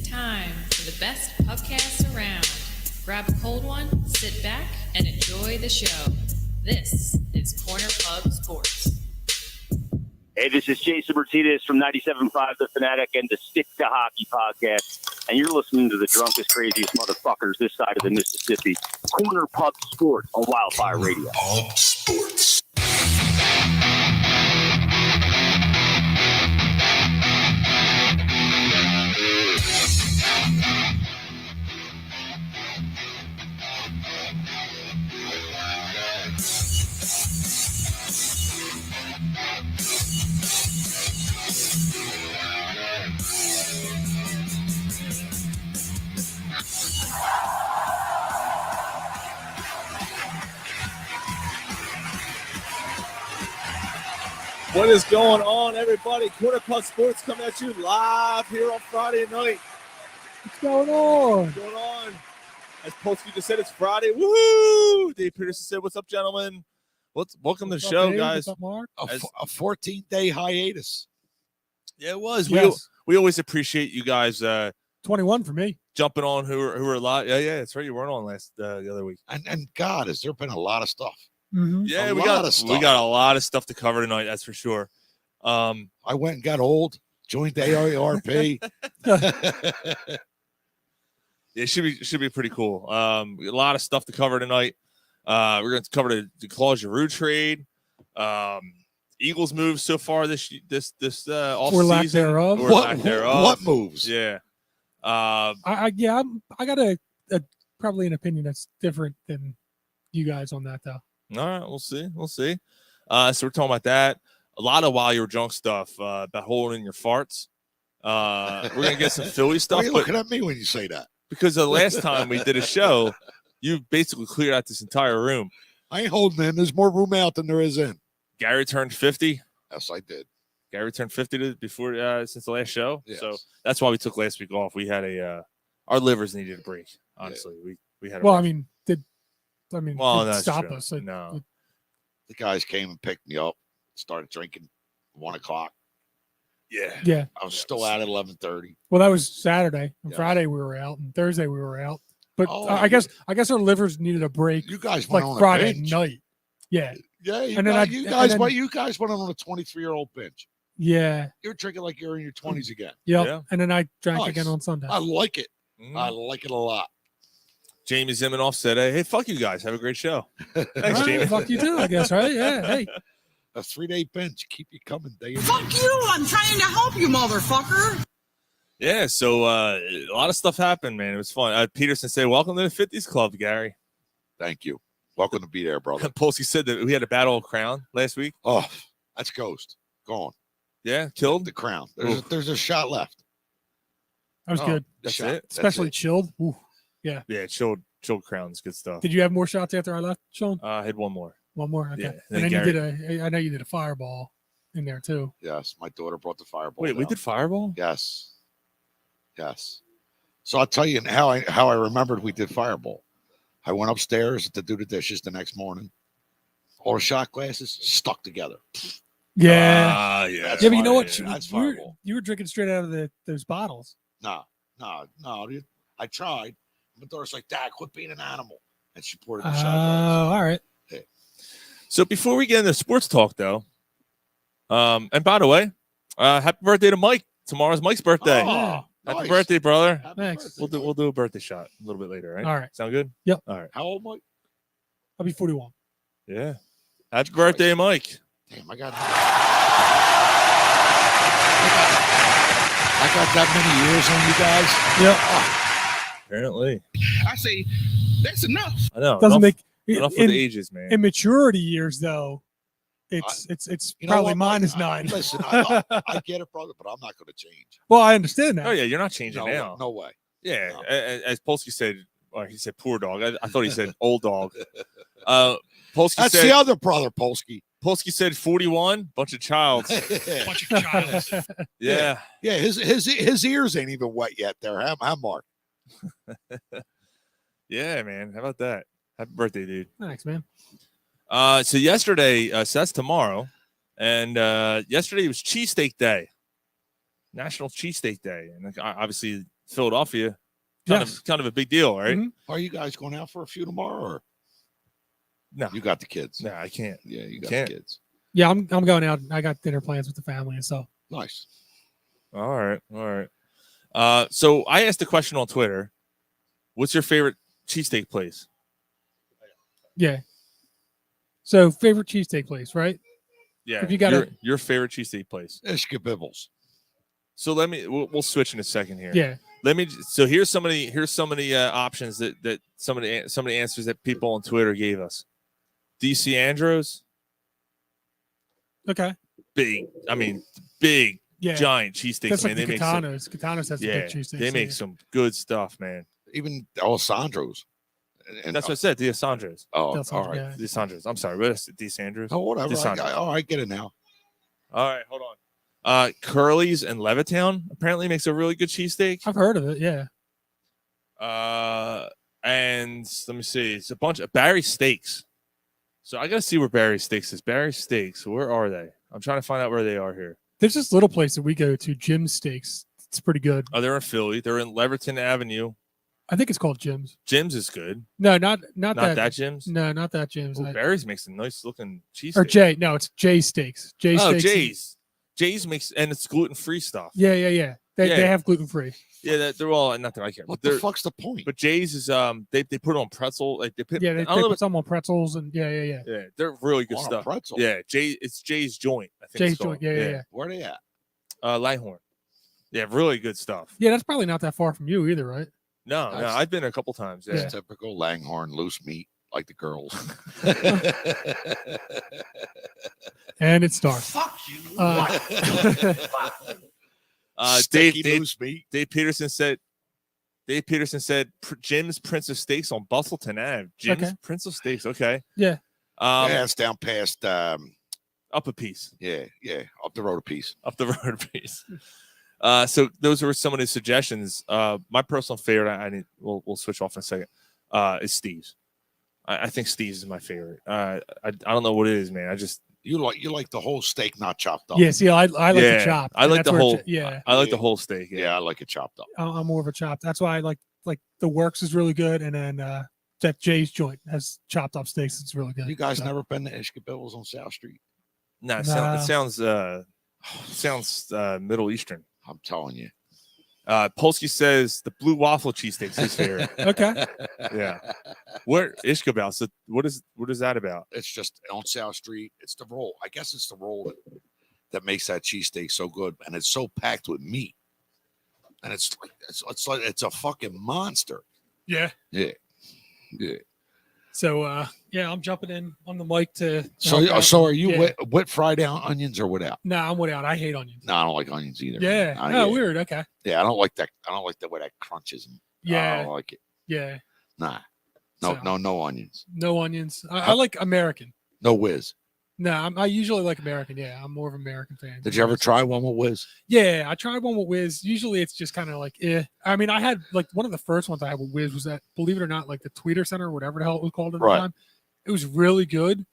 time for the best podcast around. Grab a cold one, sit back, and enjoy the show. This is Corner Pub Sports. Hey, this is Jason Martinez from 97.5 The Fanatic and the Stick to Hockey podcast, and you're listening to the drunkest, craziest motherfuckers this side of the Mississippi. Corner Pub Sports on Wildfire Radio. Pub Sports. What is going on, everybody? Corner Pub Sports coming at you live here on Friday night. What's going on? What's going on? As Polsky just said, it's Friday. Woohoo! Dave Peterson said, "What's up, gentlemen? Welcome to the show, Dave? guys." What's up, Mark? A 14-day hiatus. Yeah, it was. Yes. We always appreciate you guys 21 for me. jumping on who are a lot. Yeah, that's right. You weren't on last the other week. And God, has there been a lot of stuff? Mm-hmm. Yeah, A we lot got of stuff. we got a lot of stuff to cover tonight. That's for sure. I went and got old, joined the AARP. It should be pretty cool. A lot of stuff to cover tonight. We're going to cover the Claude Giroux trade. Eagles moves so far this off Or lack season. thereof. Or lack thereof. What moves? Yeah. I got a probably an opinion that's different than you guys on that, though. All right, we'll see. So we're talking about that. A lot of while you were drunk stuff about holding your farts. We're gonna get some Philly Why stuff. are you looking at me when you say that? Because the last time we did a show, you basically cleared out this entire room. I ain't holding in. There's more room out than there is in. Gary turned 50. Yes, I did. Gary turned 50 before since the last show. Yes. So that's why we took last week off. We had our livers needed a break. Honestly, we had. Well, break. did That's stop true. us? No. The guys came and picked me up, started drinking 1 o'clock. Yeah. I was still out at 11:30. Well, that was Saturday. On Yeah. Friday we were out, and Thursday we were out. But Oh, I guess our livers needed a break. You guys went like on Friday a binge. night. Yeah. Yeah, you And then guys, I- you and guys then- went. You guys went on a 23-year-old binge. Yeah. You're drinking like you're in your 20s again. Yep. Yeah. And then I drank Nice. again on Sunday. I like it. Mhm. I like it a lot. Jamie Zimenoff said, "Hey, fuck you guys. Have a great show." Thanks, All right, Jamie. fuck you too, I guess, right? Yeah. Hey. A 3-day binge keep you coming day and Fuck night. you! I'm trying to help you, motherfucker! Yeah, so a lot of stuff happened, man. It was fun. Peterson said, "Welcome to the 50s Club, Gary." Thank you. Welcome to be there, brother. Polsky said that we had a battle of crown last week. Oh, that's Ghost. Gone. Yeah, killed. The crown. Oof. There's a shot left. That was Oh, good. the That's shot. it? That's Especially it. chilled. Ooh. Yeah, chilled crowns, good stuff. Did you have more shots after I left, Sean? I had one more. One more. Okay. Yeah, And then then I know you did a fireball in there too. Yes, my daughter brought the fireball. Wait, we down. did fireball? Yes. So I'll tell you how I remembered we did fireball. I went upstairs to do the dishes the next morning. All the shot glasses stuck together. Yeah. Yeah. That's Yeah, but you know fire- what? that's You were, fireball. you were drinking straight out of those bottles. No. Dude. I tried. My daughter's like, "Dad, quit being an animal," and she poured it in the shot glass. All right. So before we get into sports talk, though, and by the way, happy birthday to Mike. Tomorrow's Mike's birthday. Oh, Happy nice. birthday, brother. Happy Thanks. birthday, We'll do a birthday shot a little bit later, right? All right. Sound good? Yep. All right. How old, Mike? I'll be 41. Yeah. Happy birthday, Mike. Damn, I got that many years on you guys. Yep. Apparently. I say, that's enough. I know. Doesn't enough, make enough with in, the ages, man. in maturity years though. It's You know probably what, Mike? -9. Listen, I get it, brother, but I'm not going to change. Well, I understand that. Oh yeah, you're not changing No, now. no way. Yeah, No. as Polsky said, or he said poor dog. I thought he said old dog. Polsky That's said the other brother, Polsky. Polsky said 41, bunch of childs. Bunch of childs. Yeah. Yeah, his ears ain't even wet yet. There, huh, Mark? Yeah, man. How about that? Happy birthday, dude. Thanks, man. So yesterday, so that's tomorrow, and yesterday was Cheesesteak Day, National Cheesesteak Day, and obviously Philadelphia. Yes. Kind of a big deal, right? Mhm. Are you guys going out for a few tomorrow? Or No, you got the kids? no, I can't. Yeah, you got Can't. the kids. Yeah, I'm going out. I got dinner plans with the family and stuff. Nice. All right. So I asked a question on Twitter. What's your favorite cheesesteak place? Yeah. So favorite cheesesteak place, right? Yeah, If you got your favorite cheesesteak place. Excavators. So we'll switch in a second here. Yeah. So here's some of the options that some of the answers that people on Twitter gave us. DC Andros, Okay. big Yeah. giant cheesesteaks. That's Man, like the they make some, Castellanos. Castellanos has the yeah, big cheesesteaks. they make some good stuff, man. Even Alessandro's. And That's what I said. The Asandros. Oh, That's all all- right. yeah. The Asandros. I'm sorry. What is it? The Sandros? Oh, whatever. DeSandro. I get it now. All right, hold on. Curly's in Levittown apparently makes a really good cheesesteak. I've heard of it. Yeah. And let me see. It's a bunch of Barry Steaks. So I gotta see where Barry Steaks is. Barry Steaks. Where are they? I'm trying to find out where they are here. There's this little place that we go to, Jim's Steaks. It's pretty good. Oh, they're in Philly. They're in Leverton Avenue. I think it's called Jim's. Jim's is good. No, not Not that. that Jim's. No, not that Jim's. Ooh, Barry's makes a nice looking cheesesteak. Or Jay. No, it's Jay Steaks. Jay Oh, Steaks. Jay's. Jay's makes, and it's gluten free stuff. Yeah. They Yeah. have gluten free. Yeah, they're all nothing I care. What But the fuck's the point? But Jay's is they put it on pretzel. Like they put Yeah, they I don't know put some on pretzels and yeah. yeah, they're really good On a stuff. pretzel? Yeah, it's Jay's Joint. I think Jay's it's called. joint. Yeah. Where they at? Lighthorn. Yeah, really good stuff. Yeah, that's probably not that far from you either, right? No, Nice. I've been a couple times. Yeah. It's typical Langhorn loose meat, like the girls. And it starts. Fuck you. Sticky Dave loose meat. Peterson said Jim's Prince of Steaks on Bustleton Ave. Jim's Okay. Prince of Steaks. Okay. Yeah. Yeah, it's down past. Up a piece. Yeah, up the road a piece. Up the road a piece. So those were some of the suggestions. My personal favorite, we'll switch off in a second, is Steve's. I think Steve's is my favorite. I don't know what it is, man. You like the whole steak not chopped up. Yeah, see, I like the chop. I and like that's the where whole. yeah, I like the whole steak. Yeah, I like it chopped up. I'm more of a chop. That's why I like the works is really good, and then that Jay's joint has chopped up steaks. It's really good. You guys So, never been to Excavators on South Street? No, it Nah. sounds Middle Eastern. I'm telling you. Polsky says the blue waffle cheesesteaks is here. Okay. Yeah. Where Ishkabal? So what is that about? It's just on South Street. It's the roll. I guess it's the roll that makes that cheesesteak so good, and it's so packed with meat, and it's like it's a fucking monster. Yeah. Yeah. So yeah, I'm jumping in on the mic to. So are you Yeah. with fried onions or without? No, I'm without. I hate onions. No, I don't like onions either. Yeah. man. Oh, weird. Okay. Yeah, I don't like that. I don't like the way that crunches. I Yeah. don't like it. Yeah. Nah. So- No onions. No onions. I like American. No whiz. No, I usually like American. Yeah, I'm more of an American fan. Did you ever try one with whiz? Yeah, I tried one with Wiz. Usually it's just kind of like, I mean, I had like one of the first ones I had with Wiz was that, believe it or not, like the Tweeter Center, whatever the hell it was called at the Right. time. It was really good.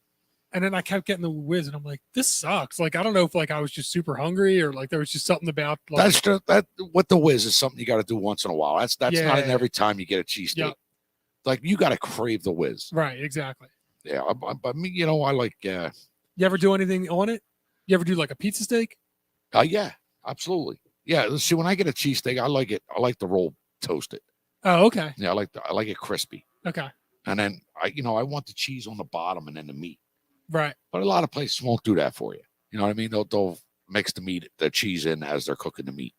And then I kept getting the Wiz and I'm like, this sucks. Like, I don't know if like I was just super hungry or like there was just something about like, That's just that what the whiz is something you got to do once in a while. That's not in Yeah. every time you get a cheesesteak. Yep. Like you got to crave the whiz. right, exactly. Yeah, but me, I like. You ever do anything on it? You ever do like a pizza steak? Yeah, absolutely. Yeah, let's see. When I get a cheesesteak, I like it. I like the roll toasted. Oh, okay. Yeah, I like it crispy. Okay. And then I want the cheese on the bottom and then the meat. Right. But a lot of places won't do that for you. You know what I mean? They'll mix the cheese in as they're cooking the meat.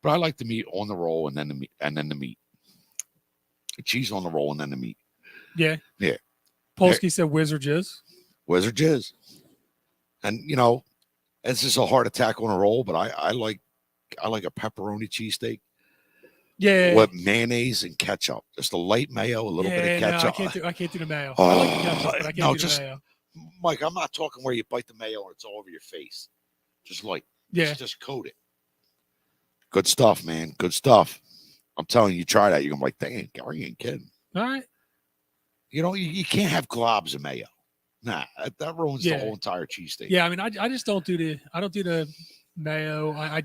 But I like the meat on the roll and then the meat The cheese on the roll and then the meat. Yeah. Yeah. Polsky said Wiz or Jizz. Whiz or jizz. And it's just a heart attack on a roll, but I like a pepperoni cheesesteak Yeah. with mayonnaise and ketchup. Just a light mayo, a little bit of ketchup. No, I can't do the mayo. I like the ketchup, but I can't no, do just- the mayo. Mike, I'm not talking where you bite the mayo and it's all over your face. Just Yeah. just coat it. Good stuff, man. Good stuff. I'm telling you, try that. You're gonna be like, dang, Gary, you ain't kidding. All right. You can't have globs of mayo. Nah, that ruins the Yeah. whole entire cheesesteak. Yeah, I mean, I just don't do the mayo. I'll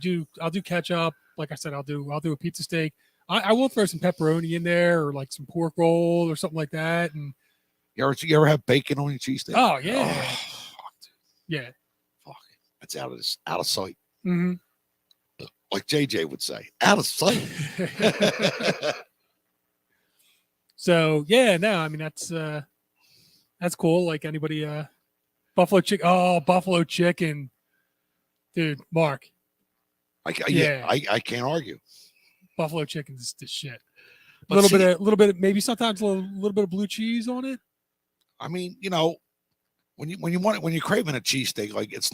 do ketchup. Like I said, I'll do a pizza steak. I will throw some pepperoni in there or like some pork roll or something like that. And You ever have bacon on your cheesesteak? oh yeah, fuck, yeah. fuck. It's out of sight. Mm-hmm. Like JJ would say, out of sight. So yeah, no, I mean that's cool. Like anybody, buffalo chicken. Oh, buffalo chicken, dude, Mark. I can't argue. Buffalo chicken is the shit. A But little bit, maybe sometimes a little bit of blue cheese on it. I mean, when you're craving a cheesesteak, like it's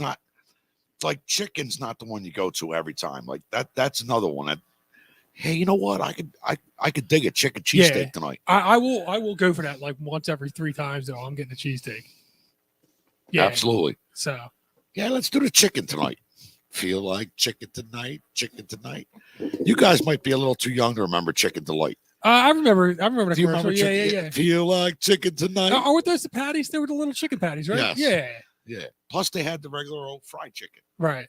like chicken's not the one you go to every time. Like that's another one that, hey, you know what? I could dig a chicken cheesesteak tonight. I will go for that like once every 3 times though. I'm getting a cheesesteak. Yeah, Absolutely. So Yeah, let's do the chicken tonight. Feel like chicken tonight. You guys might be a little too young to remember Chicken Delight. I remember the Do you commercial. remember Yeah. Feel like chicken tonight. Oh, weren't those the patties? They were the little chicken patties, right? Yes. Yeah. Plus they had the regular old fried chicken. Right.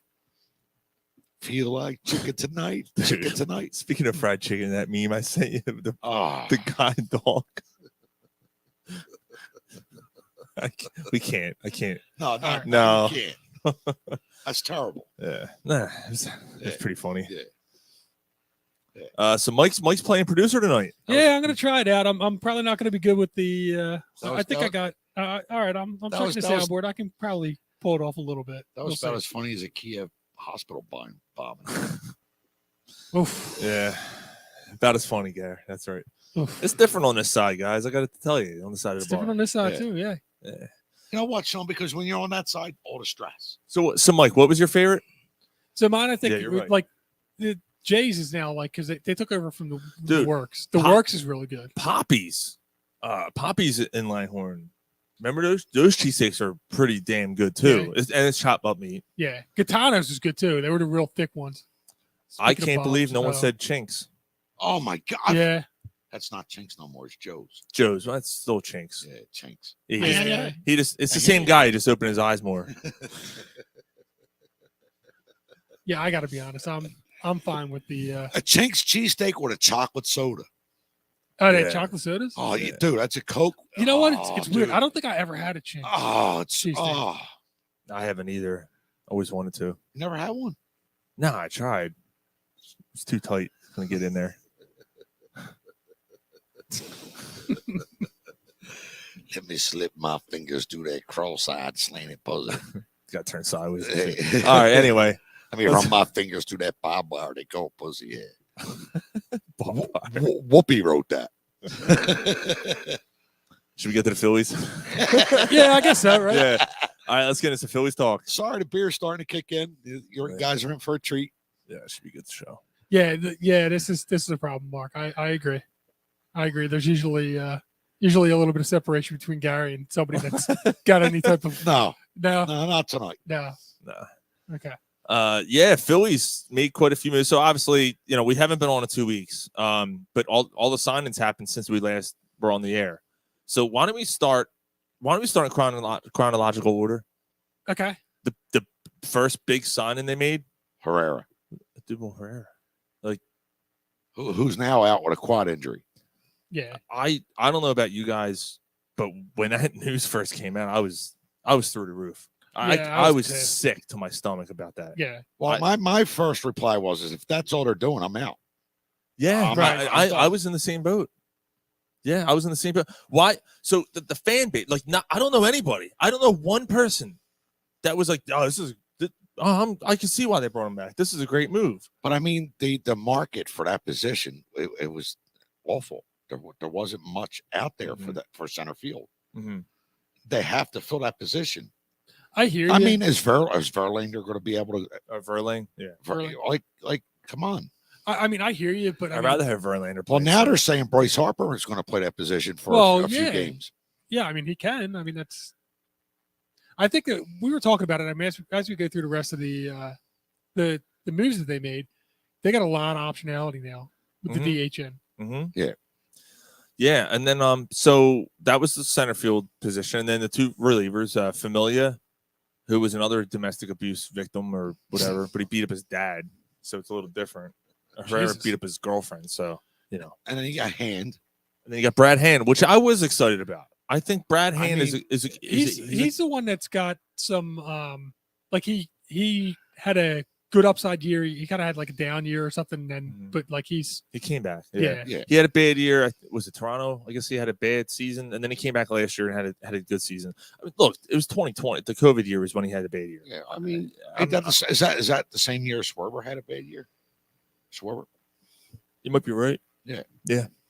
Feel like chicken tonight. Chicken tonight. Speaking of fried chicken, that meme I sent you, the Oh, guide dog. I can't. no, No. You can't. That's terrible. Yeah, nah, it's pretty funny. Yeah. So Mike's playing producer tonight. Yeah, I'm gonna try it out. I'm probably not gonna be good with the. I think I was- got. All right, I'm checking the soundboard. I can probably pull it off a little bit. That was about as funny as a Kiev hospital bombing. Oof. Yeah, about as funny, Gary. That's right. Oof. It's different on this side, guys. I got to tell you, on the side It's of the different bar. on this side Yeah. too. Yeah. Yeah. You know what, Sean? Because when you're on that side, all the stress. So Mike, what was your favorite? So mine, I think, Yeah, you're right. like the Jays is now like because they took over from the Dude, Works. The Pop- Works is really good. Poppy's in Langhorne. Remember those cheesesteaks are pretty damn good too. Yeah. And it's chopped up meat. Yeah, Castellanos is good too. They were the real thick ones. I Speaking of can't believe Bob's, no one said Chinks. Oh my God. Yeah, That's not Chinks no more. It's Joe's. Joe's. Well, that's still Chinks. Yeah, Chinks. He just it's the same guy. He just opened his eyes more. yeah. I got to be honest. I'm fine with the A Chinks cheesesteak with a chocolate soda. Yeah. chocolate sodas. Oh, dude, that's a Coke. You know what? Oh, It's weird. dude. I don't think I ever had a chink. Oh, it's Cheesesteak. oh, I haven't either. Always wanted to. you never had one. No, I tried. It's too tight. Gonna get in there. Let me slip my fingers through that cross-eyed slanted puzzle. Got to turn sideways. Hey. All right. Anyway, Let me run my fingers through that barbed wire. They go pussy. Yeah. Whoopi wrote that. should we get to the Phillies? Yeah, I guess so. Right. Yeah. All right. Let's get into Phillies talk. Sorry, the beer's starting to kick in. You guys are in for a treat. Yeah, it should be a good show. Yeah. This is a problem, Mark. I agree. There's usually a little bit of separation between Gary and somebody that's got any type of No, no. not tonight. No. Okay. Yeah, Phillies made quite a few moves. So obviously, we haven't been on in 2 weeks. But all the signings happened since we last were on the air. So why don't we start in chronological order? Okay. The first big signing they made, Herrera, Dubon Herrera. who's now out with a quad injury. Yeah. I don't know about you guys, but when that news first came out, I was through the roof. I was pissed. sick to my stomach about that. Yeah. Well, my first reply was, if that's all they're doing, I'm out. Yeah, Right. I was in the same boat. Yeah, I was in the same boat. Why? So the fan base, I don't know anybody. I don't know one person that was like, oh, I can see why they brought him back. This is a great move. But I mean, the market for that position, it was awful. There wasn't much out there for center field. Mm-hmm. They have to fill that position. I hear you. I mean, is Verlander going to be able to? Verlander, yeah. Like, come on. I mean, I hear you, but I'd rather have Verlander play. Well, now they're saying Bryce Harper is going to play that position for a few games. Yeah, I mean, he can. I mean, I think that we were talking about it. I mean, as we go through the rest of the moves that they made, they got a lot of optionality now with the DHN. Mm-hmm. Yeah. Yeah, and then so that was the center field position, and then the two relievers, Familia, who was another domestic abuse victim or whatever, but he beat up his dad, so it's a little different. Herrera Jesus. beat up his girlfriend, so you know. And then you got Hand. And then you got Brad Hand, which I was excited about. I think Brad Hand he's the one that's got some like he had a good upside year. He kind of had like a down year or something, and but like he came back. Yeah. He had a bad year. Was it Toronto? I guess he had a bad season, and then he came back last year and had a good season. I mean, look, it was 2020. The COVID year was when he had a bad year. Yeah, I mean, is that the same year Schwarber had a bad year? Schwarber, you might be right. Yeah.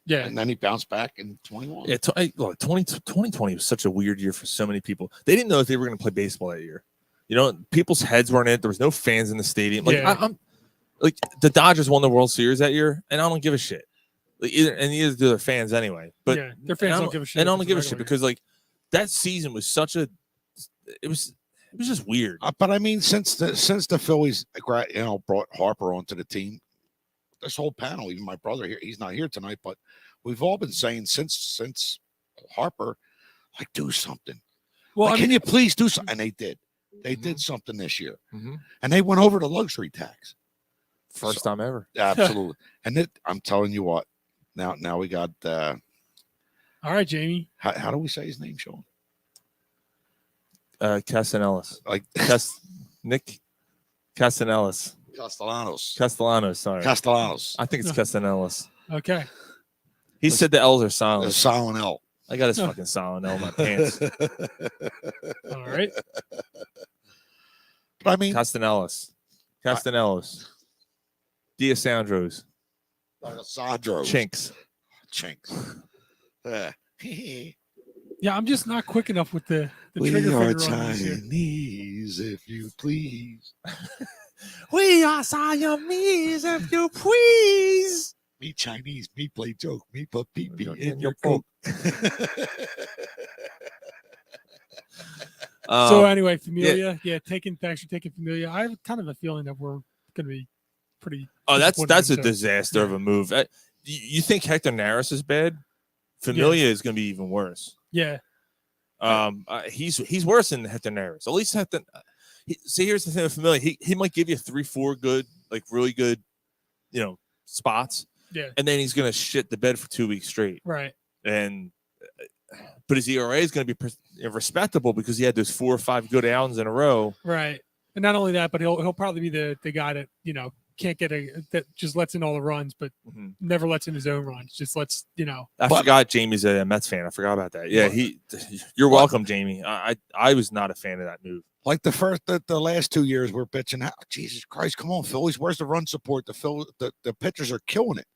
And then he bounced back in 21. Yeah, look, 2020 was such a weird year for so many people. They didn't know if they were going to play baseball that year. You know, people's heads weren't in it. There was no fans in the stadium. Like I'm like the Dodgers won the World Series that year, and I don't give a shit. Like neither do their fans anyway. But their fans don't give a shit. And I don't give a shit because like that season was such a. It was just weird. But I mean, since the Phillies, brought Harper onto the team, this whole panel, even my brother here, he's not here tonight, but we've all been saying since Harper, like, do something. Well, like, can you please do something? And they did. They did something this year, and they went over the luxury tax. First time ever. Absolutely. And I'm telling you what. Now we got. All right, Jamie. How do we say his name, Sean? Castellanos. Like Nick Castellanos. Castellanos. Sorry. Castellanos. I think it's Castellanos. Okay. He said the L's are silent. A silent L. I got his fucking silent L in my pants. All right. But I mean, Castellanos. D'Alessandros. Chinks. Yeah, I'm just not quick enough with the we trigger are finger on this here. Chinese, if you please. We are Siamese, if you please. Me Chinese, me play joke, me put pee-pee in in your your coke. So anyway, Familia, thanks for taking Familia. I have kind of a feeling that we're going to be pretty. Oh, that's a disaster of a move. You think Hector Neris is bad? Familia is going to be even worse. Yeah. He's worse than Hector Neris. At least Hector. See, here's the thing with Familia. He might give you 3-4 good, like really good, spots. Yeah. And then he's going to shit the bed for 2 weeks straight. Right. But his ERA is going to be respectable because he had those 4 or 5 good outings in a row. Right. And not only that, but he'll probably be the guy that, can't get that just lets in all the runs, but never lets in his own runs. Just lets, I forgot Jamie's a Mets fan. I forgot about that. Yeah, you're welcome, Jamie. I was not a fan of that move. Like the last 2 years, we're bitching out. Jesus Christ, come on, Phillies. Where's the run support? The pitchers are killing it.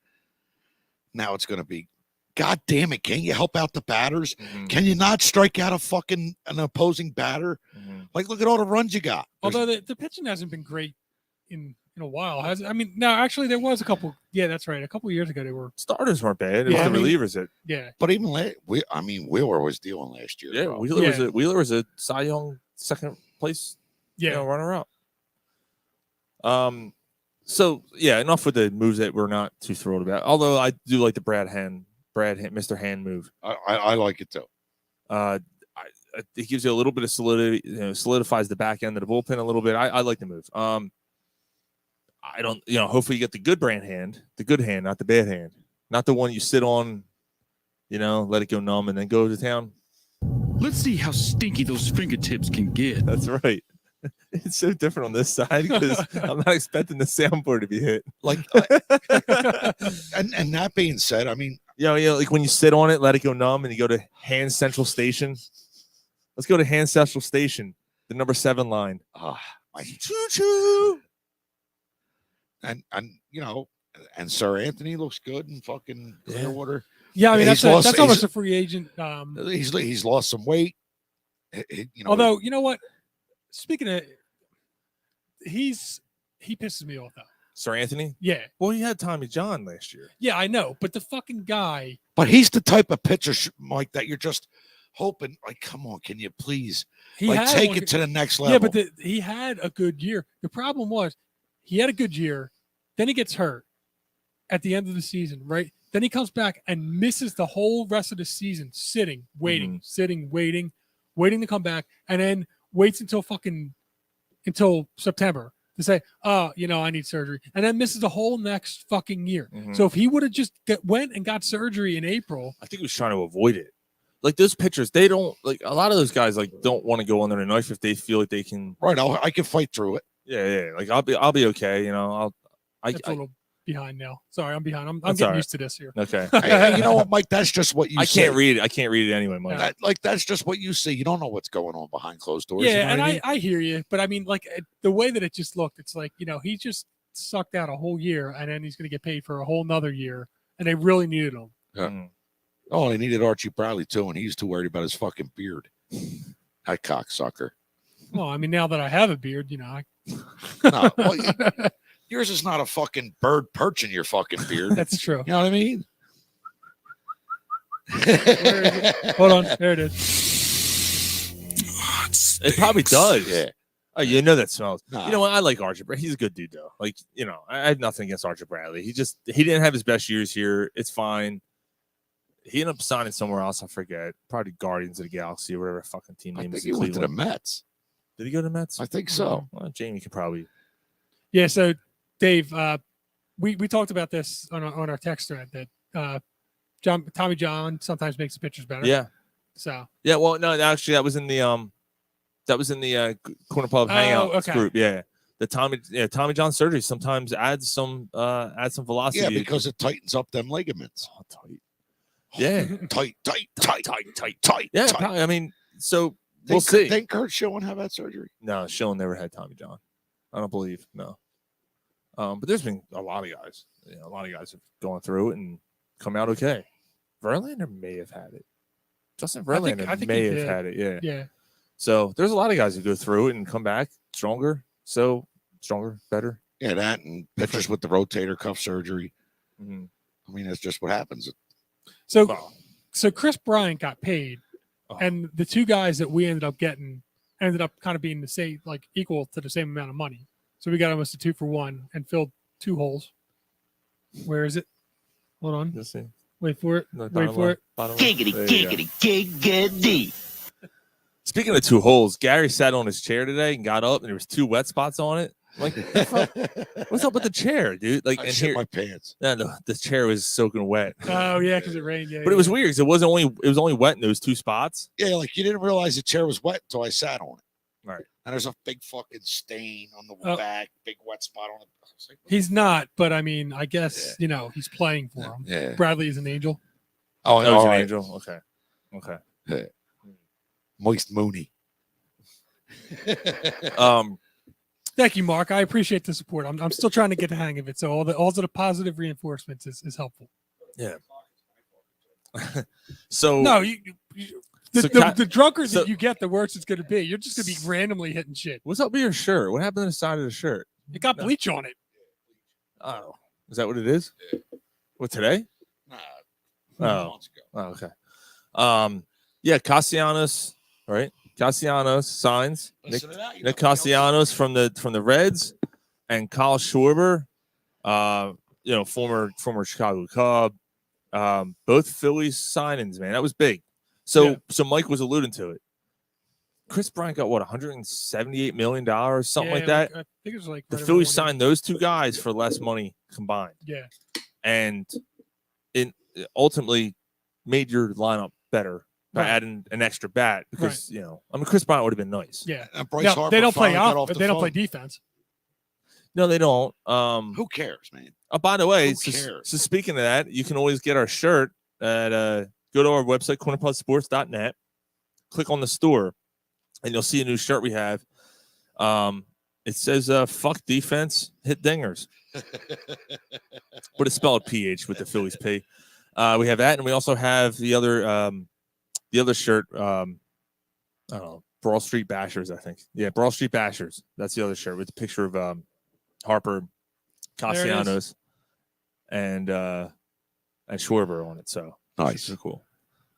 Now it's going to be, God damn it! Can you help out the batters? Can you not strike out an opposing batter? Like, look at all the runs you got. Although the pitching hasn't been great in a while, has it? I mean, no, actually, there was a couple. Yeah, that's right. A couple of years ago, they were starters weren't bad. It was the relievers that. Yeah, but even Wheeler was dealing last year. Yeah, Wheeler was a Cy Young second place. Runner up. So yeah, enough with the moves that we're not too thrilled about. Although I do like the Mr. Hand move. I like it too. It gives you a little bit of solidity, solidifies the back end of the bullpen a little bit. I like the move. I don't, hopefully you get the good hand, not the bad hand, not the one you sit on, let it go numb and then go to town. Let's see how stinky those fingertips can get. That's right. It's so different on this side because I'm not expecting the soundboard to be hit. Like, and that being said, I mean, like when you sit on it, let it go numb, and you go to Hand Central Station. Let's go to Hand Central Station, the number 7 line. Choo choo. And Sir Anthony looks good in fucking Clearwater. Yeah, I mean that's almost a free agent. He's lost some weight. Although you know what, speaking of, he pisses me off though. Sir Anthony? Yeah. Well, he had Tommy John last year. Yeah, I know, but the fucking guy. But he's the type of pitcher, Mike, that you're just hoping, like, come on, can you please take it to the next level? Yeah, but he had a good year. The problem was he had a good year, then he gets hurt at the end of the season, right? Then he comes back and misses the whole rest of the season, sitting, waiting to come back, and then waits until September to say, oh, I need surgery, and then misses the whole next fucking year. Mhm. So if he would have just went and got surgery in April, I think he was trying to avoid it. Like those pitchers, they don't like a lot of those guys. Like don't want to go under the knife if they feel like they can. Right. I can fight through it. Yeah. Like I'll be okay. that's a little behind now. Sorry, I'm behind. I'm That's getting all right. used to this here. Okay. Hey, you know what, Mike? That's just what you I say. can't read it. I can't read it anyway, Mike. That's just what you see. You don't know what's going on behind closed doors. Yeah, you know and what I mean? I hear you, but I mean, like the way that it just looked, it's like he just sucked out a whole year, and then he's going to get paid for a whole nother year, and they really needed him. Yeah. Mm. Oh, they needed Archie Bradley too, and he's too worried about his fucking beard. That cocksucker. Well, I mean, now that I have a beard, No, well, yours is not a fucking bird perching your fucking beard. that's true. You know what I mean? Hold on, there it is. It probably does. Yeah. Oh, you know that smells. Nah. You know what? I like Archie Bradley. He's a good dude, though. Like, I have nothing against Archie Bradley. He didn't have his best years here. It's fine. He ended up signing somewhere else. I forget. Probably Guardians of the Galaxy or whatever fucking team I name think is. he went to the Mets. Did he go to the Mets? I think so. Well, Jamie could probably. Yeah. So, Dave, we talked about this on our text thread that Tommy John sometimes makes the pitchers better. Yeah. So. Yeah. Well, no, actually, that was in the Corner Pub Hangout okay. group. Yeah. The Tommy John surgery sometimes adds some velocity. Yeah, because it tightens up them ligaments. Oh, tight. Yeah. tight. Yeah. tight. Probably, I mean, so we'll see. Didn't Kurt Schilling have that surgery? No, Schilling never had Tommy John. I don't believe. No. But there's been a lot of guys. A lot of guys have gone through it and come out okay. Verlander may have had it. Justin Verlander I think may he have did. had it. Yeah. Yeah. So there's a lot of guys who go through it and come back stronger. So stronger, better. Yeah, that and pitchers with the rotator cuff surgery. Mhm. I mean, that's just what happens. So, Oh. so Chris Bryant got paid, Oh. and the two guys that we ended up getting ended up kind of being the same, like equal to the same amount of money. So we got almost a 2-for-1 and filled 2 holes. Where is it? Hold on. Let's see. Wait for it. No, Wait for it. giggity. Speaking of 2 holes, Gary sat on his chair today and got up, and there was 2 wet spots on it. Like, what's up with the chair, dude? Like, I and shit here, my pants. no, the chair was soking wet. Oh yeah, because it rained. Yeah, But it was weird because it was only wet in those 2 spots. Yeah, like you didn't realize the chair was wet until I sat on it. Right. And there's a big fucking stain on the Oh. back, big wet spot on it. I was like, He's not, but I mean, I guess he's playing for him. yeah. Bradley is an angel. Oh, That was all an right. angel. Okay. Moist Mooney. Thank you, Mark. I appreciate the support. I'm still trying to get the hang of it. So all the positive reinforcements is helpful. So No, So the drunker so- that you get, the worse it's going to be. You're just going to be randomly hitting shit. what's up with your shirt? What happened to the side of the shirt? It got bleach on it. Oh, is that what it is? What today? Nah, Oh. months ago. Oh, okay. Yeah, Castellanos, right? Castellanos signs Listen to that, you Nick know, Castellanos from the Reds, and Kyle Schwarber, former Chicago Cub, both Phillies signings, man. That was big. So Mike was alluding to it. Chris Bryant got what, $178 million, something like that. I think it was like The right around Phillies 180. signed those 2 guys for less money combined, Yeah, and it ultimately made your lineup better by Right. adding an extra bat because Chris Bryant would have been nice. yeah. And Bryce Now, Harper they don't play finally got off, off but the they don't play phone. defense. No, they don't. Who cares, man? By the way, Who so cares? speaking of that, you can always get our shirt at go to our website cornerpodsports.net, click on the store, and you'll see a new shirt we have. It says "fuck defense, hit dingers," but it's spelled PH with the Phillies P. We have that, and we also have the other shirt. I don't know, Brawl Street Bashers, I think. Yeah, Brawl Street Bashers. That's the other shirt with the picture of Harper, Castellanos, and Schwarber on it. So Nice. super cool.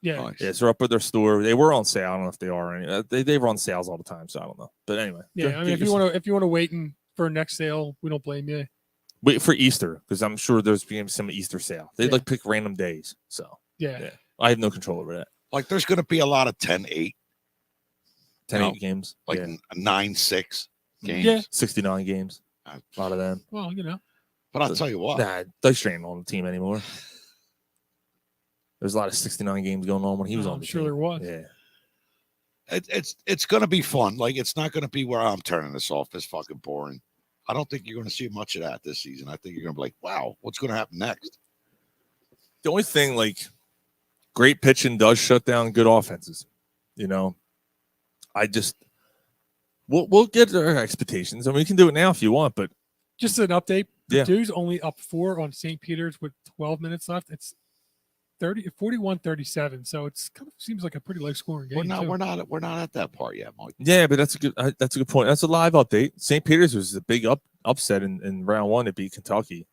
Yeah, Nice. Yeah, so they're up at their store. They were on sale. I don't know if they are. They run sales all the time, so I don't know. But anyway, yeah. I mean, if you want to wait for next sale, we don't blame you. wait for Easter because I'm sure there's being some Easter sale. They Yeah. like pick random days, so Yeah, I have no control over that. Like, there's going to be a lot of 10-8, 10-8 No. games, like yeah. 9-6. games. Yeah. 69 games. A lot of them. Well, But I'll tell you what. Nah, Dice Train on the team anymore. There's a lot of 69 games going on when he was on I'm the sure team. there was. Yeah. It's going to be fun. Like, it's not going to be where I'm turning this off. It's fucking boring. I don't think you're going to see much of that this season. I think you're going to be like, wow, what's going to happen next? The only thing, like, great pitching does shut down good offenses. We'll get our expectations, and we can do it now if you want, but Just an update. Yeah. Purdue's only up 4 on St. Peter's with 12 minutes left. It's 41-37. So it's kind of seems like a pretty low scoring game. We're not at that part yet, Mike. yeah, but that's a good point. That's a live update. St. Peter's was a big upset in round 1 to beat Kentucky.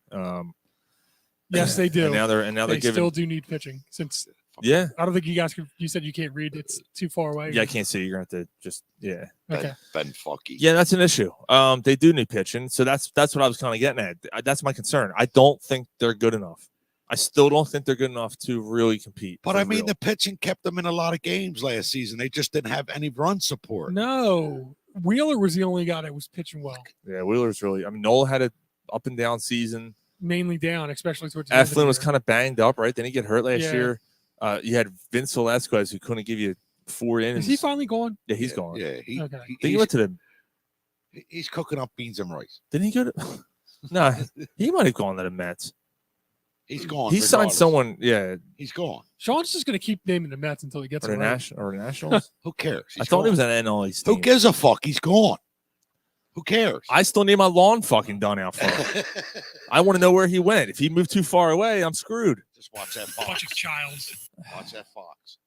Yes, they do. And now they're they giving. still do need pitching since Yeah. I don't think you guys you said you can't read. It's too far away. Yeah, I can't see. You're going to have to just, yeah. Okay. Ben Fucky. Yeah, that's an issue. They do need pitching. So that's what I was kind of getting at. That's my concern. I don't think they're good enough. I still don't think they're good enough to really compete. But for I mean, real. the pitching kept them in a lot of games last season. They just didn't have any run support. No, Wheeler was the only guy that was pitching well, Yeah, Wheeler's really. I mean, Noel had an up and down season. mainly down, especially towards the end of the Eflin was year. kind of banged up, right? Didn't he get hurt last Yeah. year? You had Vince Velasquez who couldn't give you 4 innings. Is he finally gone? Yeah, he's gone. Yeah, Okay. I think he went to the. he's cooking up beans and rice. Didn't he go to? No, he might have gone to the Mets. He's gone. He signed regardless. someone. Yeah, He's gone. Sean's just going to keep naming the Mets until he gets or the it right. Nationals. Who cares? I He's thought he gone. was an NL East Who team. gives a fuck? He's gone. Who cares? I still need my lawn fucking done out front. I want to know where he went. If he moved too far away, I'm screwed. Just watch that Bunch fox. of childs. Watch that fox.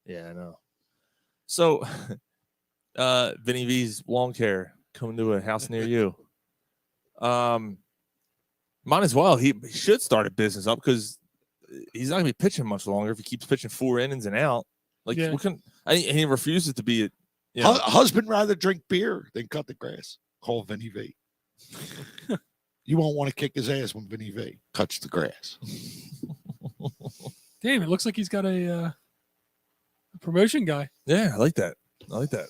Yeah, I know. So, Vinny V's lawn care coming to a house near you. Might as well. He should start a business up because he's not gonna be pitching much longer if he keeps pitching 4 innings and out. Like, Yeah. what can? And he refuses to be. You know, Husband rather drink beer than cut the grass. Call Vinny V. You won't want to kick his ass when Vinny V cuts the grass. Damn, it looks like he's got a promotion guy. yeah, I like that. I like that.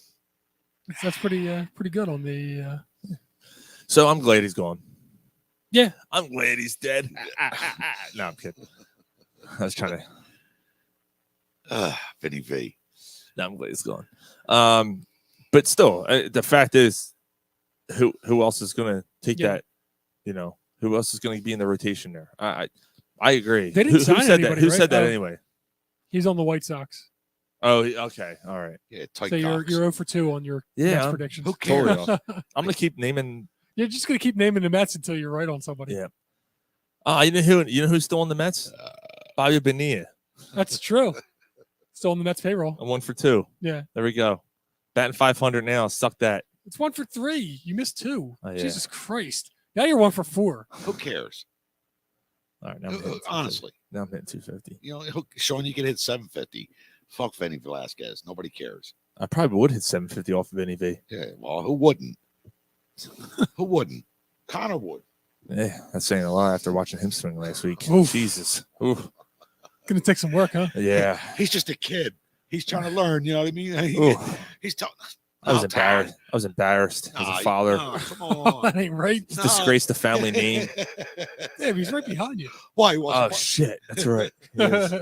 That's pretty good on the. So I'm glad he's gone. Yeah. I'm glad he's dead. No, I'm kidding. I was trying to. Vinny V. No, I'm glad he's gone. But still, the fact is, who else is going to take Yeah. that? You know, who else is going to be in the rotation there? I agree. They didn't who sign said that? anybody, Who right? said that Oh. anyway? He's on the White Sox. Oh, okay, all right. Yeah, tight So you're cocks. 0 for 2 on your Yeah, Mets I'm- predictions. Who cares? Totally off. I'm going to keep naming. You're just gonna keep naming the Mets until you're right on somebody. Yeah. You know who's still on the Mets? Bobby Bonilla. That's true. Still on the Mets payroll. I'm 1 for 2. Yeah. There we go. Batting 500 now. Suck that. It's 1 for 3. You missed 2. Oh, yeah. Jesus Christ. Now you're 1 for 4. Who cares? All right. Now I'm hitting 250. Honestly, Now I'm hitting 250. you know, Sean, you can hit 750. Fuck Vinny Velasquez. Nobody cares. I probably would hit 750 off of Vinny V. Yeah, well, who wouldn't? Who wouldn't? Connor would. Yeah, that's saying a lot after watching him swing last week. Oof. Jesus. Oof. Gonna take some work, huh? Yeah. He's just a kid. He's trying to learn. You know what I mean? Ooh. He's talking. I was embarrassed. I was embarrassed as a father. Come on. that ain't right. He's disgraced the family name. Yeah, but he's right behind you. Why? He Oh wasn't shit. That's right. He is.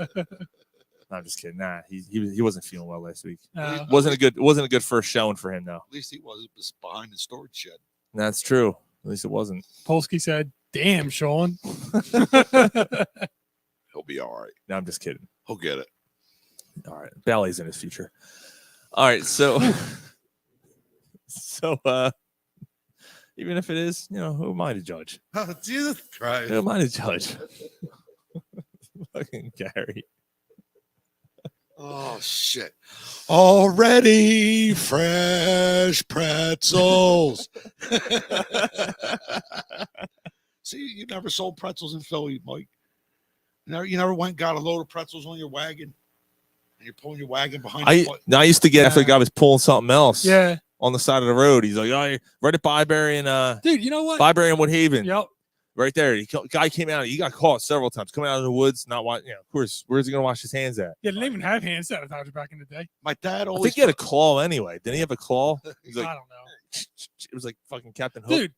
No, I'm just kidding. Nah, he wasn't feeling well last week. Wasn't a good first showing for him though. At least he was behind the storage shed. That's true. At least it wasn't. Polsky said, "Damn, Sean." He'll be all right. No, I'm just kidding. He'll get it. All right. Ballet's in his future. All right, so even if it is, you know, who am I to judge? Oh, Jesus Christ. Who am I to judge? Fucking Gary. Oh, shit. Already fresh pretzels. See, you never sold pretzels in Philly, Mike. You never went and got a load of pretzels on your wagon? And you're pulling your wagon behind I used to get after the guy was pulling something else Yeah, on the side of the road. He's like, oh, right at Byberry and dude. You know what? Byberry and Woodhaven. Yep. Right there. Guy came out. He got caught several times coming out of the woods, not watching. You know, of course, where's he going to wash his hands at? Yeah, they didn't even have hand sanitizer back in the day. My dad I always think he had a claw anyway. Didn't he have a claw? He's I like, don't know. it was like fucking Captain Hook. Dude.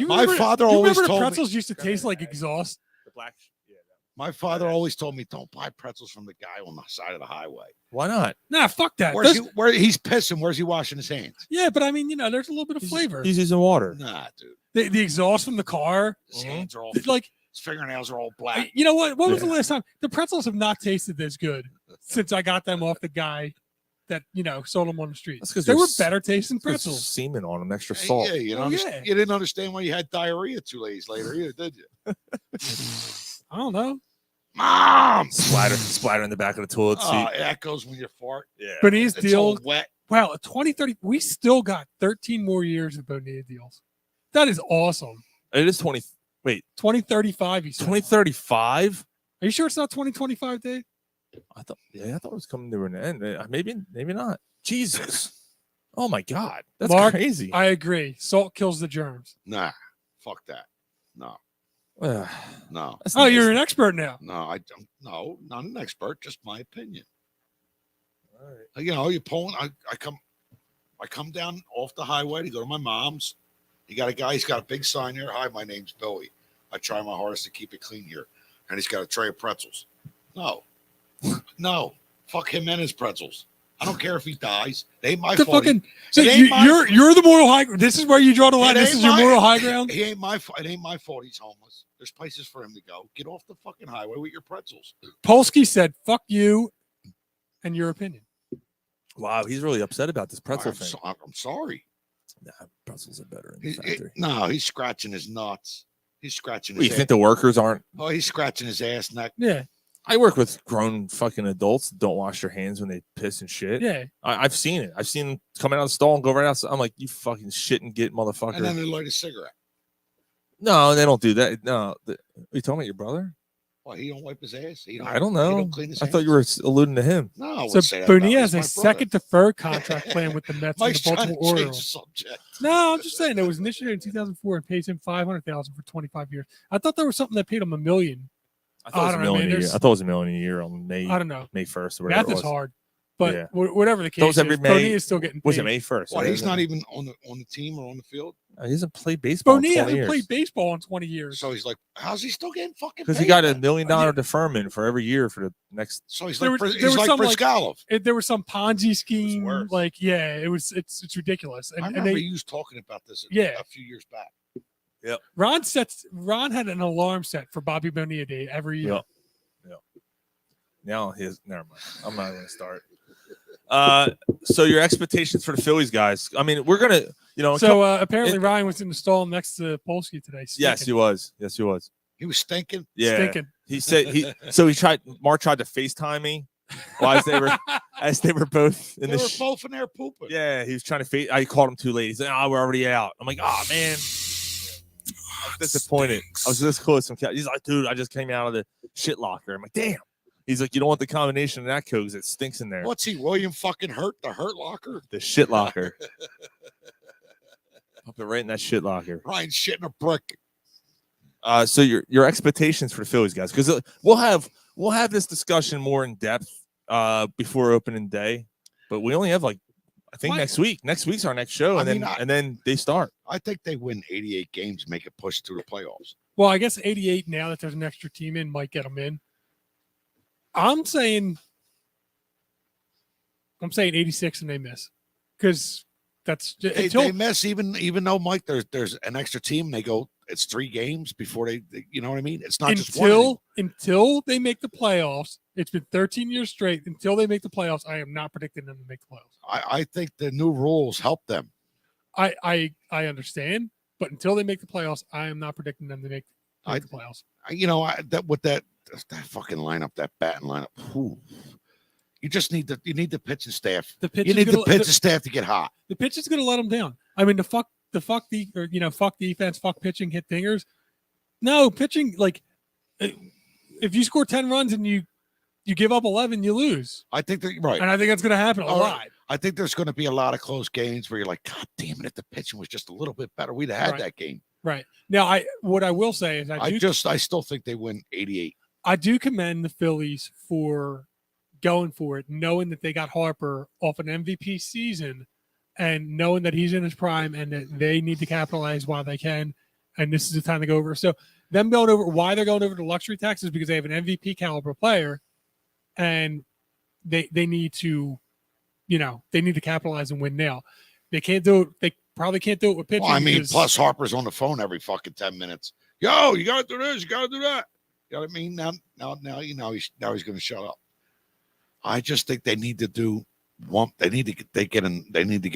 My father always remember the told me- pretzels used to taste like exhaust. The black. Yeah. My father always told me, don't buy pretzels from the guy on the side of the highway. Why not? Nah, fuck that. Where he's pissing, where's he washing his hands? Yeah, but I mean, there's a little bit of He's- flavor. He's using water. Nah, dude. The exhaust from the car, His hands are all like, his fingernails are all black. you know what? When was the last time the pretzels have not tasted this good since I got them off the guy that sold them on the street? That's 'cause They were there's- better tasting There's pretzels. semen on them, extra salt. Yeah, you know, Oh, yeah. you didn't understand why you had diarrhea 2 days later, either, did you? I don't know. Mom! Splatter in the back of the toilet seat. That goes when you fart. Yeah. Bonnilla's It's all deal. wet. Wow, 2030. We still got 13 more years of Bonilla deals. That is awesome. It is 20. Wait, 2035. You said. 2035? Are you sure it's not 2025, Dave? I thought it was coming to an end. Maybe not. Jesus. Oh my God. That's Mark, crazy. I agree. Salt kills the germs. Nah, fuck that. No, no, That's Oh, you're nasty. an expert now. no, I don't. No, not an expert, just my opinion. All right. You know, you pulling. I come down off the highway to go to my mom's. You got a guy. He's got a big sign there. Hi, my name's Billy. I try my hardest to keep it clean here, and he's got a tray of pretzels. No, no, fuck him and his pretzels. I don't care if he dies. They ain't my The fault. fucking so It ain't my you're the moral high. This is where you draw the line. It This ain't is your my- moral high ground. He ain't my. It ain't my fault. He's homeless. There's places for him to go. Get off the fucking highway with your pretzels. Polsky said, "Fuck you," and your opinion. Wow, he's really upset about this pretzel I'm, thing. I'm sorry. Nah, pretzels are better in the factory. No, he's scratching his nuts. He's scratching What, his you ass. think the workers aren't? Oh, he's scratching his ass neck. Yeah, I work with grown fucking adults that don't wash their hands when they piss and shit. yeah. I've seen it. I've seen them come out of the stall and go right outside. I'm like, you fucking shit and get motherfucker. And then they light a cigarette. No, they don't do that. No, you talking about your brother? Well, he don't wipe his ass. He I don't He know. don't clean his I thought you hands. were alluding to him. No, I So wouldn't say that about Bonilla him. has a He's my brother. second deferred contract plan with the Mets and Mike's the trying to Baltimore change the Orioles. subject. No, I'm just saying it was initiated in 2004 and pays him $500,000 for 25 years. I thought there was something that paid him $1 million. I thought it was don't a know, million man, a year. there's- I thought it was $1 million a year on May I don't know. 1st or whatever. Math it is was. hard, but Yeah. whatever the That was case every is, May. Bonilla is still getting paid. Was it May 1st? Well, right? he's not even on the team or on the field. He hasn't played baseball in Bonilla 20 hasn't years. played baseball in 20 years. So he's like, how's he still getting fucking? Because he paid got a then? $1 million deferment for every year for the next. So he's There like, was- he's there was like some, like- Briskalov. There was some Ponzi scheme, worse. like it's ridiculous. I And remember they, you was talking about this Yeah. a few years back. Ron had an alarm set for Bobby Bonilla Day every year. Yep. Now never mind. I'm not going to start. So your expectations for the Phillies, guys? I mean, we're gonna, So apparently Ryan was in the stall next to Polsky today. yes, he stinking. was. Yes, he was. He was stinking. Yeah. Stinking. He said Mark tried to FaceTime me while as they were both in They the were both in there pooping. yeah, he was trying to I called him too late. He's like, "Oh, we're already out." I'm like, "Oh man." I was disappointed. I was this close. He's like, "Dude, I just came out of the shit locker." I'm like, "Damn." He's like, "You don't want the combination of that code because it stinks in there." What's he, William fucking Hurt? The Hurt Locker? The shit locker. Pump it right in that shit locker. Ryan shitting a brick. So your expectations for the Phillies, guys, because we'll have this discussion more in depth before opening day, but we only have I think next week. Next week's our next show, and then they start. I think they win 88 games, make it push through the playoffs. Well, I guess 88 now that there's an extra team in might get them in. I'm saying 86 and they miss because that's They miss even though Mike there's an extra team. And they go it's 3 games before they you know what I mean. It's not just one. Until they make the playoffs. It's been 13 years straight. Until they make the playoffs, I am not predicting them to make the playoffs. I think the new rules help them. I understand, but until they make the playoffs, I am not predicting them to make the playoffs. That fucking lineup, that batting lineup. Whew. You just need the pitching staff. You need the pitching staff to get hot. The pitch is going to let them down. I mean, fuck defense, fuck pitching, hit dingers. No pitching. Like if you score 10 runs and you give up 11, you lose. I think that right, and I think that's going to happen a lot. I think there's going to be a lot of close games where you're like, God damn it, if the pitching was just a little bit better, we'd have had that game. Right now, what I will say is I still think they win 88. I do commend the Phillies for going for it, knowing that they got Harper off an MVP season and knowing that he's in his prime and that they need to capitalize while they can, and this is the time to go over. So them going over, why they're going over to luxury tax is because they have an MVP caliber player, and they need to, they need to capitalize and win now. They can't do it. They probably can't do it with pitching. Well, I mean, plus Harper's on the phone every fucking 10 minutes. Yo, you got to do this. You got to do that. You know what I mean? Now, he's going to shut up. I just think they need to do one. They need to get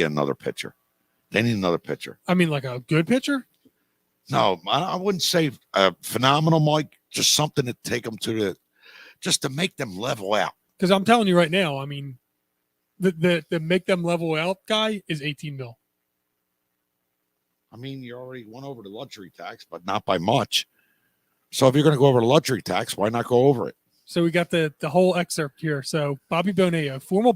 another pitcher. They need another pitcher. I mean, like a good pitcher? No, I wouldn't say phenomenal, Mike. Just something to take them just to make them level out. Because I'm telling you right now, I mean, the make them level out guy is 18 mil. I mean, you already went over the luxury tax, but not by much. So if you're going to go over the luxury tax, why not go over it? So we got the whole excerpt here. So Bobby Bonilla, former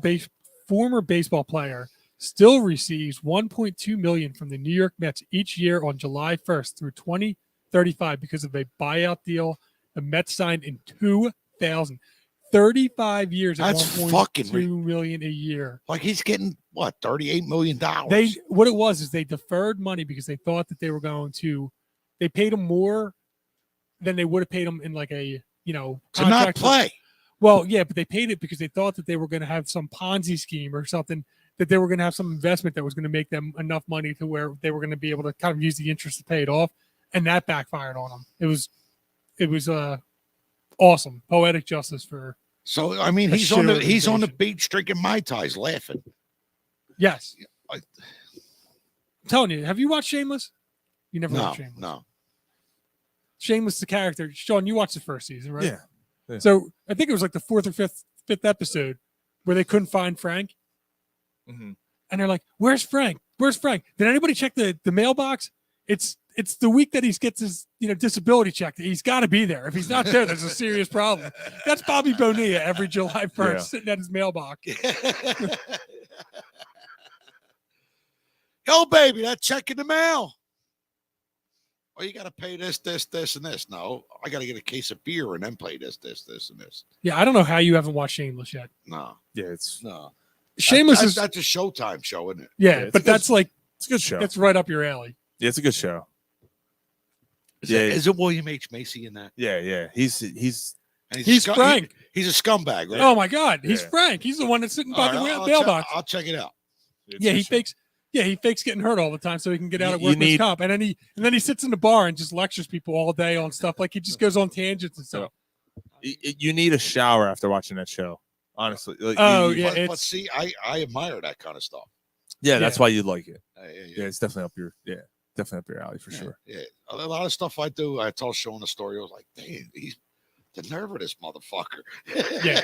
baseball player, still receives $1.2 million from the New York Mets each year on July 1st through 2035 because of a buyout deal the Mets signed in 2000. 35 years at $1.2 million a year. Like he's getting what, $38 million? What it was is they deferred money because they thought that they were going to. They paid him more than they would have paid him in like a to not play. Well, yeah, but they paid it because they thought that they were going to have some Ponzi scheme or something, that they were going to have some investment that was going to make them enough money to where they were going to be able to kind of use the interest to pay it off, and that backfired on them. It was awesome, poetic justice for. So I mean, he's on the beach drinking Mai Tais, laughing. Yes, I'm telling you. Have you watched Shameless? You never watched Shameless. No. Shameless, the character. Sean, you watched the first season, right? Yeah. So I think it was like the fourth or fifth episode where they couldn't find Frank. Mm-hmm. And they're like, "Where's Frank? Where's Frank? Did anybody check the mailbox? It's the week that he gets his disability check. He's got to be there. If he's not there, there's a serious problem." That's Bobby Bonilla every July 1st sitting at his mailbox. Yo, baby, that check in the mail. Oh, you got to pay this, and this. No, I got to get a case of beer and then pay this, and this. Yeah, I don't know how you haven't watched Shameless yet. No. Yeah, Shameless is that's a Showtime show, isn't it? Yeah, but that's like it's a good show. That's right up your alley. Yeah, it's a good show. Is it William H. Macy in that? Yeah. He's Frank. He's a scumbag, right? Oh my God, he's Frank. He's the one that's sitting by the mailbox. I'll check it out. He fakes. Yeah, he fakes getting hurt all the time so he can get out at workman's comp, and then he sits in the bar and just lectures people all day on stuff. Like he just goes on tangents and stuff. You need a shower after watching that show, honestly. But see, I admire that kind of stuff. Yeah, that's why you like it. Yeah, it's definitely up your alley for sure. Yeah, a lot of stuff I do. I told Sean a story. I was like, "Damn, he's the nerve of this motherfucker." Yeah.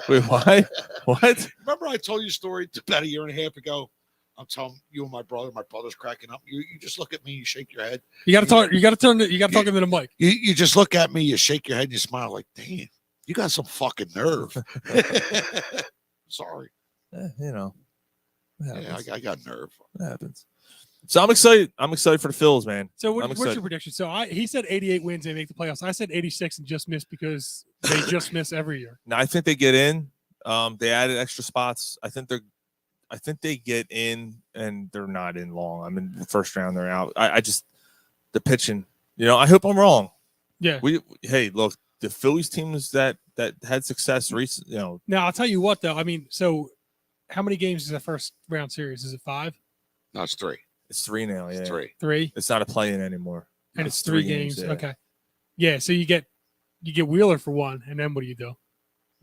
Wait, why? What? Remember I told you a story about a year and a half ago? I'm telling you and my brother's cracking up. You just look at me, you shake your head. You got to talk. You got to talk into the mic. You just look at me, you shake your head, and you smile like, "Damn, you got some fucking nerve." Sorry. Yeah, I got nerve. That happens. So I'm excited. I'm excited for the Phils, man. So what's your prediction? So he said 88 wins, they make the playoffs. I said 86 and just missed because they just miss every year. Now I think they get in. They added extra spots. I think they get in, and they're not in long. I mean, the first round they're out. I just the pitching. I hope I'm wrong. Yeah. Hey, look, the Phillies teams that had success recently. Now I'll tell you what though. I mean, so how many games is that first round series? Is it 5? No, it's 3. It's 3 now. Yeah, it's 3. 3. It's not a play-in anymore. And it's 3 games. Yeah. Okay. Yeah. So you get Wheeler for 1, and then what do you do?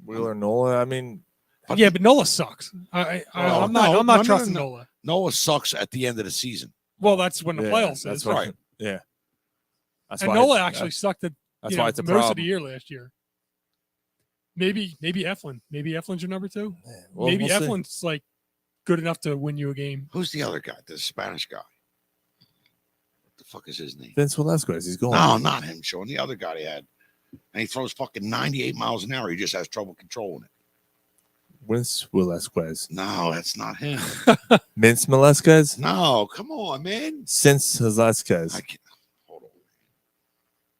Wheeler, Nola. I mean. But Nola sucks. I'm not trusting Nola. Nola sucks at the end of the season. Well, that's when the playoffs. That's right. Yeah. That's and Nola actually sucked at why it's a most problem. of the year last year. Maybe Eflin. Maybe Eflin's your number 2. Yeah, well, maybe we'll Eflin's see. like good enough to win you a game. Who's the other guy? The Spanish guy. What the fuck is his name? Vince Velasquez. He's going. No, not him, Sean. The other guy he had. And he throws fucking 98 miles an hour. He just has trouble controlling it. Vince Velasquez. No, that's not him. Vince Velasquez? No, come on, man. Since Velasquez. Hold on.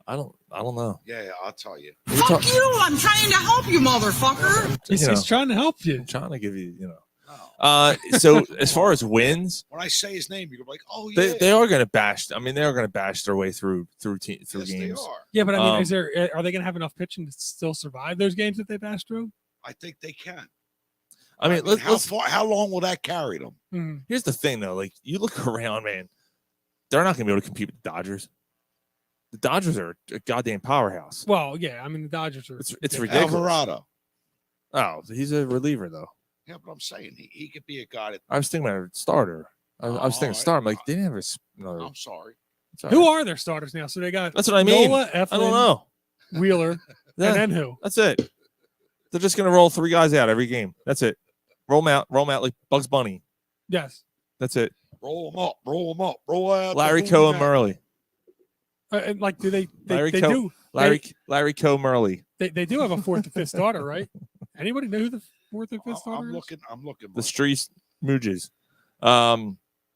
I don't know. Yeah, I'll tell you. Fuck you! I'm trying to help you, motherfucker. He's trying to help you. I'm trying to give you, So as far as wins, when I say his name, you're like, oh yeah, they are going to bash. I mean, they are going to bash their way through yes, games. they are. Yeah, but I mean, are they going to have enough pitching to still survive those games that they pass through? I think they can. I mean, how long will that carry them? Mm. Here's the thing, though. Like, you look around, man. They're not going to be able to compete with the Dodgers. The Dodgers are a goddamn powerhouse. Well, yeah, I mean the Dodgers are. It's ridiculous. Alvarado. Oh, he's a reliever, though. Yeah, but I'm saying he could be a guy that. I was thinking about a starter. I was thinking starter. I'm like, they didn't have another. I'm sorry. Who are their starters now? So they got. That's what I mean. Nola, Eflin, I don't know. Wheeler, Yeah. and then who? That's it. They're just gonna roll 3 guys out every game. That's it. Roll them out like Bugs Bunny. Yes. That's it. Roll them up, roll out. Larry Coe and Murley. And like, do they Larry they Coe- do Larry Coe Murley. they do have a 4th or 5th starter, right? Anybody know who the 4th or 5th starter I'm is? looking. The Streets Mooges.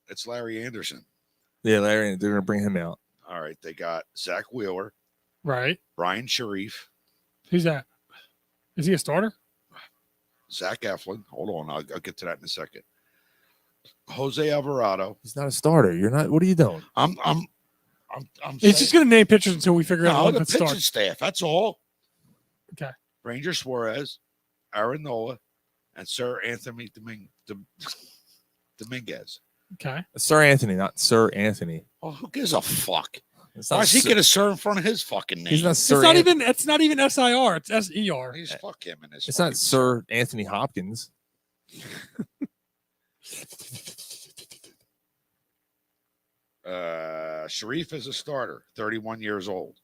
It's Larry Anderson. Yeah, Larry. They're gonna bring him out. All right, they got Zach Wheeler, Right. Brian Sharif, Who's that? Is he a starter? Zach Eflin. Hold on, I'll get to that in a second. Jose Alvarado. He's not a starter. You're not. What are you doing? I'm It's just going to name pitchers until we figure out no, one the that pitching starts. staff. That's all. Okay. Ranger Suarez, Aaron Nola, and Sir Anthony Dominguez. Okay. Sir Anthony, not Sir Anthony. Oh, who gives a fuck? It's Why not does he Sir- get a Sir in front of his fucking name? He's not Sir. It's not even SIR. It's SER. He's fuck him in this. It's not Sir Anthony Hopkins. Sharif is a starter, 31 years old.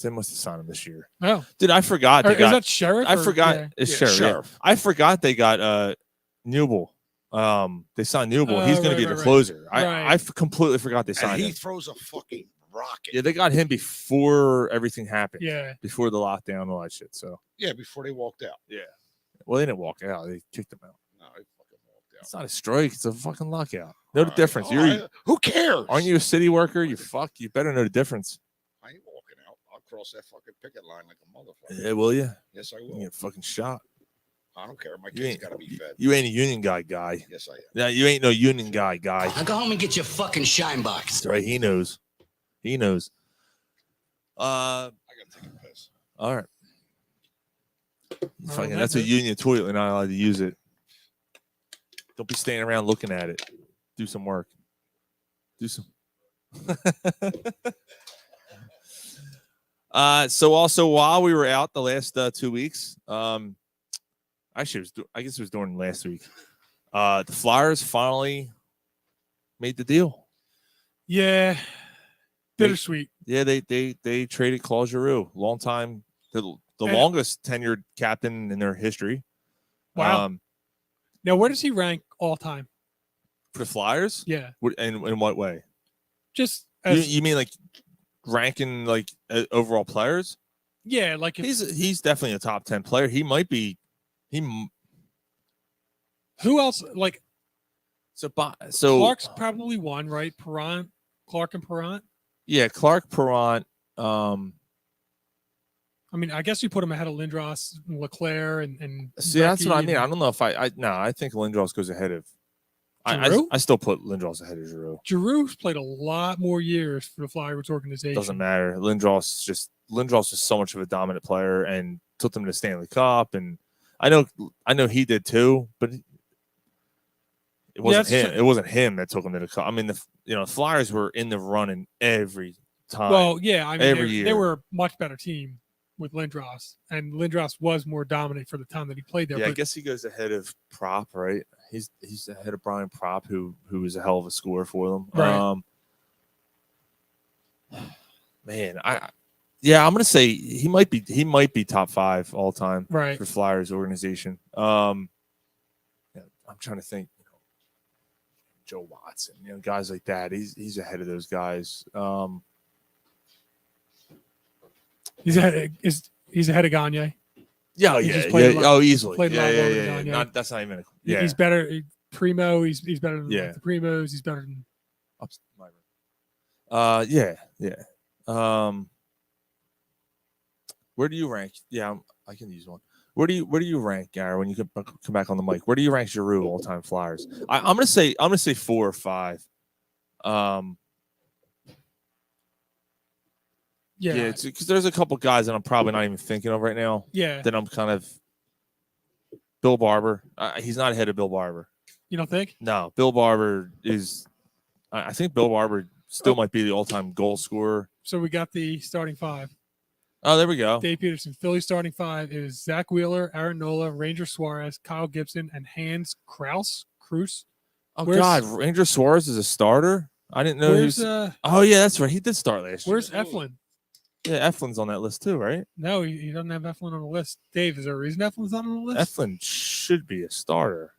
They must have signed him this year. Oh. Dude, I forgot. Is that Sheriff? I or- forgot. yeah. It's Yeah, Sheriff. Yeah. Sheriff. I forgot they got Newell. They signed Newell. He's going to be the closer. Right. I completely forgot they And signed he him. throws a fucking rocket. Yeah, they got him before everything happened. Yeah. Before the lockdown and all that shit. So, Yeah, before they walked out. yeah. Well, they didn't walk out. They kicked him out. No, they fucking walked out. It's not a strike. It's a fucking lockout. Know the difference. Who cares? Aren't you a city worker? You better know the difference. I ain't walking out. I'll cross that fucking picket line like a motherfucker. Yeah, will you? Yes, I You will. get fucking shot. I don't care. My You kids ain't, got to be fed. you ain't a union guy. Yes, I am. Yeah, you ain't no union guy. Now go home and get your fucking shine box. That's right. He knows. He knows. I got to take a piss. All right. Fucking, that's that's a it. union toilet. You're not allowed to use it. Don't be standing around looking at it. Do some work. Do some. So also while we were out the last 2 weeks, actually I guess it was during last week. The Flyers finally made the deal. Yeah. Bittersweet. Yeah, they traded Claude Giroux, long time, the And- longest tenured captain in their history. Wow. Now, where does he rank all time? For the Flyers? Yeah. In what way? Just as, You mean like ranking like overall players? yeah, like if, He's definitely a top 10 player. He might be. who else? Like So Clark's probably one, right? Clark and Perrant. yeah, Clark, Perrant. I mean, I guess you put him ahead of Lindros, Leclerc, and See, that's what I Becky mean. and- I don't know if I think Lindros goes ahead of. Giroux? I still put Lindros ahead of Giroux. Giroux's played a lot more years for the Flyers organization. Doesn't matter. Lindros is so much of a dominant player and took them to the Stanley Cup, and I know he did too, but it wasn't Yeah, him. It wasn't him that took them to the Cup. I mean, the Flyers were in the running every time. Well, yeah, I mean, Every they year. were a much better team with Lindros, and Lindros was more dominant for the time that he played there. yeah, I but guess he goes ahead of Prop, right? He's ahead of Brian Prop, who was a hell of a scorer for them. Right. Man, I'm gonna say he might be top 5 all time Right. for Flyers organization. Yeah, I'm trying to think. Joe Watson, guys like that. He's ahead of those guys. he's ahead of Gagne. Yeah, He just yeah, played a yeah. lot- Oh, easily. played a lot Yeah, longer yeah, than yeah. Gagne. That's not even. Yeah. He's better. Primo. He's better than Yeah. the Primos. He's better than. Yeah. Where do you rank? Yeah, I can use one. Where do you rank, Gary, when you come back on the mic? Where do you rank Giroux all-time Flyers? I'm gonna say 4 or 5. Yeah, because there's a couple guys that I'm probably not even thinking of right now. Yeah. That I'm kind of Bill Barber. He's not ahead of Bill Barber. You don't think? No, Bill Barber is. I think Bill Barber still might be the all-time goal scorer. So we got the starting 5. Oh, there we go. Dave Peterson, Phillies starting 5 is Zach Wheeler, Aaron Nola, Ranger Suarez, Kyle Gibson, and Hans Krause. Oh God, Ranger Suarez is a starter. I didn't know. Where's Oh yeah, that's right. He did start last year. Where's Eflin? Yeah, Eflin's on that list too, right? No, he doesn't have Eflin on the list. Dave, is there a reason Eflin's not on the list? Eflin should be a starter.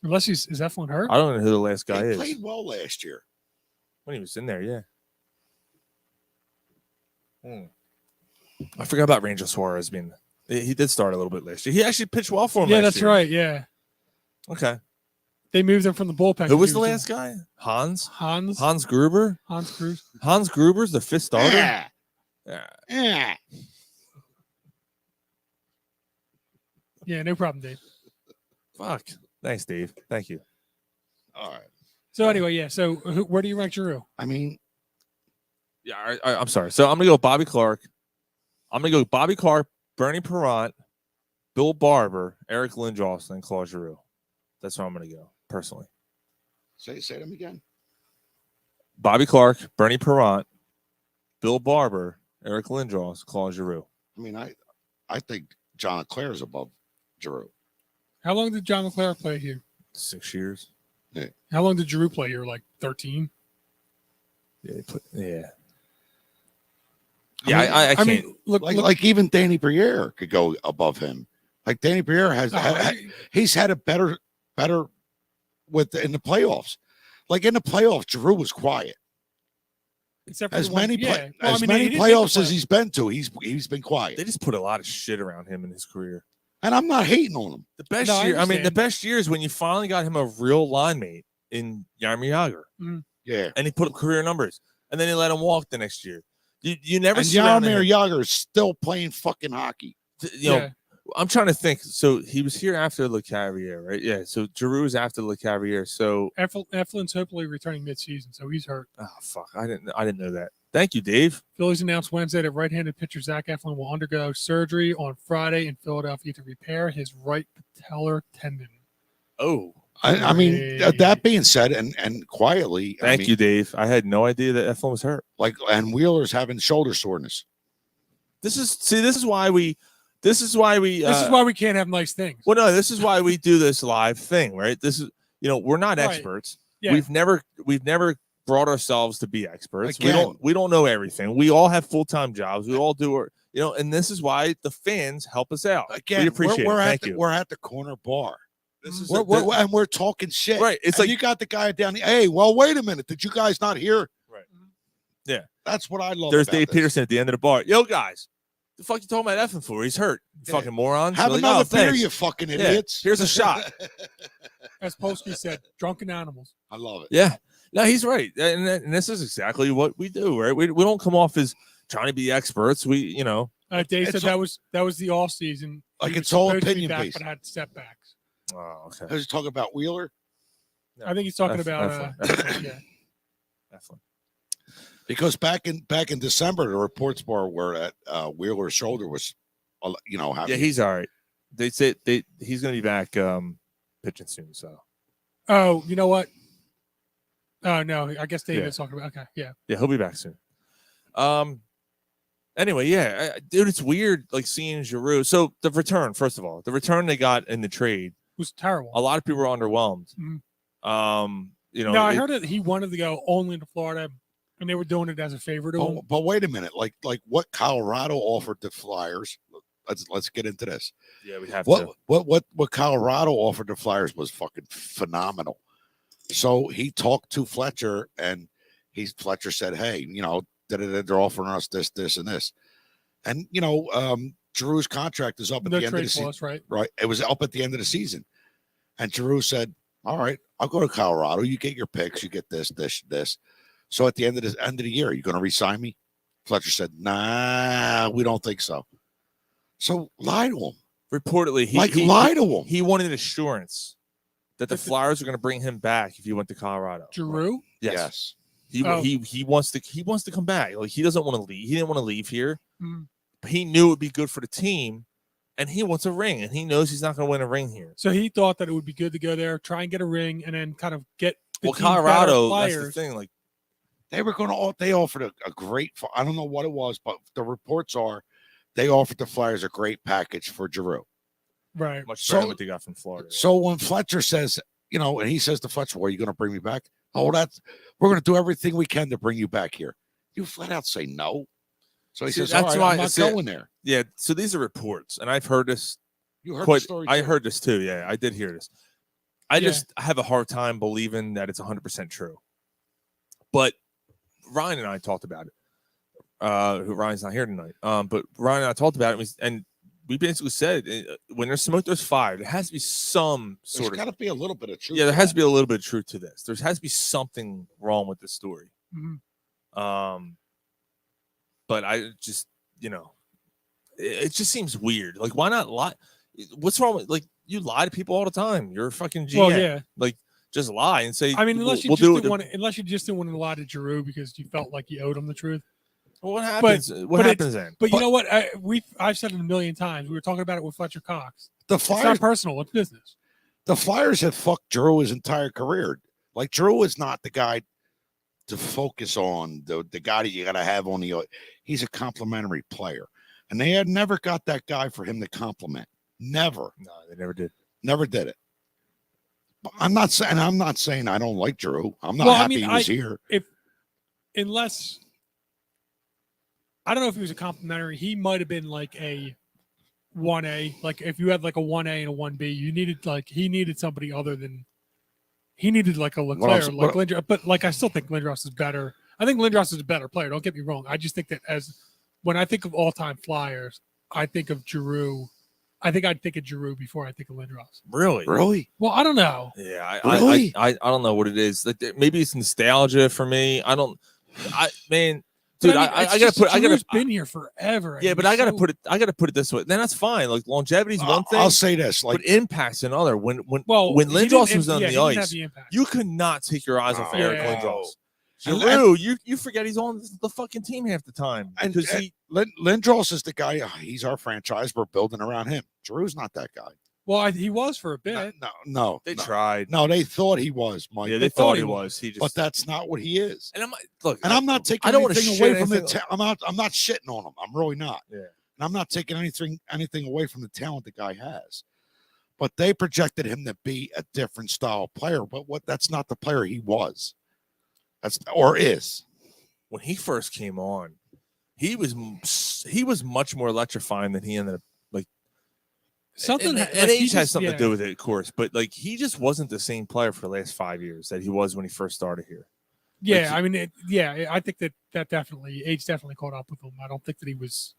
Unless is Eflin hurt? I don't know who the last guy He is. played well last year. When he was in there, yeah. I forgot about Ranger Suarez being. He did start a little bit last year. He actually pitched well for him. Yeah, last that's year. right. Yeah. Okay. They moved him from the bullpen. Who was the last guy? Hans Gruber. Hans Cruz. Hans Gruber's the 5th starter. Yeah. Yeah, no problem, Dave. Fuck. Thanks, Dave. Thank you. All right. So anyway, yeah. So where do you rank Giroux? I mean, Yeah, I'm sorry. So I'm gonna go Bobby Clark. I'm gonna go Bobby Clark, Bernie Perrant, Bill Barber, Eric Lindros, and Claude Giroux. That's where I'm gonna go personally. say them again. Bobby Clark, Bernie Perrant, Bill Barber, Eric Lindros, Claude Giroux. I mean, I think John LeClaire is above Giroux. How long did John LeClaire play here? 6 years. Yeah. How long did Giroux play here? Like 13? Yeah. I can't. mean, look, Like even Danny Briere could go above him. Like Danny Briere he's had a better in the playoffs. Like in the playoffs, Giroux was quiet. except for As the one- many yeah. Well, I mean, many he didn't playoffs make as the he's been to, he's been quiet. They just put a lot of shit around him in his career. And I'm not hating on him. The best No, I year, the understand. best year is when you finally got him a real line mate in Jaromir Jagr, Yeah. and he put up career numbers, and then he let him walk the next year. You never And surrounded Jaromir him. Jagr is still playing fucking hockey. You know, I'm trying to think. So he was here after Le Cavalier, right? Yeah. So Giroux is after Le Cavalier. So Eflin's hopefully returning midseason, so he's hurt. oh fuck, I didn't know that. Thank you, Dave. Phillies announced Wednesday that right-handed pitcher Zach Eflin will undergo surgery on Friday in Philadelphia to repair his right patellar tendon. Oh, I mean, that being said, and quietly, thank you, Dave. I had no idea that Eflin was hurt. And Wheeler's having shoulder soreness. This is why we This is why we can't have nice things. Well, no, this is why we do this live thing, right? This is, we're not Right. experts. Yeah. We've never brought ourselves to be experts. Again. We don't know everything. We all have full-time jobs. We all do our, and this is why the fans help us out. Again, we appreciate it. Thank you. We're at the corner bar. This is and we're talking shit. Right. It's And like you got the guy down the. Hey, well, wait a minute. Did you guys not hear? Right. Yeah. That's what I love. There's about Dave this. Peterson at the end of the bar. Yo, guys, the fuck you talking about Effing for? He's hurt. You fucking morons. Have You're another like, oh, beer, thanks. you fucking Yeah. idiots. Here's a shot. As Polsky said, drunken animals. I love it. Yeah. No, he's right. And this is exactly what we do, right? We don't come off as trying to be experts. We, Dave It's said that was the all season. Like, He it's was all supposed to be opinion back, based. but had setbacks. Oh, okay. I was talking about Wheeler I think he's talking about yeah. Eflin. because back in December, the reports were that Wheeler's shoulder was, Yeah, having, he's all right. They said he's going to be back pitching soon. So Oh, you know what? Oh no, I guess David's Yeah. talking about. Okay, yeah. yeah, he'll be back soon. Anyway, yeah, dude, it's weird like seeing Giroux. So the return, first of all, the return they got in the trade, It was terrible. a lot of people were underwhelmed. Mhm. No, I heard that he wanted to go only to Florida, and they were doing it as a favor to him. but wait a minute, like what Colorado offered the Flyers. Let's get into this. Yeah, we have to. What Colorado offered the Flyers was fucking phenomenal. So he talked to Fletcher, and Fletcher said, "Hey, they're offering us this, this, and this." And Giroux's contract is up at No the end of the trade season. clause, right? Right, it was up at the end of the season, and Giroux said, "All right, I'll go to Colorado. You get your picks. You get this, this, this." So at the end of the year, are you going to re-sign me? Fletcher said, "Nah, we don't think so." So lie to him. reportedly he lie to him. He wanted assurance that the Flyers are going to bring him back if he went to Colorado. Giroux? Yes. He wants to come back. Like, he doesn't want to leave. He didn't want to leave here. Mhm. He knew it would be good for the team, and he wants a ring, and he knows he's not going to win a ring here. So he thought that it would be good to go there, try and get a ring, and then kind of get the team Colorado, better that's players. the thing. Like, They were going to. They offered a great. I don't know what it was, but the reports are they offered the Flyers a great package for Giroux. Right. much better than what they got from Florida. So when Fletcher says, and he says to Fletcher, "Well, are you going to bring me back?" Oh, we're going to do everything we can to bring you back here. You flat out say no. So he says, "All right, I'm not going there." Yeah. So these are reports, and I've heard this. You heard the story. I heard this too. Yeah, I did hear this. I just have a hard time believing that it's 100% true. But Ryan and I talked about it. Ryan's not here tonight. But Ryan and I talked about it, and we basically said when there's smoke, there's fire. There has to be some sort of. There's got to be a little bit of truth. Yeah, there has to be a little bit of truth to this. There has to be something wrong with the story. Mm-hmm. But I just, it just seems weird. Like, why not lie? What's wrong with, like, you lie to people all the time. You're a fucking GM. Well, yeah. Like, just lie and say. I mean, unless you just didn't want to lie to Giroux because you felt like you owed him the truth. Well, what happens? What happens then? But you know what? I've said it a million times. We were talking about it with Fletcher Cox. The It's Flyers, not personal. It's business. the Flyers have fucked Giroux his entire career. Like, Giroux is not the guy to focus on, the guy that you got to have on the. He's a complimentary player, and they had never got that guy for him to compliment. Never. No, they never did. Never did it. But I'm not saying I don't like Giroux. I'm not happy he was here. Unless I don't know if he was a complimentary. He might have been like a 1A. Like if you had like a 1A and a 1B, he needed somebody other than he needed like a Leclerc, Lindros. But like I still think Lindros is better. I think Lindros is a better player. Don't get me wrong. I just think that when I think of all-time Flyers, I think of Giroux. I think I'd think of Giroux before I think of Lindros. Really? Well, I don't know. Yeah, Really? I don't know what it is. Like, maybe it's nostalgia for me. I gotta Giroux's been here forever. Yeah, but I gotta put it this way. Then that's fine. Like, longevity is one thing. I'll say this, but impact's another. When he Lindros was on didn't the ice, have the impact. you could not take your eyes off Eric Yeah. Lindros. Giroux, you forget he's on the fucking team half the time. And Because Lindros is the guy. He's our franchise. We're building around him. Giroux's not that guy. Well, he was for a bit. No. they tried. No, they thought he was, Mike. Yeah, they thought he was. He just. But that's not what he is. And I'm not taking anything away from the. I'm not shitting on him. I'm really not. Yeah. And I'm not taking anything away from the talent the guy has. But they projected him to be a different style player. But that's not the player he was. Is. When he first came on, he was much more electrifying than he ended up. Something and age has something to do with it, of course, but like, he just wasn't the same player for the last 5 years that he was when he first started here. Yeah, I mean, I think that definitely age definitely caught up with him. I don't think that he was.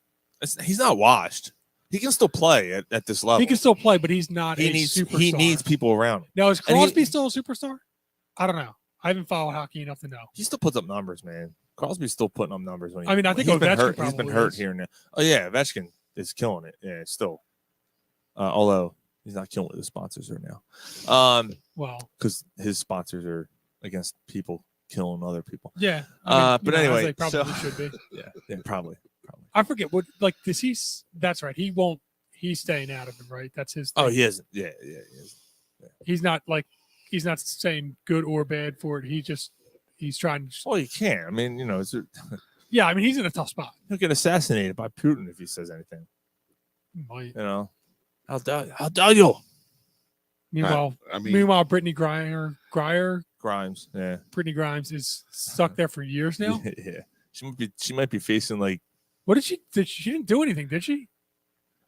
He's not washed. He can still play at this level. He can still play, but he's not. He needs people around him. Now, is Crosby still a superstar? I don't know. I haven't followed hockey enough to know. He still puts up numbers, man. Crosby's still putting up numbers. I think he's been Ovechkin hurt. He's been hurt is. here and there. Oh yeah, Ovechkin is killing it. Yeah, still. Although he's not killing what the sponsors are now. Well, because his sponsors are against people killing other people. Yeah. But anyway, they probably should be. Yeah, probably. I forget what. Like, does he? That's right. He won't. He's staying out of it, right? That's his thing. Oh, he isn't. Yeah, he is. Yeah. He's not he's not saying good or bad for it. He's trying to. Well, you can't. I mean, yeah, I mean, he's in a tough spot. He'll get assassinated by Putin if he says anything. Might. How dare you? Meanwhile, Brittany Grimes, yeah, Brittany Grimes is stuck there for years now. Yeah, she might be facing like. What did she? She didn't do anything, did she?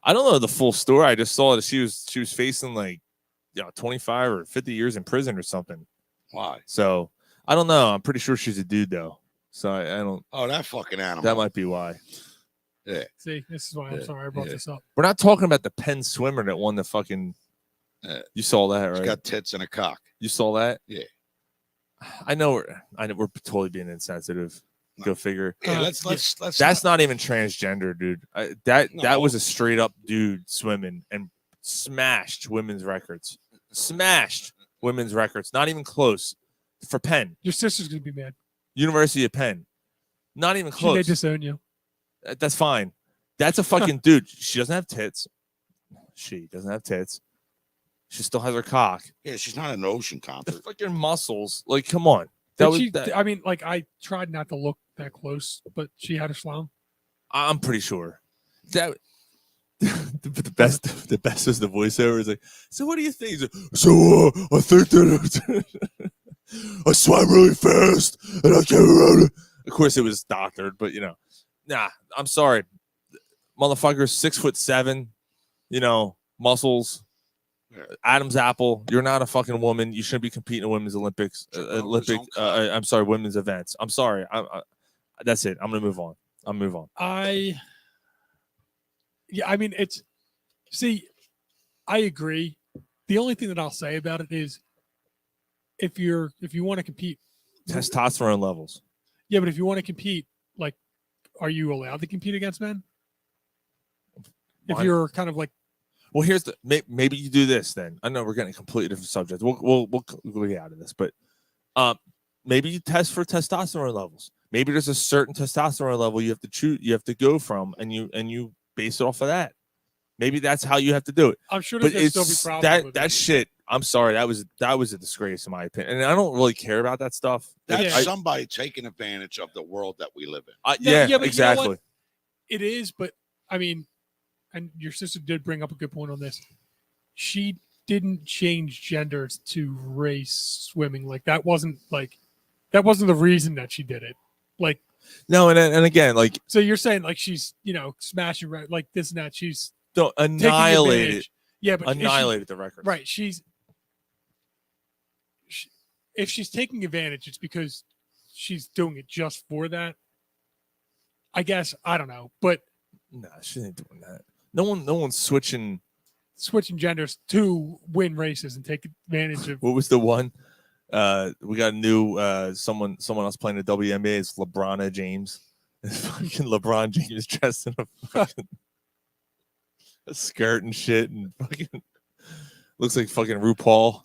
I don't know the full story. I just saw that she was facing like 25 or 50 years in prison or something. Why? So I don't know. I'm pretty sure she's a dude though. So I don't. Oh, that fucking animal. That might be why. Yeah. See, this is why I'm sorry I brought this up. We're not talking about the Penn swimmer that won the fucking. You saw that, right? She's got tits and a cock. You saw that? Yeah. I know we're totally being insensitive. Go figure. Yeah, let's That's not even transgender, dude. That No. was a straight up dude swimming and smashed women's records. Smashed women's records. Not even close. For Penn. Your sister's gonna be mad. University of Penn. Not even She may close. disown you. That's fine. That's a fucking dude. She doesn't have tits. She doesn't have tits. She still has her cock. Yeah, she's not an ocean The concert. fucking muscles. Like, come on. I mean, like I tried not to look that close, but she had a schlong. I'm pretty sure that the best is the voiceover is like, so what do you think? He's like, so I think that I swam really fast and I came around it. Of course it was doctored, but nah, I'm sorry. Motherfucker's 6'7", muscles. Adam's apple. You're not a fucking woman. You shouldn't be competing in women's Olympics. I'm sorry, women's events. I'm sorry. That's it. I'm gonna move on. I mean, I agree. The only thing that I'll say about it is if you want to compete, Testosterone levels. yeah, but if you want to compete, like, are you allowed to compete against men? If Why? you're kind of like, Well, here's the maybe you do this then. I know we're getting a completely different subject. We'll get out of this, but maybe you test for testosterone levels. Maybe there's a certain testosterone level you have to choose, you have to go from, and you base it off of that. Maybe that's how you have to do it. I'm sure But there's still be it's problems with that it. shit. I'm sorry, that was a disgrace in my opinion, and I don't really care about that stuff. That's somebody taking advantage of the world that we live in. But exactly. You know what? It is, but I mean, and your sister did bring up a good point on this. She didn't change genders to race swimming. Like that wasn't the reason that she did it. Like No, and again, like, so you're saying like she's smashing like this and that. She's don't taking annihilate it. advantage. Yeah, but Annihilated the record. right. If she's taking advantage, it's because she's doing it just for that. I guess I don't know, but Nah, she ain't doing that. No one's switching. genders to win races and take advantage of. What was the one? We got a new someone else playing the WNBA. It's LeBron James. It's fucking LeBron James dressed in a skirt and shit, and fucking looks like fucking RuPaul.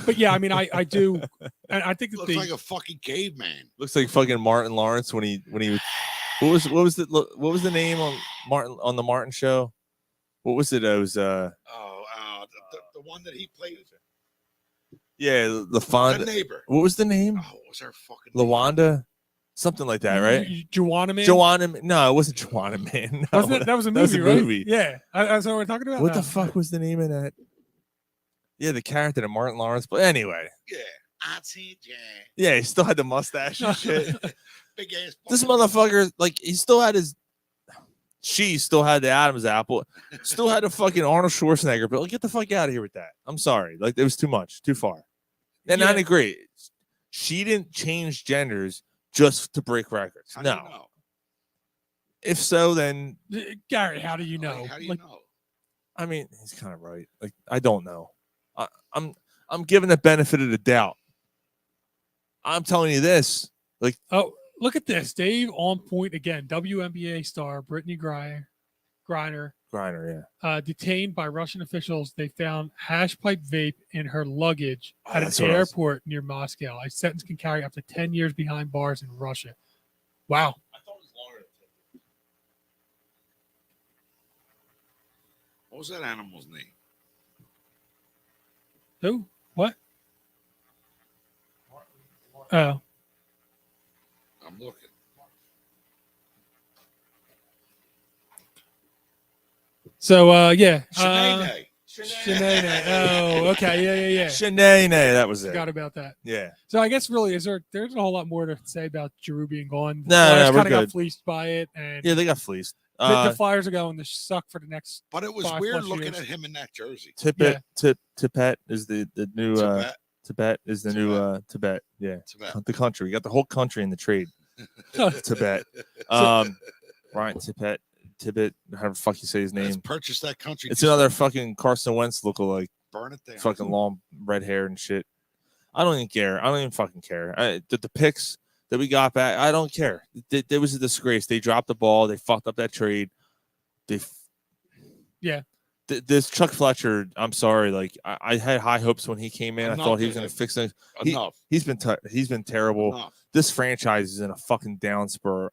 But yeah, I mean, I do, and I think that Looks like a fucking caveman. Looks like fucking Martin Lawrence when he was. What was the name on the Martin show? What was it? It was the one that he played. yeah, The neighbor. What was the name? Oh, what was her fucking Lawanda, something like that, right? Joanna Man. No, it wasn't Joanna Man. No, Wasn't it? That was a movie, was a right? movie. Yeah, that's what we're talking about. What the fuck was the name of that? Yeah, the character that Martin Lawrence. But anyway, Yeah, Auntie Jan. yeah, he still had the mustache and shit. Big ass. This motherfucker, like, he still had his. She still had the Adam's apple. Still had the fucking Arnold Schwarzenegger. But like, get the fuck out of here with that. I'm sorry. Like, it was too much, too far. And I agree. She didn't change genders just to break records. How do No. you know? If so, then Gary, how do you know? How do you Like, know? I mean, he's kind of right. Like, I don't know. I'm giving the benefit of the doubt. I'm telling you this. Like, oh, look at this, Dave on point again. WNBA star Brittany Griner, yeah. detained by Russian officials. They found hash pipe vape in her luggage at that's an what I was- airport near Moscow. A sentence can carry up to 10 years behind bars in Russia. Wow. I thought it was longer than What was that animal's name? Who? What? Oh. I'm looking. So yeah. Shanae. Shanae. Oh, okay. Yeah. Shanae, that was it. Forgot about that. Yeah. So I guess really, there's a whole lot more to say about Giroux being gone. The No, Flyers we're kind of got good. fleeced by it, and Yeah, they got fleeced. the Flyers are going to suck for the next. But it was 5+ weird looking years. at him in that jersey. Tibet is the new Tibet. Tibet is the new Tibet. Yeah. Tibet. The country. We got the whole country in the trade. Tibet. Ryan Tibet, how the fuck you say his Let's name? purchase that country. It's another fucking Carson Wentz lookalike. Burn it down. Fucking long red hair and shit. I don't even care. I don't even fucking care. The picks, that we got back. I don't care. There was a disgrace. They dropped the ball. They fucked up that trade. Yeah. This Chuck Fletcher, I'm sorry. Like I had high hopes when he came in. I thought he was going to fix things. He's been terrible. Enough. This franchise is in a fucking down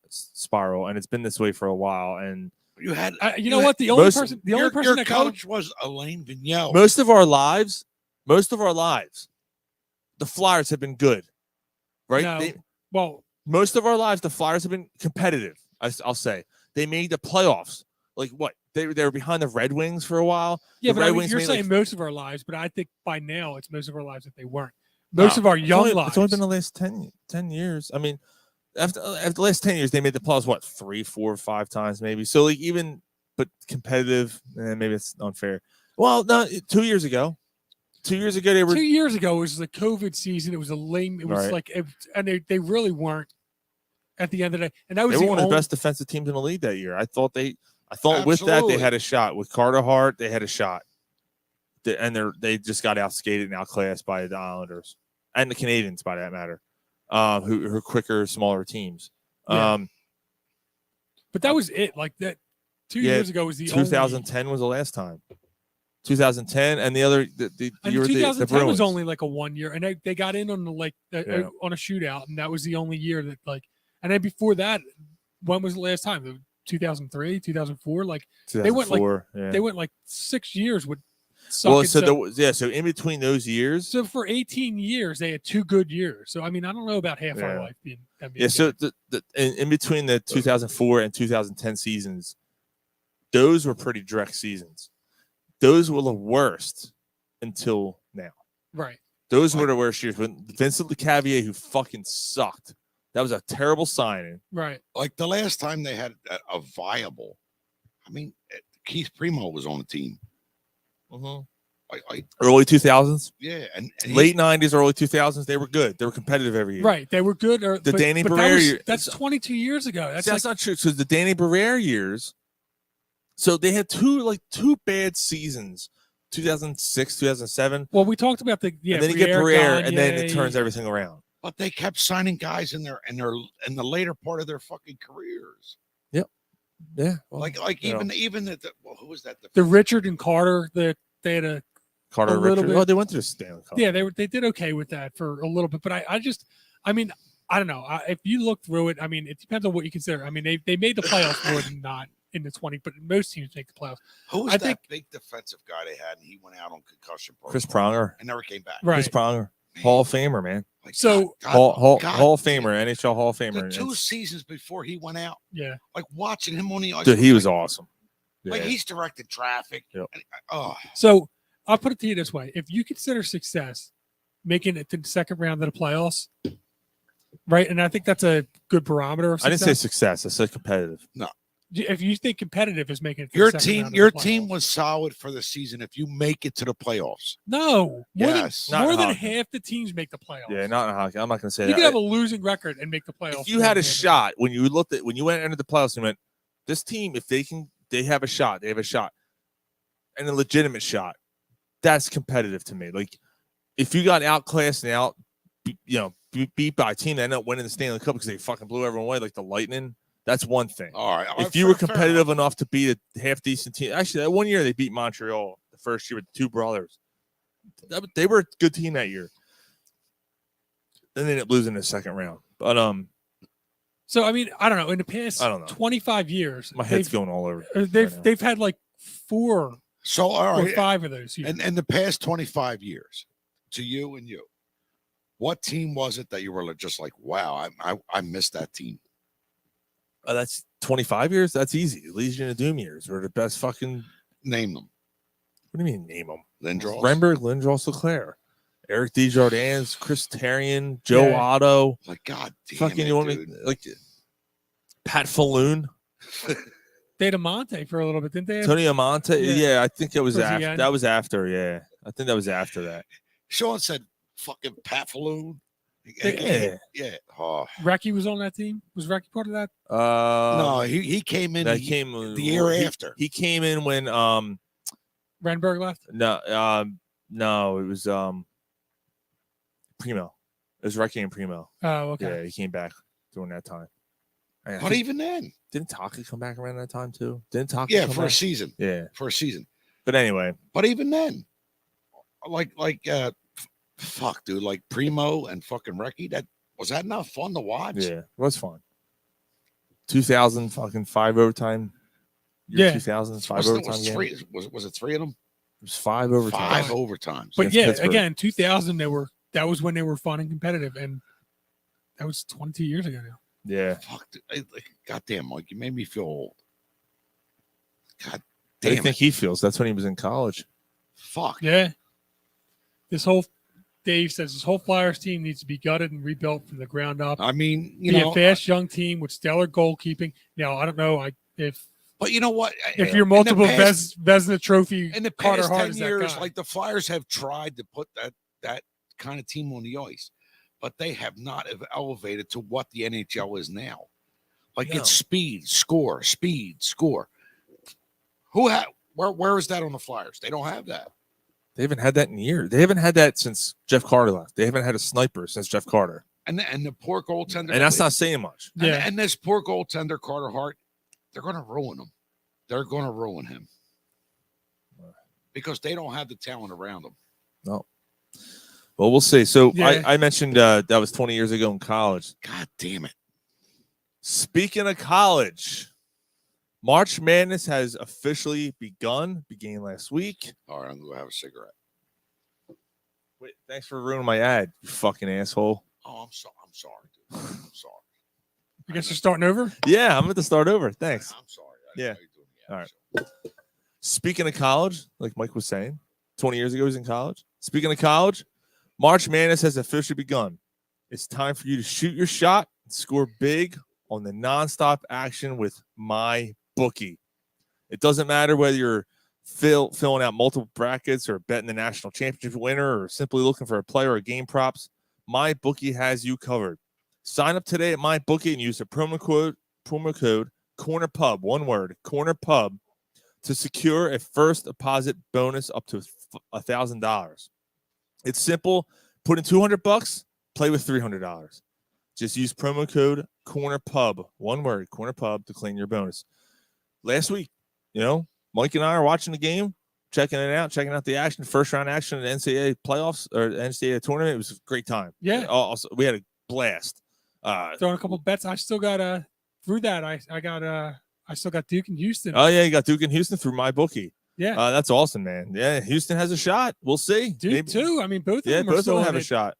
spiral, and it's been this way for a while. And You had, you know what? The only person your that got him, coach was Elaine Vigneault. most of our lives, the Flyers have been good, right? No. Well, Most of our lives, the Flyers have been competitive. I'll say they made the playoffs. Like what? They were behind the Red Wings for a while. yeah, The but Red I mean, Wings you're made, saying like, most of our lives, but I think by now it's most of our lives that they weren't. Most of our it's young only, lives. It's only been the last 10 years. I mean, after the last 10 years, they made the playoffs, what, 3, 4, 5 times maybe. So like even, but competitive, maybe it's unfair. Well, no, 2 years ago. 2 years ago, they were 2 years ago, it was the COVID season. It was a lame. It was Right. like, and they really weren't at the end of the day. And that they was were the one of the only, best defensive teams in the league that year. I thought with that Absolutely. they had a shot. With Carter Hart, they had a shot. They just got outskated and outclassed by the Islanders and the Canadians, by that matter, who are quicker, smaller teams. Yeah. But that was it. Like that 2 years ago was the 2010 was the last time. 2010 and the other the and year 2010 the Bruins. was only like a 1 year, and they got in on the Yeah. on a shootout, and that was the only year that like. And then before that, when was the last time? 2003, 2004. Like they went like 2004, yeah. they went like 6 years with. Well, so in between those years, So for 18 years, they had 2 good years. So I mean, I don't know about half our Yeah. life being. yeah. So in between the 2004 and 2010 seasons, those were pretty direct seasons. Those were the worst until now. right. Those were the worst years when Vincent LeCavier, who fucking sucked. That was a terrible signing. Right. Like the last time they had a viable, I mean, Keith Primo was on the team. Like Early 2000s, yeah, and late 90s, early 2000s, they were good. They were competitive every year. Right. They were good. The Danny Briere year- That's 22 years ago. That's not true. So the Danny Briere years, so they had two bad seasons, 2006, 2007. Well, we talked about And then you get Briere, and then it turns everything around. but they kept signing guys in the later part of their fucking careers. Yeah. Like even who was that? The Richard and Carter that they had Carter a little Richard. bit- Oh, they went to the Stanley Cup. yeah, they did okay with that for a little bit, but I mean, I don't know. If you look through it, I mean, it depends on what you consider. I mean, they made the playoffs more than not in the 20, but most teams make the playoffs. Who was I that think- big defensive guy they had, and he went out on concussion protocol Chris Pronger. and never came back. Right. Chris Pronger. Hall of Famer, man. Like, So- Hall of God, Famer, NHL Hall of The Famer. 2 seasons before he went out, Yeah. like watching him on the ice, Dude, he was like, awesome. Like Yeah. he's directed traffic. Yep. Oh, So I'll put it to you this way: if you consider success making it to the second round of the playoffs, right? And I think that's a good barometer of I success. didn't say success. I said competitive. If you think competitive is making it to your the second team, round of your the team playoffs. was solid for the season if you make it to the playoffs. No, Yes. Not more in than hockey. half the teams make the playoffs. Yeah, not in hockey. I'm not going to say You that. could have a losing record and make the playoffs. If you had a shot when you went into the playoffs, you went, this team, if they have a shot, and a legitimate shot. That's competitive to me. Like if you got outclassed and beat by a team that ended up winning the Stanley Cup because they fucking blew everyone away, like the Lightning, that's one thing. All right. If you were competitive enough to beat a half decent team, actually, that one year they beat Montreal the first year with the 2 brothers. They were a good team that year. Then they ended up losing in the second round. But So I mean, I don't know. In the past I don't know. 25 years, my head's going all over. they've had like 4 So all or right, 5 of those years. and in the past 25 years, to you, what team was it that you were just like, wow, I missed that team? That's 25 years. That's easy. Legion of Doom years were the best fucking. Name them. What do you mean name them? Lindros. Renberg, Lindros, Leclaire, Eric Desjardins, Chris Therien, Joe Yeah. Otto. Like, God damn Fucking, it, you want dude. me like Pat Falloon, They had a Monte for a little bit, didn't they? Tony Amonte. Yeah. Yeah, I think it was Towards the after. end. That was after. Yeah, I think that was after that. Sean said, fucking Pat Falloon. Yeah. Yeah. Oh. Recky was on that team. Was Recky part of that? No, he came in that came the year he- after. He came in when Renberg left. no, it was Primo. It was Recky and Primo. Oh, okay. Yeah, he came back. during that time. And I But think- even then, didn't Taka come back around that time too? Didn't Taka? yeah, come for a back? season. Yeah, For a season. but anyway, But even then, fuck, dude, like Primo and fucking Reki, was that not fun to watch? yeah, it was fun. 2000 fucking 5 overtime. Year Yeah. 2005 Wasn't overtime game. Was it three of them? It was 5 overtimes. 5 overtimes. But against yeah, Pittsburgh. again, 2000 that was when they were fun and competitive, and that was 22 years ago now. Yeah. Fuck, dude, goddamn, Mike, you made me feel old. God What do you damn think it. he feels? That's when he was in college. Fuck. Yeah. Dave says this whole Flyers team needs to be gutted and rebuilt from the ground up. I mean, Be a fast young team with stellar goalkeeping. Now, I don't know if but you know what? you're In the multiple past- Vezina Trophy in the Carter past Hart 10 is that years, guy. like the Flyers have tried to put that kind of team on the ice, but they have not elevated to what the NHL is now. Like No. it's speed, score. Where is that on the Flyers? They don't have that. They haven't had that in years. They haven't had that since Jeff Carter left. They haven't had a sniper since Jeff Carter. And the poor goaltender. And that's not saying much. And this poor goaltender, Carter Hart, they're going to ruin him. They're going to ruin him because they don't have the talent around them. No. Well, we'll see. So Yeah. I mentioned that was 20 years ago in college. God damn it. Speaking of college, March Madness has officially began last week. All right, I'm going to have a cigarette. Wait, thanks for ruining my ad, you fucking asshole. Oh, I'm sorry, dude. I'm sorry. I guess you're starting over. Yeah, I'm going to start over. Thanks. I'm sorry. Yeah. Know you're doing the All right. ad, Speaking of college, like Mike was saying, 20 years ago he was in college. Speaking of college, March Madness has officially begun. It's time for you to shoot your shot and score big on the nonstop action with MyBookie. It doesn't matter whether you're filling out multiple brackets or betting the national championship winner or simply looking for a player or game props. MyBookie has you covered. Sign up today at MyBookie and use the promo code CornerPub, one word, CornerPub, to secure a first deposit bonus up to $1,000. It's simple. Put in $200, play with $300. Just use promo code CornerPub, one word, CornerPub, to claim your bonus. Last week, Mike and I are watching the game, checking out the action, first round action of the NCAA playoffs or NCAA tournament. It was a great time. Yeah. Also, we had a blast. Throwing a couple bets. I still got through that. I still got Duke and Houston. Oh yeah, you got Duke and Houston through MyBookie. Yeah. That's awesome, man. Yeah, Houston has a shot. We'll see. Duke too. I mean, both of them are both of still them in have a it. shot.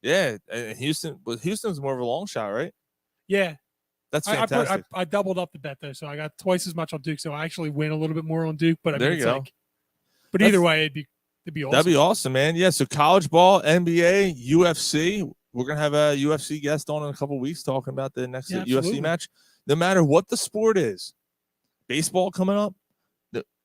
Yeah, and Houston's more of a long shot, right? Yeah. That's I fantastic. I doubled up the bet though, so I got twice as much on Duke. So I actually win a little bit more on Duke. But I There mean, you it's go. like, but either way, it'd be awesome. That'd be awesome, man. Yeah. So college ball, NBA, UFC. We're gonna have a UFC guest on in a couple weeks talking about the next UFC absolutely. match. No matter what the sport is, baseball coming up.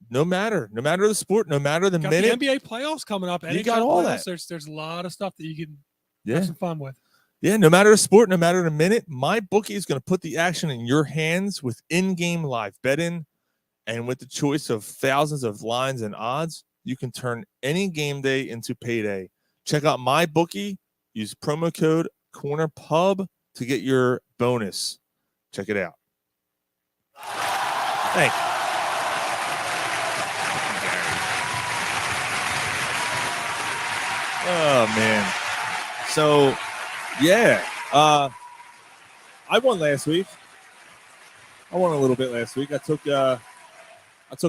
No matter the sport, no matter the Got minute. the NBA playoffs coming up. You NHL got all playoffs, that. There's a lot of stuff that you can Yeah. have some fun with. Yeah, no matter the sport, no matter the minute, MyBookie is going to put the action in your hands with in-game live betting. And with the choice of thousands of lines and odds, you can turn any game day into payday. Check out MyBookie. Use promo code CornerPub to get your bonus. Check it out. Thank you. Oh, man. So, yeah. I won last week. I won a little bit last week. I took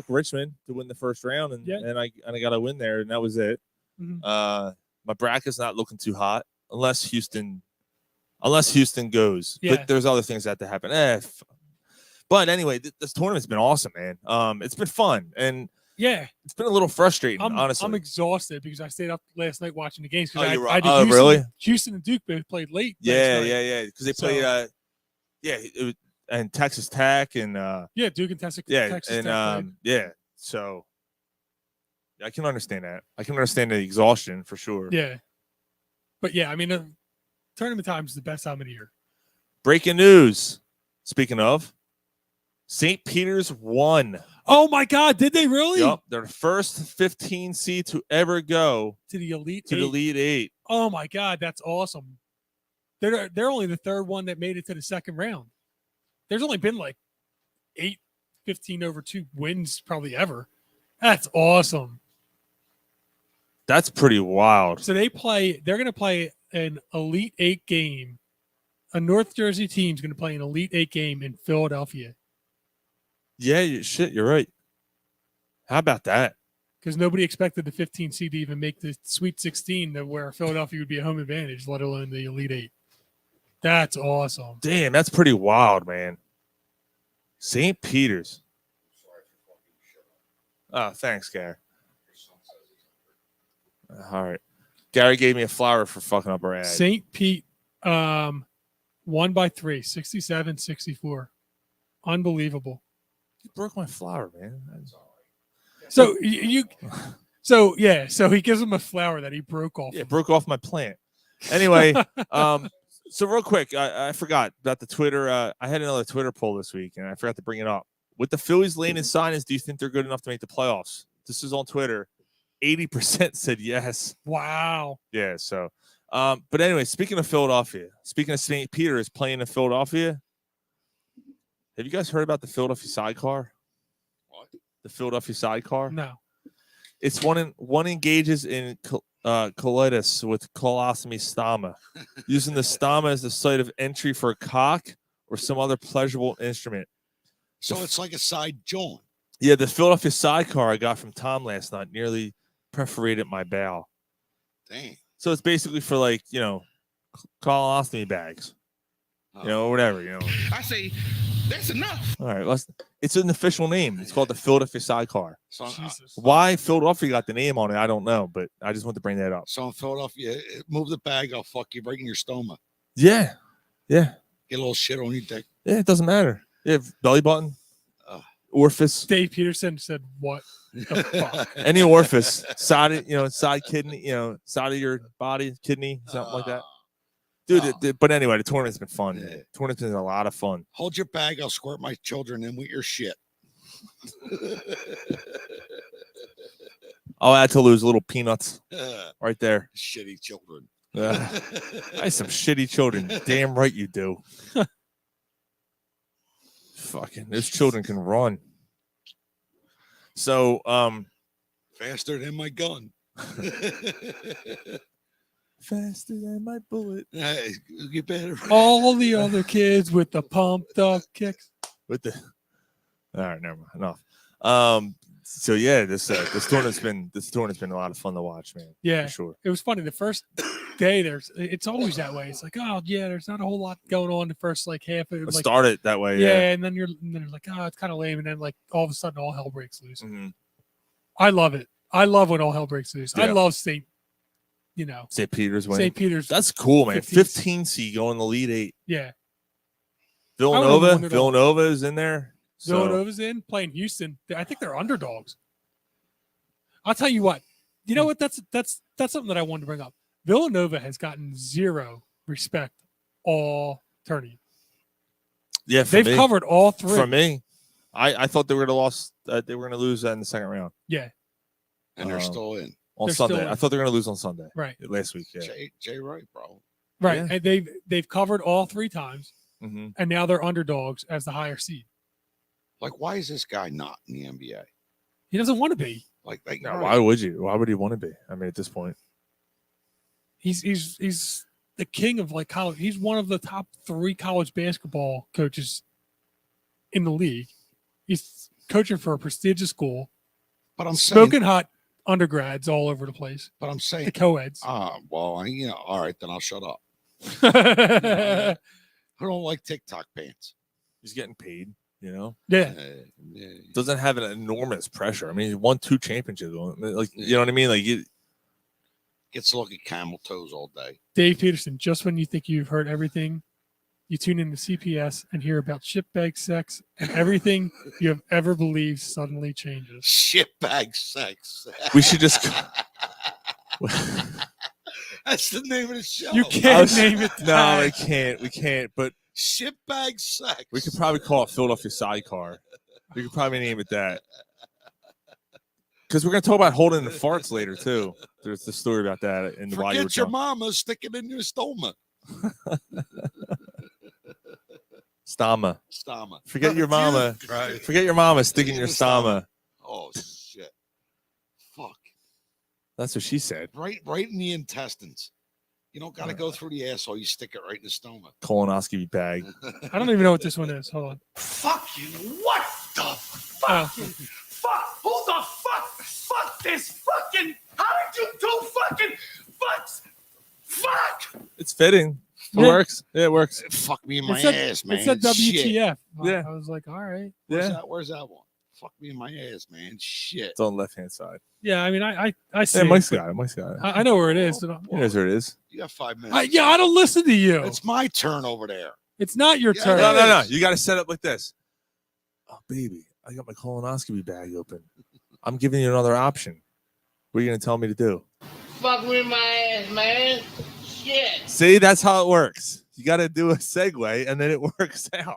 Richmond to win the first round, and I got a win there, and that was it. Mhm. My bracket's not looking too hot unless Houston goes. Yeah. But there's other things that have to happen. But anyway, this tournament's been awesome, man. It's been fun, and Yeah. it's been a little frustrating, honestly. I'm exhausted because I stayed up last night watching the games. Oh, you were I up? did Oh, Houston, really? Houston and Duke both played late. last Yeah, night. yeah. Because they So- played, it was, and Texas Tech and Yeah, Duke and Texas. yeah, Texas and Tech played. yeah. So I can understand that. I can understand the exhaustion for sure. Yeah. But yeah, I mean, tournament time is the best time of the year. Breaking news. Speaking of, St. Peter's won. Oh my God! Did they really? Yup, they're the first 15 seed to ever go To the Elite to Eight. the Elite Eight. Oh my God, that's awesome. They're only the third one that made it to the second round. There's only been like 15-2 wins probably ever. That's awesome. That's pretty wild. So they're going to play an Elite Eight game. A North Jersey team's going to play an Elite Eight game in Philadelphia. Yeah, shit, you're right. How about that? Because nobody expected the 15 seed to even make the Sweet 16 where Philadelphia would be a home advantage, let alone the Elite Eight. That's awesome. Damn, that's pretty wild, man. St. Peter's. Oh, thanks, Gary. All right. Gary gave me a flower for fucking up our ad. St. Pete won by 3, 67-64. Unbelievable. You broke my flower, man. So so he gives him a flower that he broke off. Yeah, broke off my plant. Anyway, so real quick, I forgot about the Twitter. I had another Twitter poll this week, and I forgot to bring it up. With the Phillies laying in signings, do you think they're good enough to make the playoffs? This is on Twitter. 80% said yes. Wow. Yeah, so. But anyway, speaking of Philadelphia, speaking of St. Peter's playing in Philadelphia, have you guys heard about the Philadelphia sidecar? What? The Philadelphia sidecar? No. It's one engages in colitis with colostomy stoma, using the stoma as the site of entry for a cock or some other pleasurable instrument. So it's like a side joint. Yeah, the Philadelphia sidecar I got from Tom last night nearly perforated my bowel. Dang. So it's basically for like, colostomy bags, or whatever, I say, that's enough. All right, it's an official name. It's called the Philadelphia sidecar. So, Why Philadelphia got the name on it, I don't know, but I just want to bring that up. so in Philadelphia, move the bag, I'll fuck you right in your stoma. Yeah. Get a little shit on your dick. Yeah, it doesn't matter. Yeah, belly button, orifice, Dave Peterson said, "What the fuck?" any orifice, side, side kidney, side of your body, kidney, something like that. Dude, but anyway, the tournament's been fun. Yeah. The tournament's been a lot of fun. Hold your bag, I'll squirt my children in with your shit. I'll add to lose little peanuts right there. Shitty children. I have some shitty children. Damn right you do. Fucking, those children can run. So, Faster than my gun. faster than my bullet. Hey, you better. All the other kids with the pumped up kicks. With the, all right, never mind. Enough. So yeah, this tournament's been a lot of fun to watch, man. Yeah, for sure. It was funny. The first day, it's always that way. It's like, oh yeah, there's not a whole lot going on the first like half of it. Let's Like, start it that way. yeah, Yeah. and then you're like, oh, it's kind of lame, and then like all of a sudden, all hell breaks loose. Mm-hmm. I love it. I love when all hell breaks loose. I Yeah. love St. Peter's winning. St. Peter's. That's cool, man. 15 15 seed going the lead 8. Yeah, Villanova is in there. So, Villanova's in playing Houston. I think they're underdogs. I'll tell you what. You know what? That's something that I wanted to bring up. Villanova has gotten zero respect all tournament. yeah, They've me, covered all three. for me. I thought they were gonna lose that in the second round Yeah, And they're still in. on They're still Sunday. in. I thought they were gonna lose on Sunday right, last week. Yeah. Jay Wright, bro. right. Yeah. And they've covered all 3 times, Mm-hmm. and now they're underdogs as the higher seed. Like, why is this guy not in the NBA? He doesn't want to be. Like Now, why would you? Why would he want to be? I mean, at this point, He's the king of like college. He's one of the top 3 college basketball coaches in the league. He's coaching for a prestigious school, But I'm saying, smoking hot undergrads all over the place. but I'm The saying, co-eds. well, all right, then I'll shut up. yeah. I don't like TikTok pants. he's getting paid. Yeah. Doesn't have an enormous pressure. I mean, he won 2 championships. Like, you know what I mean? Like, Gets to look at camel toes all day. Dave Peterson, just when you think you've heard everything, you tune into CPS and hear about shitbag sex, and everything you have ever believed suddenly changes. Shitbag sex. we should just. That's the name of the show. You can't name it. No, that. we can't. We can't. But Shitbag sex. we could probably call it Philadelphia Sidecar. We could probably name it that. Because we're going to talk about holding in the farts later, too. There's the story about that. And why you were Forget your drunk. mama, stick it in your stoma. Stama. Stama. Forget your mama. Right. Forget your mama sticking your stama. Oh shit. Fuck. That's what she said. Right in the intestines. You don't got to go through the asshole. You stick it right in the stomach. Colonoscopy bag. I don't even know what this one is. Hold on. Fuck you. What the fuck? Fuck. Who the fuck? Fuck this fucking. How did you do fucking fucks? Fuck. It's fitting. It Yeah. works. Yeah, it works. Fuck me in my It said- ass, man. It said WTF. Shit. Yeah. I was like, all right. Where's that one? Fuck me in my ass, man. Shit. It's on the left hand side. Yeah, I mean, I see. Yeah, it, Mike's but got it. Mike's got it. I know where it is. He knows where it is. You got 5 minutes. Yeah, I don't listen to you. It's my turn over there. It's not your Yeah, turn. No. You got to set up like this. Oh, baby, I got my colonoscopy bag open. I'm giving you another option. What are you going to tell me to do? Fuck me in my ass, man. Shit. See, that's how it works. You got to do a segue, and then it works out.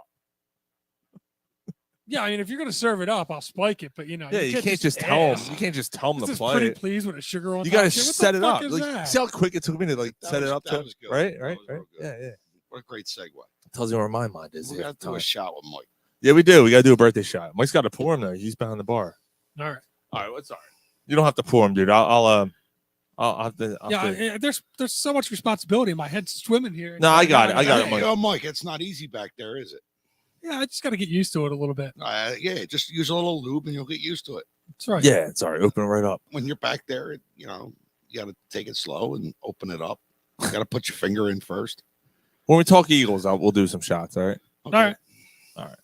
Yeah, I mean, if you're gonna serve it up, I'll spike it. But you know, Yeah, you can't just tell them. You can't just tell them to This is play pretty it. pleased with a sugar on. You top. got to Shit, what set the it fuck up. is Like, that? see how quick it took me to That set it was- up. that To, was good. right. That was real good. Yeah. What a great segue. Tells you where my mind is. We half got the to do a time. shot with Mike. Yeah, we do. We got to do a birthday shot. Mike's got to pour him though. He's behind the bar. All right. All right, what's all right? You don't have to pour him, dude. I'll have to. There's so much responsibility. My head's swimming here. No, I got it. I got it, Hey, Mike. Mike, it's not easy back there, is it? Yeah, I just got to get used to it a little bit. Yeah, just use a little lube and you'll get used to it. That's right. Yeah, it's all right. Open it right up. When you're back there, you got to take it slow and open it up. You got to put your finger in first. When we talk Eagles, we'll do some shots. All right. Okay. All right.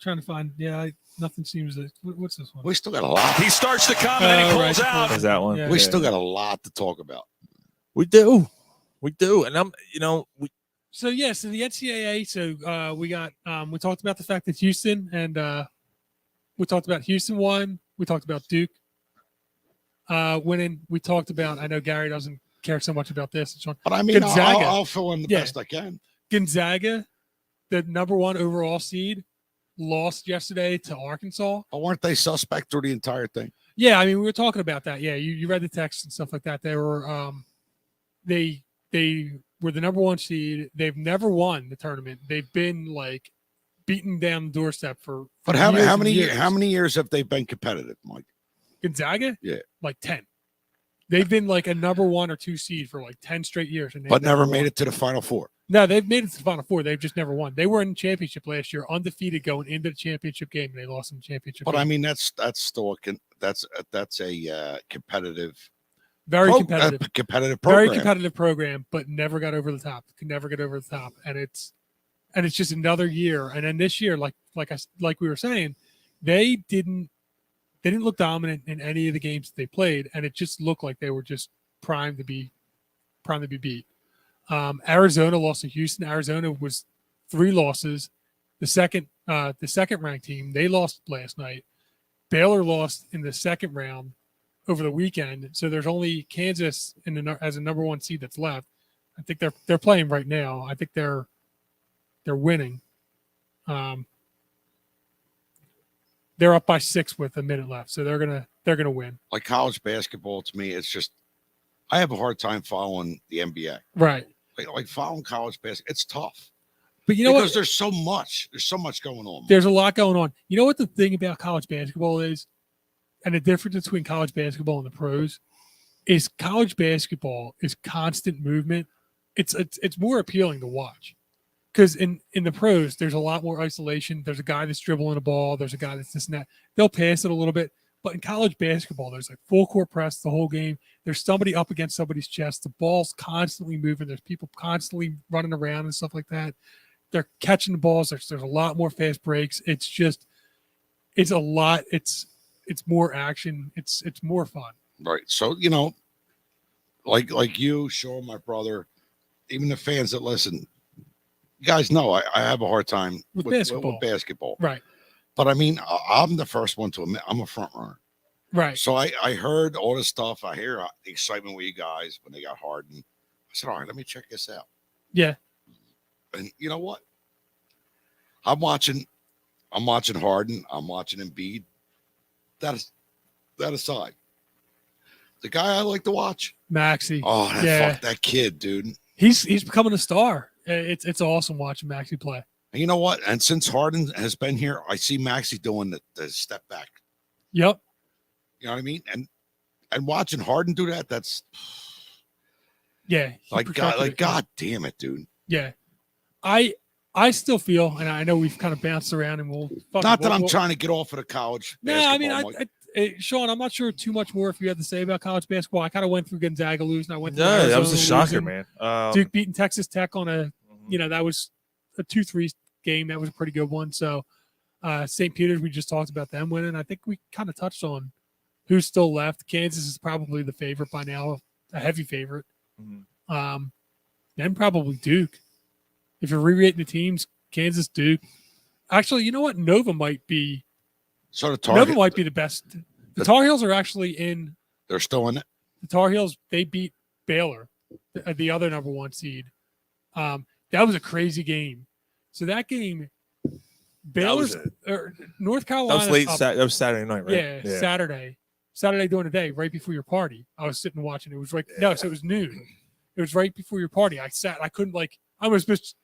Trying to find. Yeah, nothing seems to. What's this one? We still got a lot. He starts to come and he pulls out. Is that one? Yeah. We still got a lot to talk about. We do. And I'm. So the NCAA. So we got. We talked about the fact that Houston and we talked about Houston won. We talked about Duke winning. We talked about. I know Gary doesn't care so much about this. But I mean, Gonzaga. I'll fill in the best I can. Gonzaga, the #1 overall seed, lost yesterday to Arkansas. But weren't they suspect through the entire thing? Yeah, I mean, we were talking about that. Yeah, you read the text and stuff like that. They were they were the #1 seed. They've never won the tournament. They've been like beaten down the doorstep for But how many years. years have they been competitive, Mike? Gonzaga? Yeah. Like 10. They've been like a #1 or 2 seed for like 10 straight years. And But never made it to the Final Four. No, they've made it to the Final Four. They've just never won. They were in the championship last year, undefeated going into the championship game, and they lost in the championship But game. I mean, that's still that's a competitive, Very a competitive. competitive program. Very competitive program, but never got over the top. Could never get over the top, and it's just another year. And then this year, like we were saying, they didn't look dominant in any of the games that they played, and it just looked like they were just primed to be beat. Arizona lost to Houston. Arizona was 3 losses. The second ranked team, they lost last night. Baylor lost in the second round over the weekend. So there's only Kansas as a #1 seed that's left. I think they're playing right now. I think they're winning. They're up by 6 with a minute left, so they're gonna win. Like college basketball, to me, it's just I have a hard time following the NBA. Right. Like following college basketball, it's tough. But you know because what? there's so much going on. There's a lot going on. You know what the thing about college basketball is, and the difference between college basketball and the pros, is college basketball is constant movement. It's more appealing to watch because in the pros there's a lot more isolation. There's a guy that's dribbling a ball. There's a guy that's this and that. They'll pass it a little bit, but in college basketball there's like full court press the whole game. There's somebody up against somebody's chest. The ball's constantly moving. There's people constantly running around and stuff like that. They're catching the balls. There's a lot more fast breaks. It's a lot. It's more action. It's more fun. Right. So, like you, Sean, my brother, even the fans that listen, you guys know I have a hard time With basketball. Right. But I mean, I'm the first one to admit I'm a front runner. Right. So I heard all this stuff. I hear the excitement with you guys when they got Harden. I said, all right, let me check this out. Yeah. And you know what? I'm watching Harden. I'm watching Embiid. That aside, the guy I like to watch. Maxey. Oh, Yeah. fuck that kid, dude. He's becoming a star. It's awesome watching Maxey play. And you know what? And since Harden has been here, I see Maxey doing the step back. Yep. You know what I mean? And watching Harden do that, that's Yeah. God damn it, dude. Yeah. I still feel, and I know we've kind of bounced around, and Not that I'm trying to get off of the college. No, I mean, Sean, I'm not sure too much more if you had to say about college basketball. I kind of went through Gonzaga losing. I went through that was a Arizona shocker, losing. man. Duke beating Texas Tech on a, that was a 2-3 game. That was a pretty good one. So St. Peter's, we just talked about them winning. I think we kind of touched on who's still left. Kansas is probably the favorite by now, a heavy favorite. Then probably Duke. If you're re-rating the teams, Kansas, Duke. Actually, you know what? Nova might be. Nova might be the best. The Tar Heels are actually in. They're still in it. The Tar Heels, they beat Baylor, the other number 1 seed. That was a crazy game. So that game, Baylor's North Carolina. That was late. That was Saturday night, right? Yeah, Saturday during the day, right before your party. I was sitting watching. It was right. No, so it was noon. It was right before your party. I couldn't I was just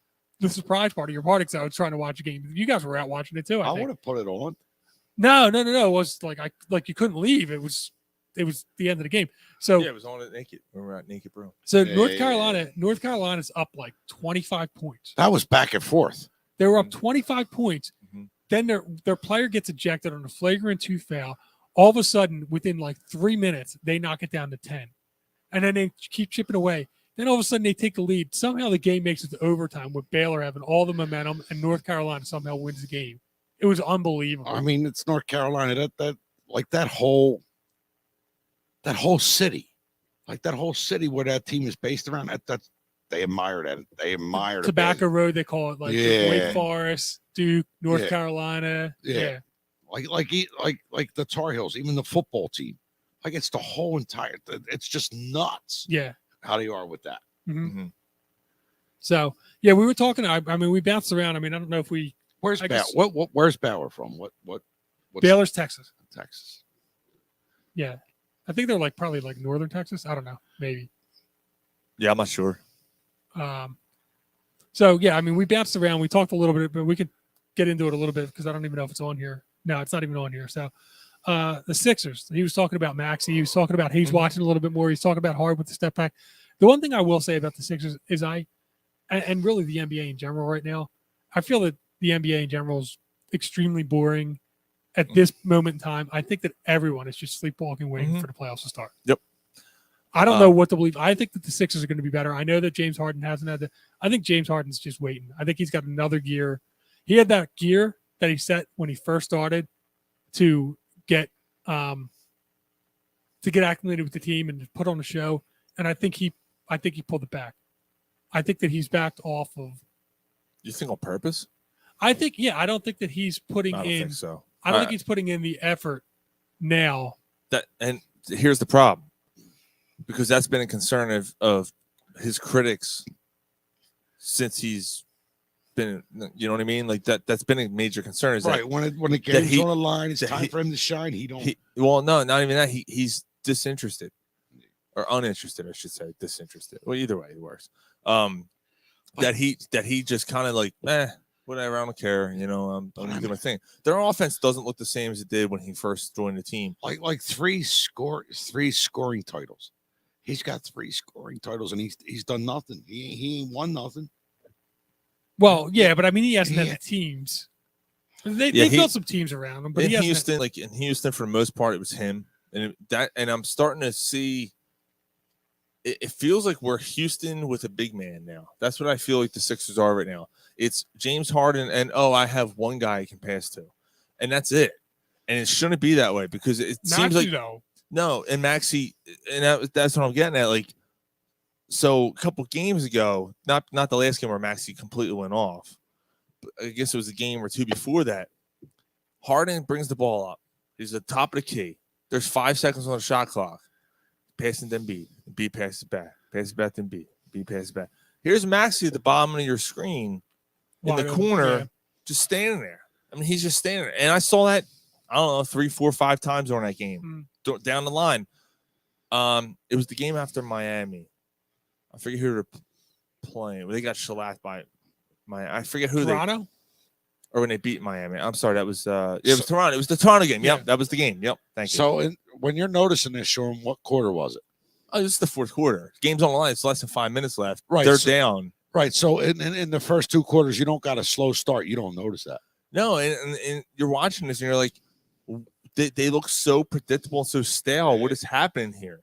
the surprise party, your party, because I was trying to watch a game. You guys were out watching it too. I would have put it on. No. It was you couldn't leave. It was the end of the game. So yeah, it was on it naked. We were at Naked Bro. So North Carolina's up 25 points. That was back and forth. They were up 25 points. Then their player gets ejected on a flagrant 2 foul. All of a sudden, within 3 minutes, they knock it down to 10, and then they keep chipping away. Then all of a sudden they take the lead. Somehow the game makes it to overtime with Baylor having all the momentum, and North Carolina somehow wins the game. It was unbelievable. I mean, it's North Carolina. That whole city, that whole city where that team is based around. They admire that. They admire Tobacco Road. They call it Wake Forest, Duke, North Carolina. Yeah. Like the Tar Heels, even the football team. It's the whole entire. It's just nuts. Yeah. How they are with that. So yeah, we were talking. I mean, we bounced around. I mean, I don't know if we. Where's Bauer? Where's Bauer from? What's Baylor's Texas. Texas. Yeah, I think they're probably northern Texas. I don't know, maybe. Yeah, I'm not sure. So yeah, I mean, we bounced around. We talked a little bit, but we could get into it a little bit because I don't even know if it's on here. No, it's not even on here. So the Sixers. He was talking about Maxey. He was talking about he's watching a little bit more. He's talking about Hard with the step back. The one thing I will say about the Sixers is and really the NBA in general right now, I feel that the NBA in general is extremely boring at this moment in time. I think that everyone is just sleepwalking, waiting for the playoffs to start. Yep. I don't know what to believe. I think that the Sixers are going to be better. I know that James Harden hasn't had I think James Harden's just waiting. I think he's got another gear. He had that gear that he set when he first started to get acclimated with the team and to put on a show. And I think he pulled it back. I think that he's backed off of. You think on purpose? I think, yeah. I don't think that he's putting I don't in. think so. I don't think he's putting in the effort now. And here's the problem, because that's been a concern of his critics since he's been. You know what I mean? That's been a major concern. Is right when the game's on the line, it's time for him to shine. Well, no, not even that. He's disinterested or uninterested, I should say. Disinterested. Well, either way, it works. That he just kind of whatever, I don't care. I'm doing my thing. Their offense doesn't look the same as it did when he first joined the team. Three scoring titles. He's got 3 scoring titles, and he's done nothing. He ain't won nothing. Well, yeah, but I mean, he hasn't had the teams. They built some teams around him, but in Houston, for the most part, it was him, and I'm starting to see. It feels like we're Houston with a big man now. That's what I feel like the Sixers are right now. It's James Harden, and I have one guy I can pass to, and that's it. And it shouldn't be that way because it seems like no. And Maxey, and that's what I'm getting at. So a couple games ago, not the last game where Maxey completely went off, but I guess it was a game or two before that. Harden brings the ball up. He's at the top of the key. There's 5 seconds on the shot clock. Passing then B. B passes it back. Pass it back then B. B passes it back. Here's Maxey at the bottom of your screen in the corner, just standing there. I mean, he's just standing there. And I saw that, I don't know, 3, 4, 5 times during that game. Down the line. It was the game after Miami. I forget who playing? They got shellacked by I forget who Toronto? or when they beat Miami. I'm sorry, that was it was Toronto. It was the Toronto game. Yep, that was the game. Yep, thank you. So when you're noticing this, Sean, what quarter was it? Oh, this is the fourth quarter. Game's on the line. It's less than 5 minutes left. Right, They're so- down. Right. So in the first 2 quarters, you don't got a slow start. You don't notice that. No, and you're watching this and you're like, they look so predictable and so stale. What is happening here?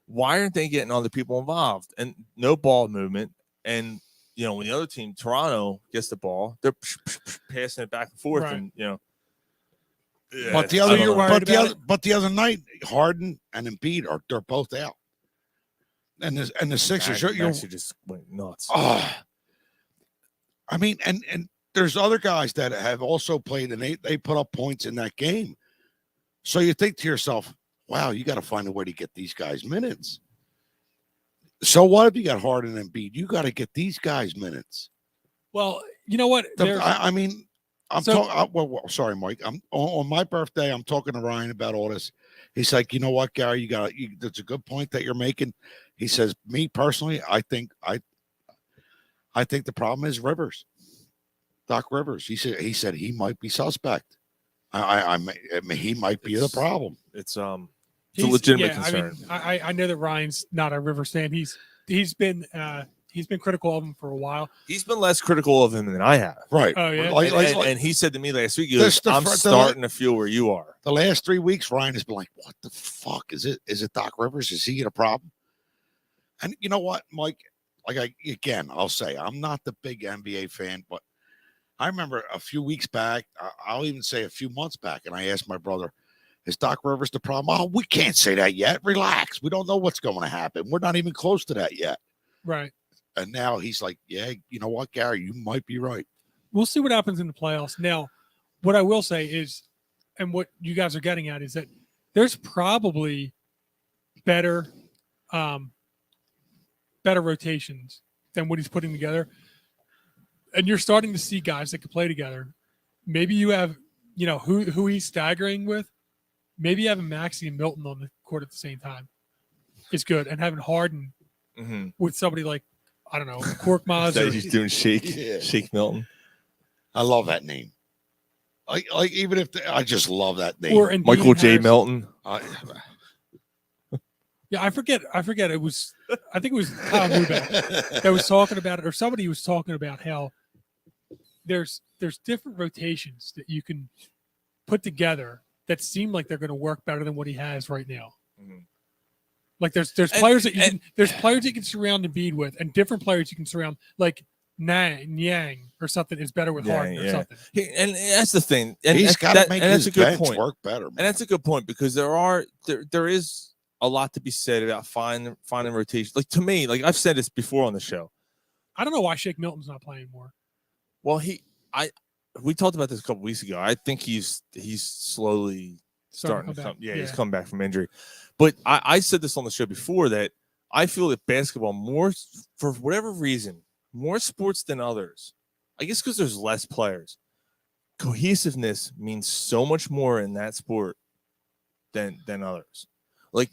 Why aren't they getting other people involved? And no ball movement. And when the other team, Toronto, gets the ball, they're passing it back and forth, Right. and But the other night, Harden and Embiid they're both out. And the Sixers, you're just went nuts. I mean, and there's other guys that have also played, and they put up points in that game. So you think to yourself, wow, you got to find a way to get these guys minutes. So what if you got Harden and Embiid? You got to get these guys minutes. Well, you know what? I mean, sorry, Mike. I'm on my birthday. I'm talking to Ryan about all this. He's like, you know what, Gary? That's a good point that you're making. He says, me personally, I think the problem is Rivers, Doc Rivers. He said he might be suspect. I mean, he might be the problem. It's a legitimate concern. I mean, I know that Ryan's not a Rivers fan. He's been critical of him for a while. He's been less critical of him than I have. Right. Oh yeah. And he said to me last week, he goes, I'm starting to feel where you are. The last 3 weeks, Ryan has been like, what the fuck is it? Is it Doc Rivers? Is he a problem? And you know what, Mike? I'll say I'm not the big NBA fan, but I remember a few weeks back, I'll even say a few months back, and I asked my brother, is Doc Rivers the problem? Oh, we can't say that yet. Relax. We don't know what's going to happen. We're not even close to that yet. Right. And now he's like, yeah, you know what, Gary, you might be right. We'll see what happens in the playoffs. Now, what I will say is, and what you guys are getting at, is that there's probably better rotations than what he's putting together. And you're starting to see guys that can play together. Maybe you have, who he's staggering with. Maybe having Maxey and Milton on the court at the same time is good. And having Harden with somebody like, I don't know, Korkmaz. He's doing Shake Milton. I love that name. Like even if I just love that name. Or Michael J. Milton. Yeah, I forget. I think it was Kyle Neubeck that was talking about it, or somebody was talking about how there's different rotations that you can put together that seem like they're going to work better than what he has right now. Mm-hmm. Like there's players that you can surround Embiid with, and different players you can surround, like Yang or something is better with Harden or something. And that's the thing. And he's got to make his bench point. Work better. Man. And that's a good point, because there is a lot to be said about finding rotation. Like, to me, like I've said this before on the show. I don't know why Shake Milton's not playing more. Well, we talked about this a couple weeks ago. I think he's slowly starting to come. Yeah, he's come back from injury. But I said this on the show before, that I feel that basketball, more for whatever reason, more sports than others, I guess because there's less players, cohesiveness means so much more in that sport than others. Like,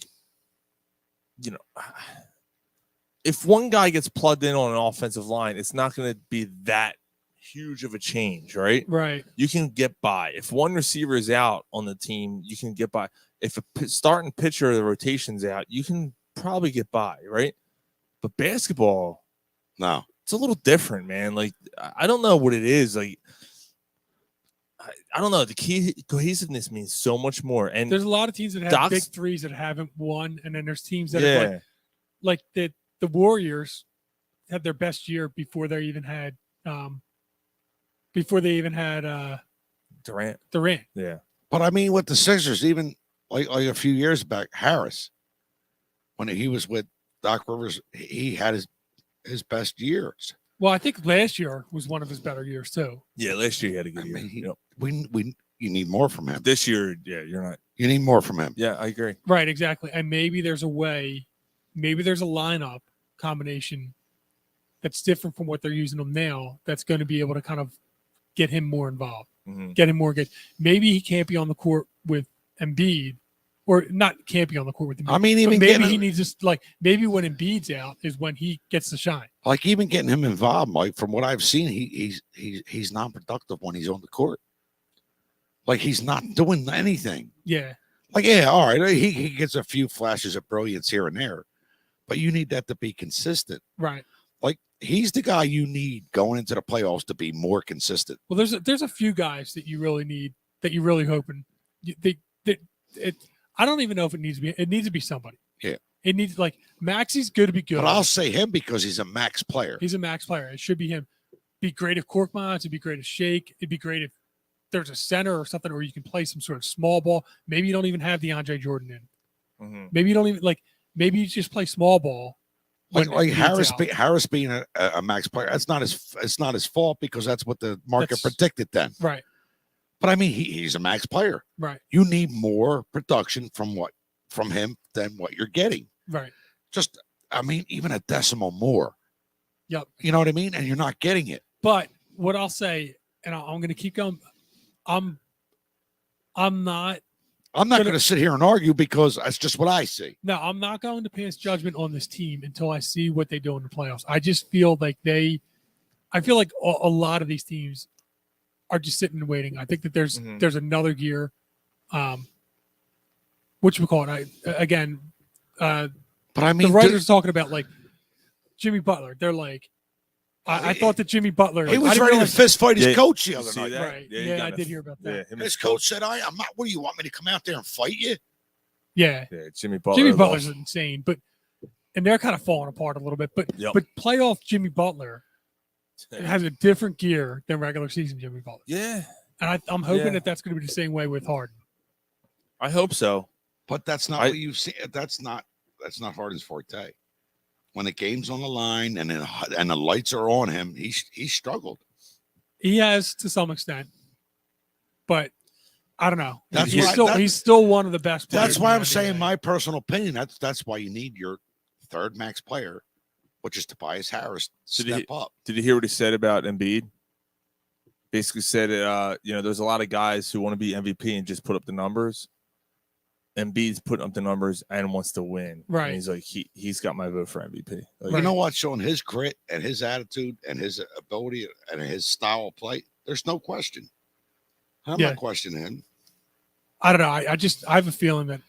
if one guy gets plugged in on an offensive line, it's not going to be that huge of a change, right? Right. You can get by. If one receiver is out on the team, you can get by. If a starting pitcher of the rotation's out, you can probably get by, right? But basketball, no, it's a little different, man. Like, I don't know what it is. Like, I don't know. The key cohesiveness means so much more. And there's a lot of teams that have big threes that haven't won, and then there's teams that have like the Warriors had their best year before they even had Durant. Yeah. But I mean, with the Sixers, even like a few years back, Harris, when he was with Doc Rivers, he had his best years. Well, I think last year was one of his better years too. Yeah, last year he had a good year. You need more from him. This year, you're not. You need more from him. Yeah, I agree. Right, exactly. And maybe there's a way, maybe there's a lineup combination that's different from what they're using him now, that's going to be able to kind of get him more involved, get him more engaged. Maybe he can't be on the court with Embiid or not can't be on the court with Embiid. I mean, but even maybe getting he needs to maybe when Embiid's out is when he gets the shine. like even getting him involved, Mike. From what I've seen, he's non-productive when he's on the court. Like he's not doing anything. Yeah. Like yeah, all right, he gets a few flashes of brilliance here and there, but you need that to be consistent. Right. Like he's the guy you need going into the playoffs to be more consistent. Well, there's a few guys that you really need that you really hoping I don't even know if it needs to be somebody. Yeah. It needs like Maxey's good to be good. But I'll say him because he's a max player. He's a max player. It should be him. Be great if Korkmaz. It'd be great if Shake. It'd be great if there's a center or something where you can play some sort of small ball. Maybe you don't even have DeAndre Jordan in. Mm-hmm. Maybe you don't even maybe you just play small ball. Like Harris being a max player, it's not his fault because that's what the market predicted then. Right. But I mean, he's a max player. Right. You need more production from him than what you're getting. Right. Just, I mean, even a decimal more. Yep. You know what I mean? And you're not getting it. But what I'll say, and I'm going to keep going. I'm not going to sit here and argue because that's just what I see. No, I'm not going to pass judgment on this team until I see what they do in the playoffs. I just feel like I feel like a lot of these teams are just sitting and waiting. I think that there's another gear, which we call it. But I mean, the writers talking about like Jimmy Butler. They're like, I thought that Jimmy Butler. He was ready to fist fight his coach the other night. Right? Yeah, I did hear about that. Yeah, his coach said, "I'm not. What do you want me to come out there and fight you?" Yeah, Jimmy Butler. Jimmy Butler's insane, and they're kind of falling apart a little bit. But playoff Jimmy Butler has a different gear than regular season Jimmy Butler. Yeah, and I'm hoping that that's going to be the same way with Harden. I hope so, but that's not what you see. That's not Harden's forte. When the game's on the line and the lights are on him, he struggled. He has to some extent, but I don't know. He's still one of the best players. That's why I'm saying my personal opinion. That's why you need your third max player, which is Tobias Harris. Step up. Did you hear what he said about Embiid? Basically said, there's a lot of guys who want to be MVP and just put up the numbers. Embiid's putting up the numbers and wants to win. Right. And he's like, he's got my vote for MVP. Like, you know what? Showing his grit and his attitude and his ability and his style of play, there's no question. I'm not questioning him. I don't know. I have a feeling that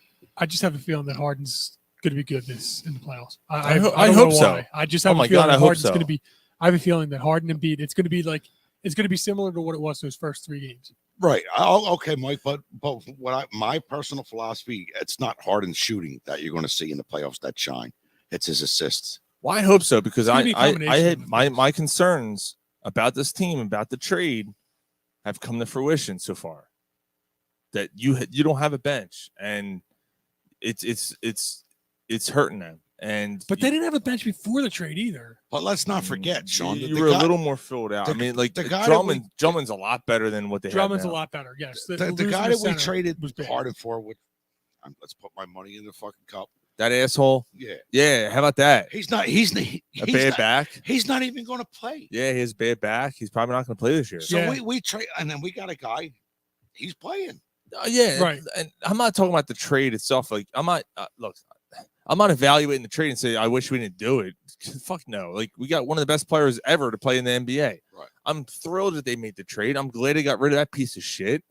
Harden's going to be good in the playoffs. I hope so. I just have a feeling that Harden's going to be. I have a feeling that Harden and Embiid, it's going to be similar to what it was those first 3 games. Right. Okay, Mike. But my personal philosophy, it's not Harden's shooting that you're going to see in the playoffs that shine. It's his assists. Well, I hope so because I had my concerns about this team, about the trade, have come to fruition so far. That you don't have a bench, and it's hurting them. But they didn't have a bench before the trade either. But let's not forget, Sean. You were a little more filled out. I mean, like Drummond's a lot better than what they have now. Drummond's a lot better, yes. The guy that we traded Harden for, let's put my money in the fucking cup. That asshole. Yeah. How about that? He's bad back. He's not even going to play. Yeah, he has bad back. He's probably not going to play this year. So we trade, and then we got a guy. He's playing. Right. And I'm not talking about the trade itself. Like I'm not I'm not evaluating the trade and say I wish we didn't do it. Fuck no. Like we got one of the best players ever to play in the NBA. Right. I'm thrilled that they made the trade. I'm glad they got rid of that piece of shit.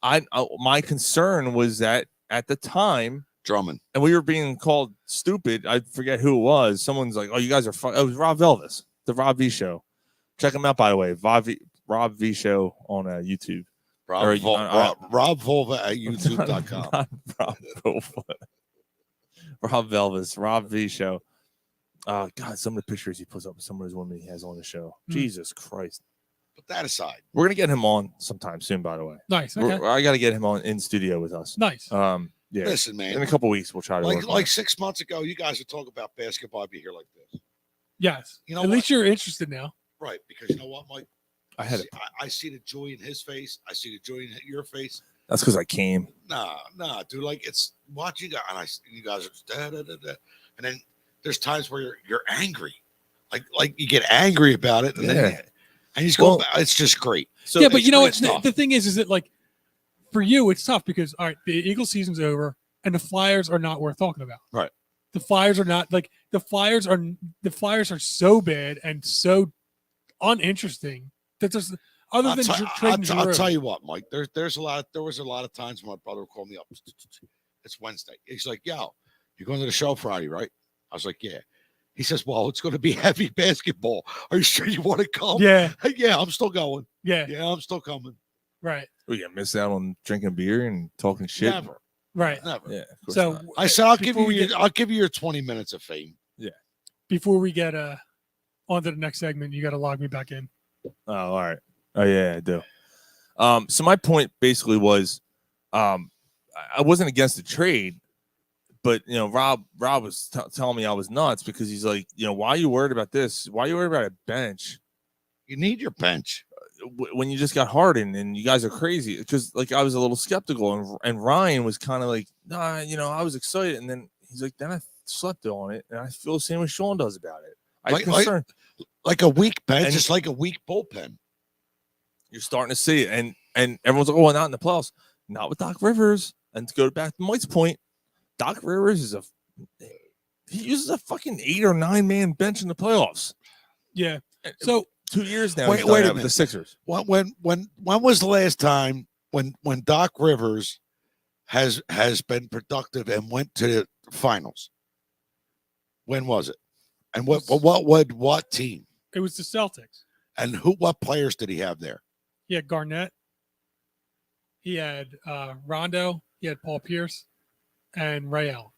My concern was that at the time, Drummond, and we were being called stupid. I forget who it was. Someone's like, "Oh, you guys are fun." It was Rob Velvis, the Rob V Show. Check him out, by the way. Rob V Show on YouTube. Rob Volva at YouTube.com. Not Rob Volva. Rob Velvis, Rob V Show. God, some of the pictures he puts up with some of his women he has on the show. Jesus Christ. Put that aside. We're going to get him on sometime soon, by the way. Nice. Okay. I got to get him on in studio with us. Nice. Yeah. Listen, man. In a couple of weeks, we'll try to like 6 months ago, you guys would talk about basketball. I'd be here like this. Yes. You know, at least you're interested now. Right. Because you know what, Mike? I see the joy in his face. I see the joy in your face. That's because I came. Nah, dude. Like it's watching, and you guys are da, da, da, da. And then there's times where you're angry, like you get angry about it, and then and he's going. It's just great. So but you know what? The thing is that like for you, it's tough because all right, the Eagles season's over. and the Flyers are not worth talking about. Right. The Flyers are not like the Flyers are so bad and so uninteresting that there's other than trading Giroux. I'll tell you what, Mike. There was a lot of times my brother would call me up. It's Wednesday. He's like, "Yo, you're going to the show Friday, right?" I was like, "Yeah." He says, "Well, it's going to be heavy basketball. Are you sure you want to come?" Yeah. Yeah, I'm still going. Yeah. Yeah, I'm still coming. Right. We got miss out on drinking beer and talking shit. Never. Right. Never. Yeah. Of course So not. I said, I'll give you your 20 minutes of fame. Before we get on to the next segment, you got to log me back in. Oh, all right. Oh, yeah, I do. So my point basically was, I wasn't against the trade, but Rob was telling me I was nuts because he's like, why are you worried about this? Why are you worried about a bench? You need your bench when you just got Harden and you guys are crazy. Because like I was a little skeptical, and Ryan was kind of like, nah, I was excited, and then he's like, then I slept on it, and I feel the same way Sean does about it. I'm concerned. Like a weak bench, And- just like a weak bullpen. You're starting to see it, and everyone's like, "Oh, not in the playoffs, not with Doc Rivers." And to go back to Mike's point, Doc Rivers he uses a fucking 8 or 9 man bench in the playoffs. Yeah. So 2 years now. Wait he's a done that minute. with the Sixers. When was the last time when Doc Rivers has been productive and went to the finals? When was it? And what team? it was the Celtics. And what players did he have there? He had Garnett. He had Rondo. He had Paul Pierce and Ray Allen.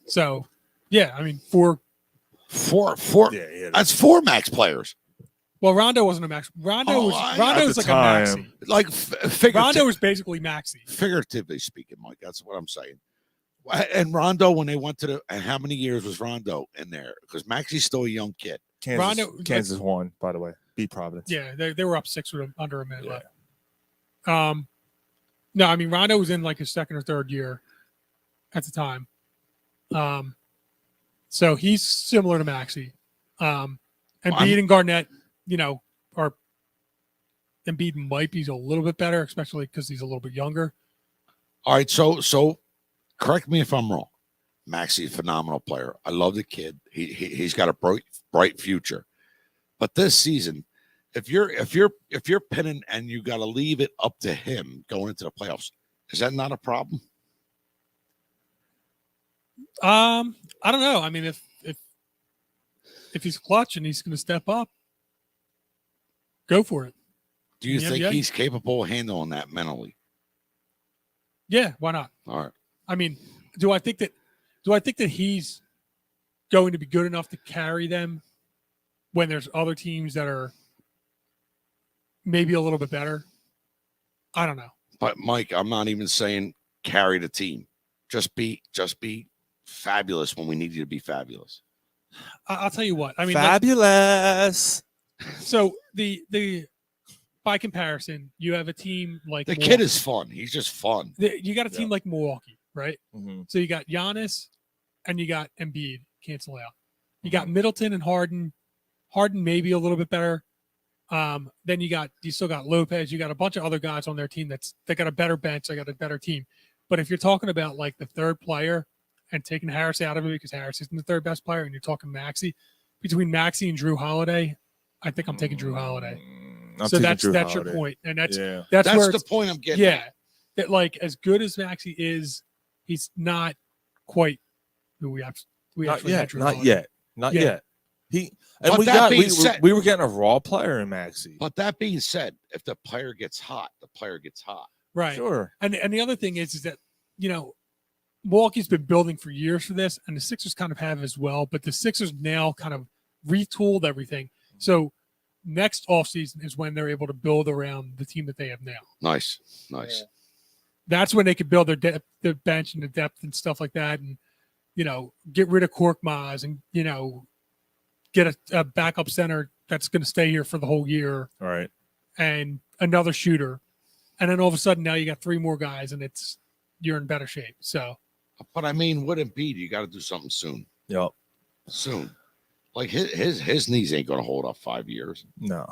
So, yeah, I mean, four. Yeah. That's 4 max players. Well, Rondo wasn't a max. Rondo was at like the a time. maxi. Like Rondo was basically maxi. figuratively speaking, Mike. That's what I'm saying. And Rondo, when they went to and how many years was Rondo in there? Because Maxi's still a young kid. Kansas won, by the way. Beat Providence. Yeah, they were up 6 with under a minute left. No, I mean Rondo was in like his second or third year at the time. So he's similar to Maxey. Embiid and Garnett, are Embiid might be a little bit better, especially because he's a little bit younger. All right, so correct me if I'm wrong. Maxi's a phenomenal player. I love the kid. He's got a bright future. But this season, if you're pinning and you got to leave it up to him going into the playoffs, is that not a problem? I don't know. I mean, if he's clutch and he's going to step up, go for it. Do you think he's capable of handling that mentally? Yeah, why not? All right. I mean, do I think that he's going to be good enough to carry them when there's other teams that are maybe a little bit better? I don't know. But Mike, I'm not even saying carry the team. Just be fabulous when we need you to be fabulous. I'll tell you what. I mean, fabulous. So the by comparison, you have a team like The Milwaukee. kid is fun. He's just fun. You got a team like Milwaukee, right? Mm-hmm. So you got Giannis and you got Embiid cancel out. You got Middleton and Harden. Harden maybe a little bit better. Then you still got Lopez. You got a bunch of other guys on their team they got a better bench. They got a better team. But if you're talking about like the third player and taking Harris out of it because Harris isn't the third best player, and you're talking Maxey, between Maxey and Drew Holiday, I think I'm taking Drew Holiday. So that's your point, and that's where the point I'm getting. Yeah, that like as good as Maxey is, he's not quite who we Not actually yet. Drew Not Holiday. yet. Not Yeah. yet. But We were getting a raw player in Maxey. But that being said, if the player gets hot, the player gets hot. Right. Sure. And the other thing is that Milwaukee's been building for years for this, and the Sixers kind of have as well. But the Sixers now kind of retooled everything. So next offseason is when they're able to build around the team that they have now. Nice. Yeah. That's when they could build their bench and the depth and stuff like that, and get rid of Korkmaz and get a backup center that's going to stay here for the whole year. All right. And another shooter, and then all of a sudden now you got 3 more guys, and you're in better shape. So, but I mean, with Embiid, you got to do something soon. Yep. Soon. Like his knees ain't going to hold up 5 years. No.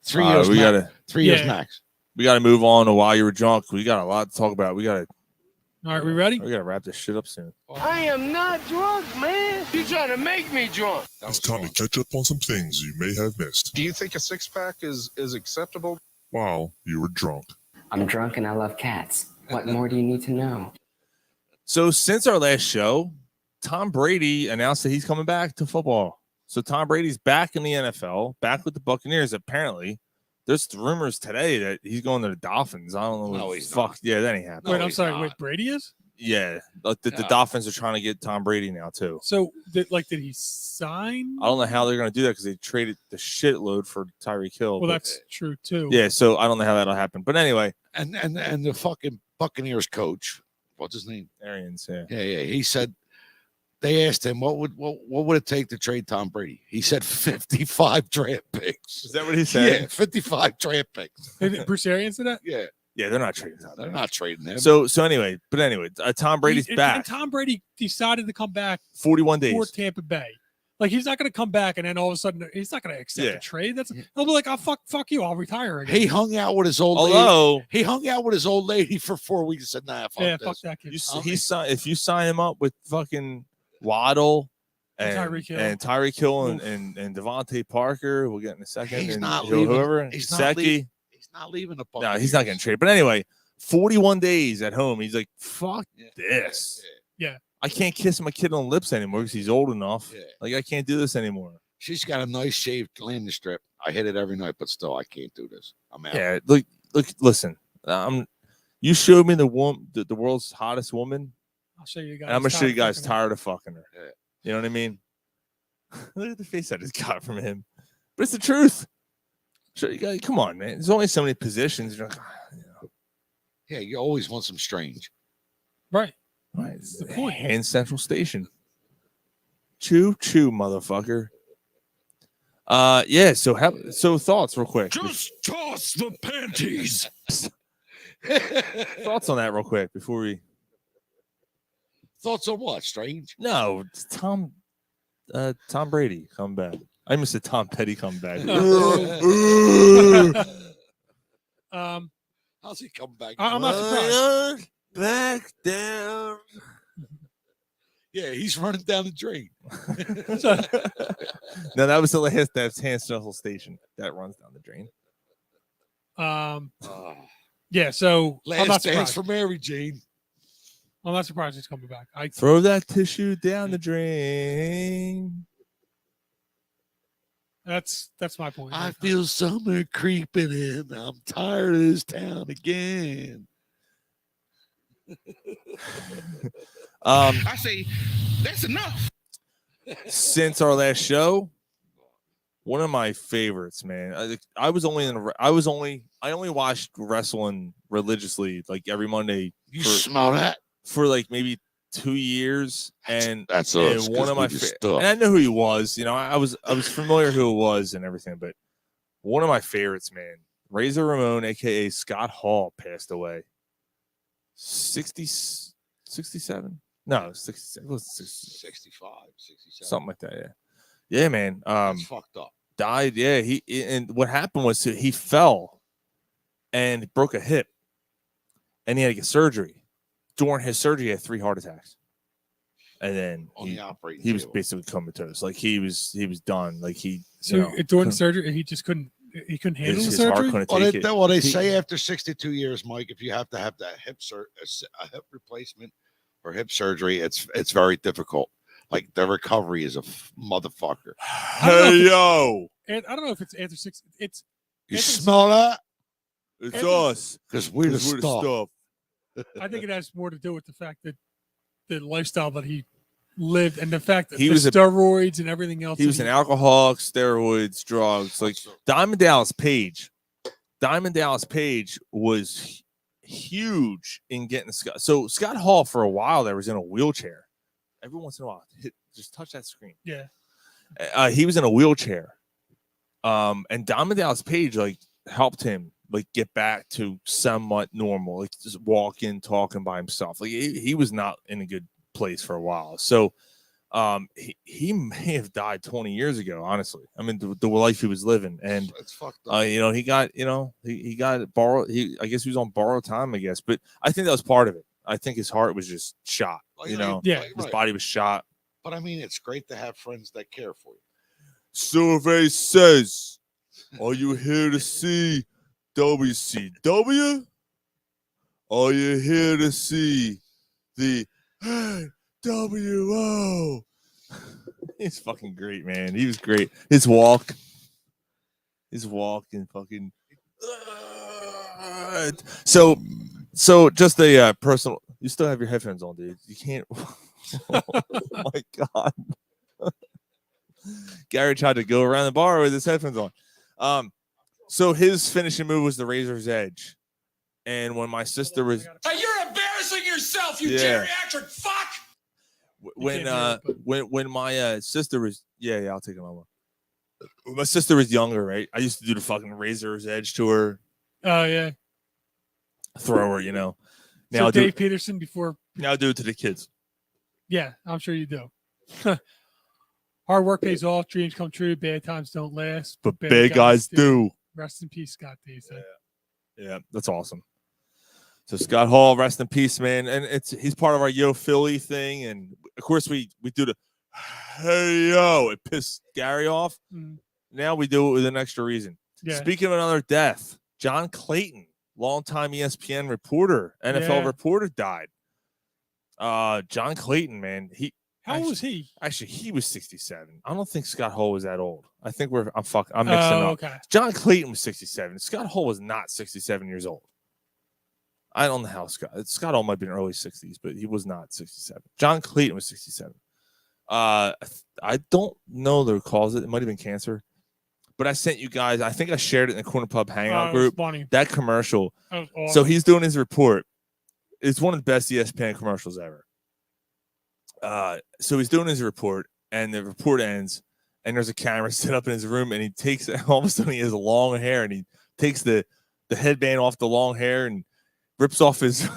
3 years. We max. gotta. 3 years max. We got to move on to While You Were Drunk. We got a lot to talk about. We got All right, we ready? to wrap this shit up soon. I am not drunk, man. You trying to make me drunk. It's time to catch up on some things you may have missed Do you think a six-pack is acceptable? while you were drunk. I'm drunk and I love cats. What more do you need to know? So since our last show, Tom Brady announced that he's coming back to football. So Tom Brady's back in the NFL, back with the Buccaneers. Apparently, there's rumors today that he's going to the Dolphins. I don't know. No, what he's fuck. not. Yeah, that ain't happening. Wait, No, I'm he's sorry. not. Wait, Brady is? Yeah, the No. Dolphins are trying to get Tom Brady now too. So, did he sign? I don't know how they're going to do that because they traded the shitload for Tyreek Hill. Well, but- that's true too. yeah. So I don't know how that'll happen. But anyway, And the fucking Buccaneers coach, what's his name? Arians. Yeah. Yeah. He said they asked him what would it take to trade Tom Brady. He said 55 draft picks. Is that what he said? Yeah, 55 draft picks. Did Bruce Arians did that? Yeah, Yeah, they're not trading Tom. they're not trading him. So anyway, Tom Brady's And back. Tom Brady decided to come back 41 days. for Tampa Bay. Like he's not going to come back and then all of a sudden he's not going to accept Yeah. a trade. He'll be like, "Oh fuck you, I'll retire again." he hung out with his old lady. Although He hung out with his old lady for 4 weeks and said, "Nah, fuck yeah, this." fuck that kid. if you sign him up with fucking Waddle And and Tyreek Hill. and Devontae Parker, we'll get in a second. He's and not whoever, leaving. He's not Gesicki. leaving. He's not leaving the No, Buccaneers. he's not getting traded. But anyway, 41 days at home. He's like, fuck this. Yeah. I can't kiss my kid on the lips anymore because he's old enough. Yeah. Like, I can't do this anymore. She's got a nice shaved landing strip. I hit it every night, but still, I can't do this. I'm out. Yeah, look, listen. You showed me the world's hottest woman, I'll show you guys. and I'm gonna show you guys fucking tired of fucking her. Yeah. You know what I mean? Look at the face I just got from him. But it's the truth. Show you guys. Come on, man. There's only so many positions. You're like, Yeah, you always want some strange. Right. right, That's the point. Hand Central Station. Choo choo, motherfucker. Yeah. So thoughts, real quick. Just toss the panties. Thoughts on that, real quick, before we. Thoughts on what? Strange? No, it's Tom Brady come back. I missed a Tom Petty come back. How's he come back? I'm not surprised. Back down. Yeah, he's running down the drain. No, that was the last. That's Hand Central Station that runs down the drain. Yeah. So I'm not Last dance surprised. for Mary Jane. I'm not surprised he's coming back. Throw that tissue down the drain. That's my point. I feel summer creeping in. I'm tired of this town again. I say that's enough. Since our last show, one of my favorites, man. I only watched wrestling religiously, like every Monday. You smell that? For like maybe 2 years, and That's and us. one of my stuff. and I know who he was. You know, I was familiar who it was and everything, but one of my favorites, man, Razor Ramon, aka Scott Hall, passed away. 67? No, 67. 65, 67. Something like that. Yeah, yeah, man. That's fucked up. Died. Yeah, and what happened was he fell and broke a hip, and he had to get surgery. During his surgery, he had 3 heart attacks, and then On the operating he was table. basically comatose. Like he was done. Like he during the surgery, he just couldn't handle his the heart surgery. couldn't Well, take they, it. well, they He- say after 62 years, Mike, if you have to have that hip a hip replacement or hip surgery, it's very difficult. Like the recovery is a motherfucker. Hey yo, And I don't know if it's after 6. It's You It's- smell that? it's It's- us. Because we're the 'Cause stuff. I think it has more to do with the fact that the lifestyle that he lived and the fact that He the was a- steroids and everything else. He was an alcoholic, steroids, drugs. Like Diamond Dallas Page. Diamond Dallas Page was huge in getting Scott. So Scott Hall for a while there was in a wheelchair. Every once in a while, just touch that screen. Yeah. He was in a wheelchair. And Diamond Dallas Page like helped him like get back to somewhat normal, like just walking, talking by himself. Like he was not in a good place for a while. So He may have died 20 years ago. Honestly, I mean the life he was living, and It's fucked up. he got he got borrowed. I guess he was on borrowed time. I guess, but I think that was part of it. I think his heart was just shot. Yeah, his body was shot. But I mean, it's great to have friends that care for you. Survey says, are you here to see WCW? Are you here to see the WO? He's fucking great, man. He was great. His walk and fucking. So just a personal. You still have your headphones on, dude. You can't. Oh my god. Gary tried to go around the bar with his headphones on. So his finishing move was the Razor's Edge. And when my sister was You're embarrassing yourself, you geriatric fuck! When my sister was I'll take it over. When my sister was younger, right? I used to do the fucking Razor's Edge to her. Oh yeah. Throw her, Now So Dave Peterson before. Now do it to the kids. Yeah, I'm sure you do. Hard work pays off. Dreams come true. Bad times don't last. But bad guys do. Rest in peace, Scott Dave. Yeah, that's awesome. So Scott Hall, rest in peace, man. And he's part of our Yo Philly thing. And of course we do the hey yo. It pissed Gary off. Now we do it with an extra reason. Yeah. Speaking of another death, John Clayton, longtime ESPN reporter, NFL reporter, died. John Clayton, man. How old was he? Actually, he was 67. I don't think Scott Hall was that old. I think I'm mixing up. Okay. John Clayton was 67. Scott Hall was not 67 years old. I don't know how Scott Hall might have been early 60s, but he was not 67. John Clayton was 67. I don't know the cause. It might have been cancer. But I sent you guys, I think I shared it in the Corner Pub Hangout group. Funny. That commercial. That was awesome. So he's doing his report. It's one of the best ESPN commercials ever. So he's doing his report, and the report ends, and there's a camera set up in his room, and he takes all of a sudden he has long hair, and he takes the headband off the long hair and rips off his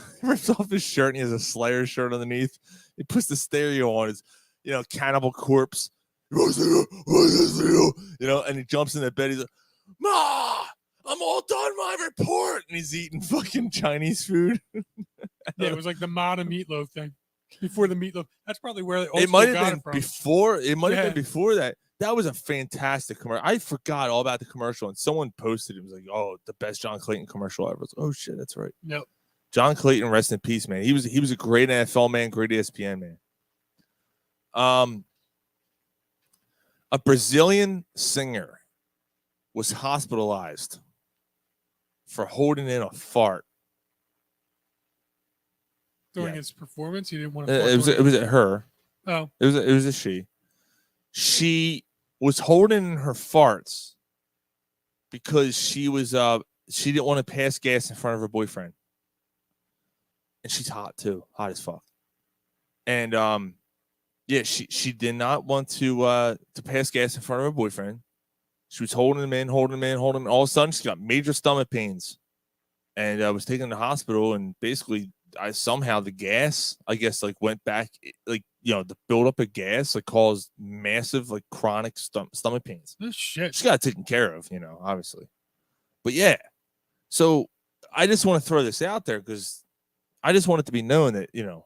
shirt, and he has a Slayer shirt underneath. He puts the stereo on his, Cannibal Corpse, and he jumps in the bed. He's like, Ma, I'm all done my report, and he's eating fucking Chinese food. Yeah, it was like the modern meatloaf thing. Before the meatloaf, that's probably where it might have been before. It might have been before that. That was a fantastic commercial. I forgot all about the commercial, and someone posted it. It was like, "Oh, the best John Clayton commercial ever." Oh shit, that's right. Yep. John Clayton, rest in peace, man. He was a great NFL man, great ESPN man. A Brazilian singer was hospitalized for holding in a fart. During his performance, he didn't want to. It was her. Oh, it was a she. She was holding in her farts because she didn't want to pass gas in front of her boyfriend, and she's hot too, hot as fuck. And she did not want to pass gas in front of her boyfriend. She was holding him in. All of a sudden, she got major stomach pains, and was taken to the hospital, and basically. Somehow the gas, I guess, went back, the buildup of gas, caused massive, chronic stomach pains. Oh, shit. She got taken care of, obviously. But yeah, so I just want to throw this out there because I just want it to be known that, you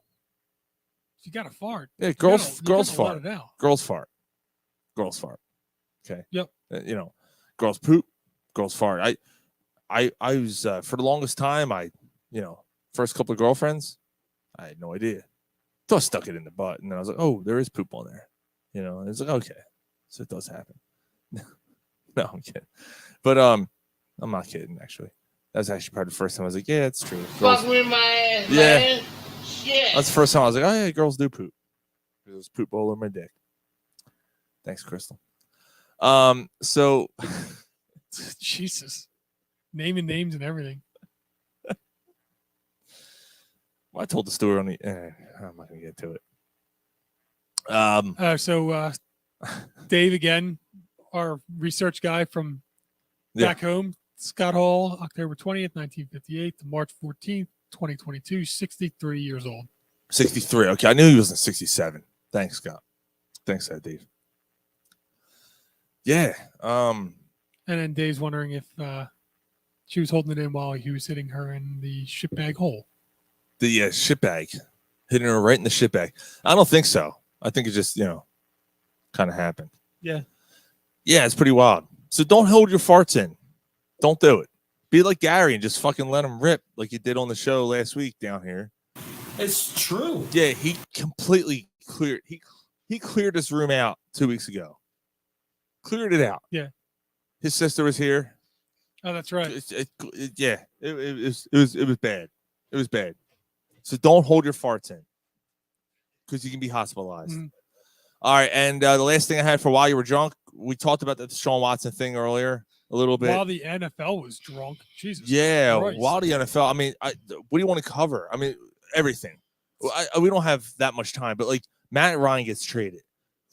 got to fart. Yeah, girls fart. Girls fart. Okay. Yep. Girls poop. Girls fart. I was for the longest time, first couple of girlfriends, I had no idea. So I stuck it in the butt, and then I was like, "Oh, there is poop on there," And it's like, okay, so it does happen. No, I'm kidding, but I'm not kidding. Actually, that was actually probably the first time I was like, "Yeah, it's true." Fuck with my ass, yeah, man. Shit. That's the first time I was like, "Oh yeah, girls do poop." There's poop all over my dick. Thanks, Crystal. So Jesus, naming names and everything. I told the story on the. I'm not gonna get to it. So Dave again, our research guy from back home, Scott Hall, October 20th, 1958 to March 14th, 2022, 63 years old. 63. Okay, I knew he wasn't 67. Thanks, Scott. Thanks, Dave. Yeah. And then Dave's wondering if she was holding it in while he was hitting her in the shit bag hole. The shit bag. Hitting her right in the shit bag. I don't think so. I think it just, kind of happened. Yeah. Yeah, it's pretty wild. So don't hold your farts in. Don't do it. Be like Gary and just fucking let him rip like you did on the show last week down here. It's true. Yeah, he completely cleared. He cleared his room out 2 weeks ago. Cleared it out. Yeah. His sister was here. Oh, that's right. It was bad. It was bad. So don't hold your farts in because you can be hospitalized. Mm-hmm. All right, and the last thing I had for while you were drunk, we talked about the Deshaun Watson thing earlier a little bit. While the NFL was drunk, Jesus. Yeah, Christ. while the NFL. I mean, what do you want to cover? I mean, everything. We don't have that much time, but like Matt Ryan gets traded,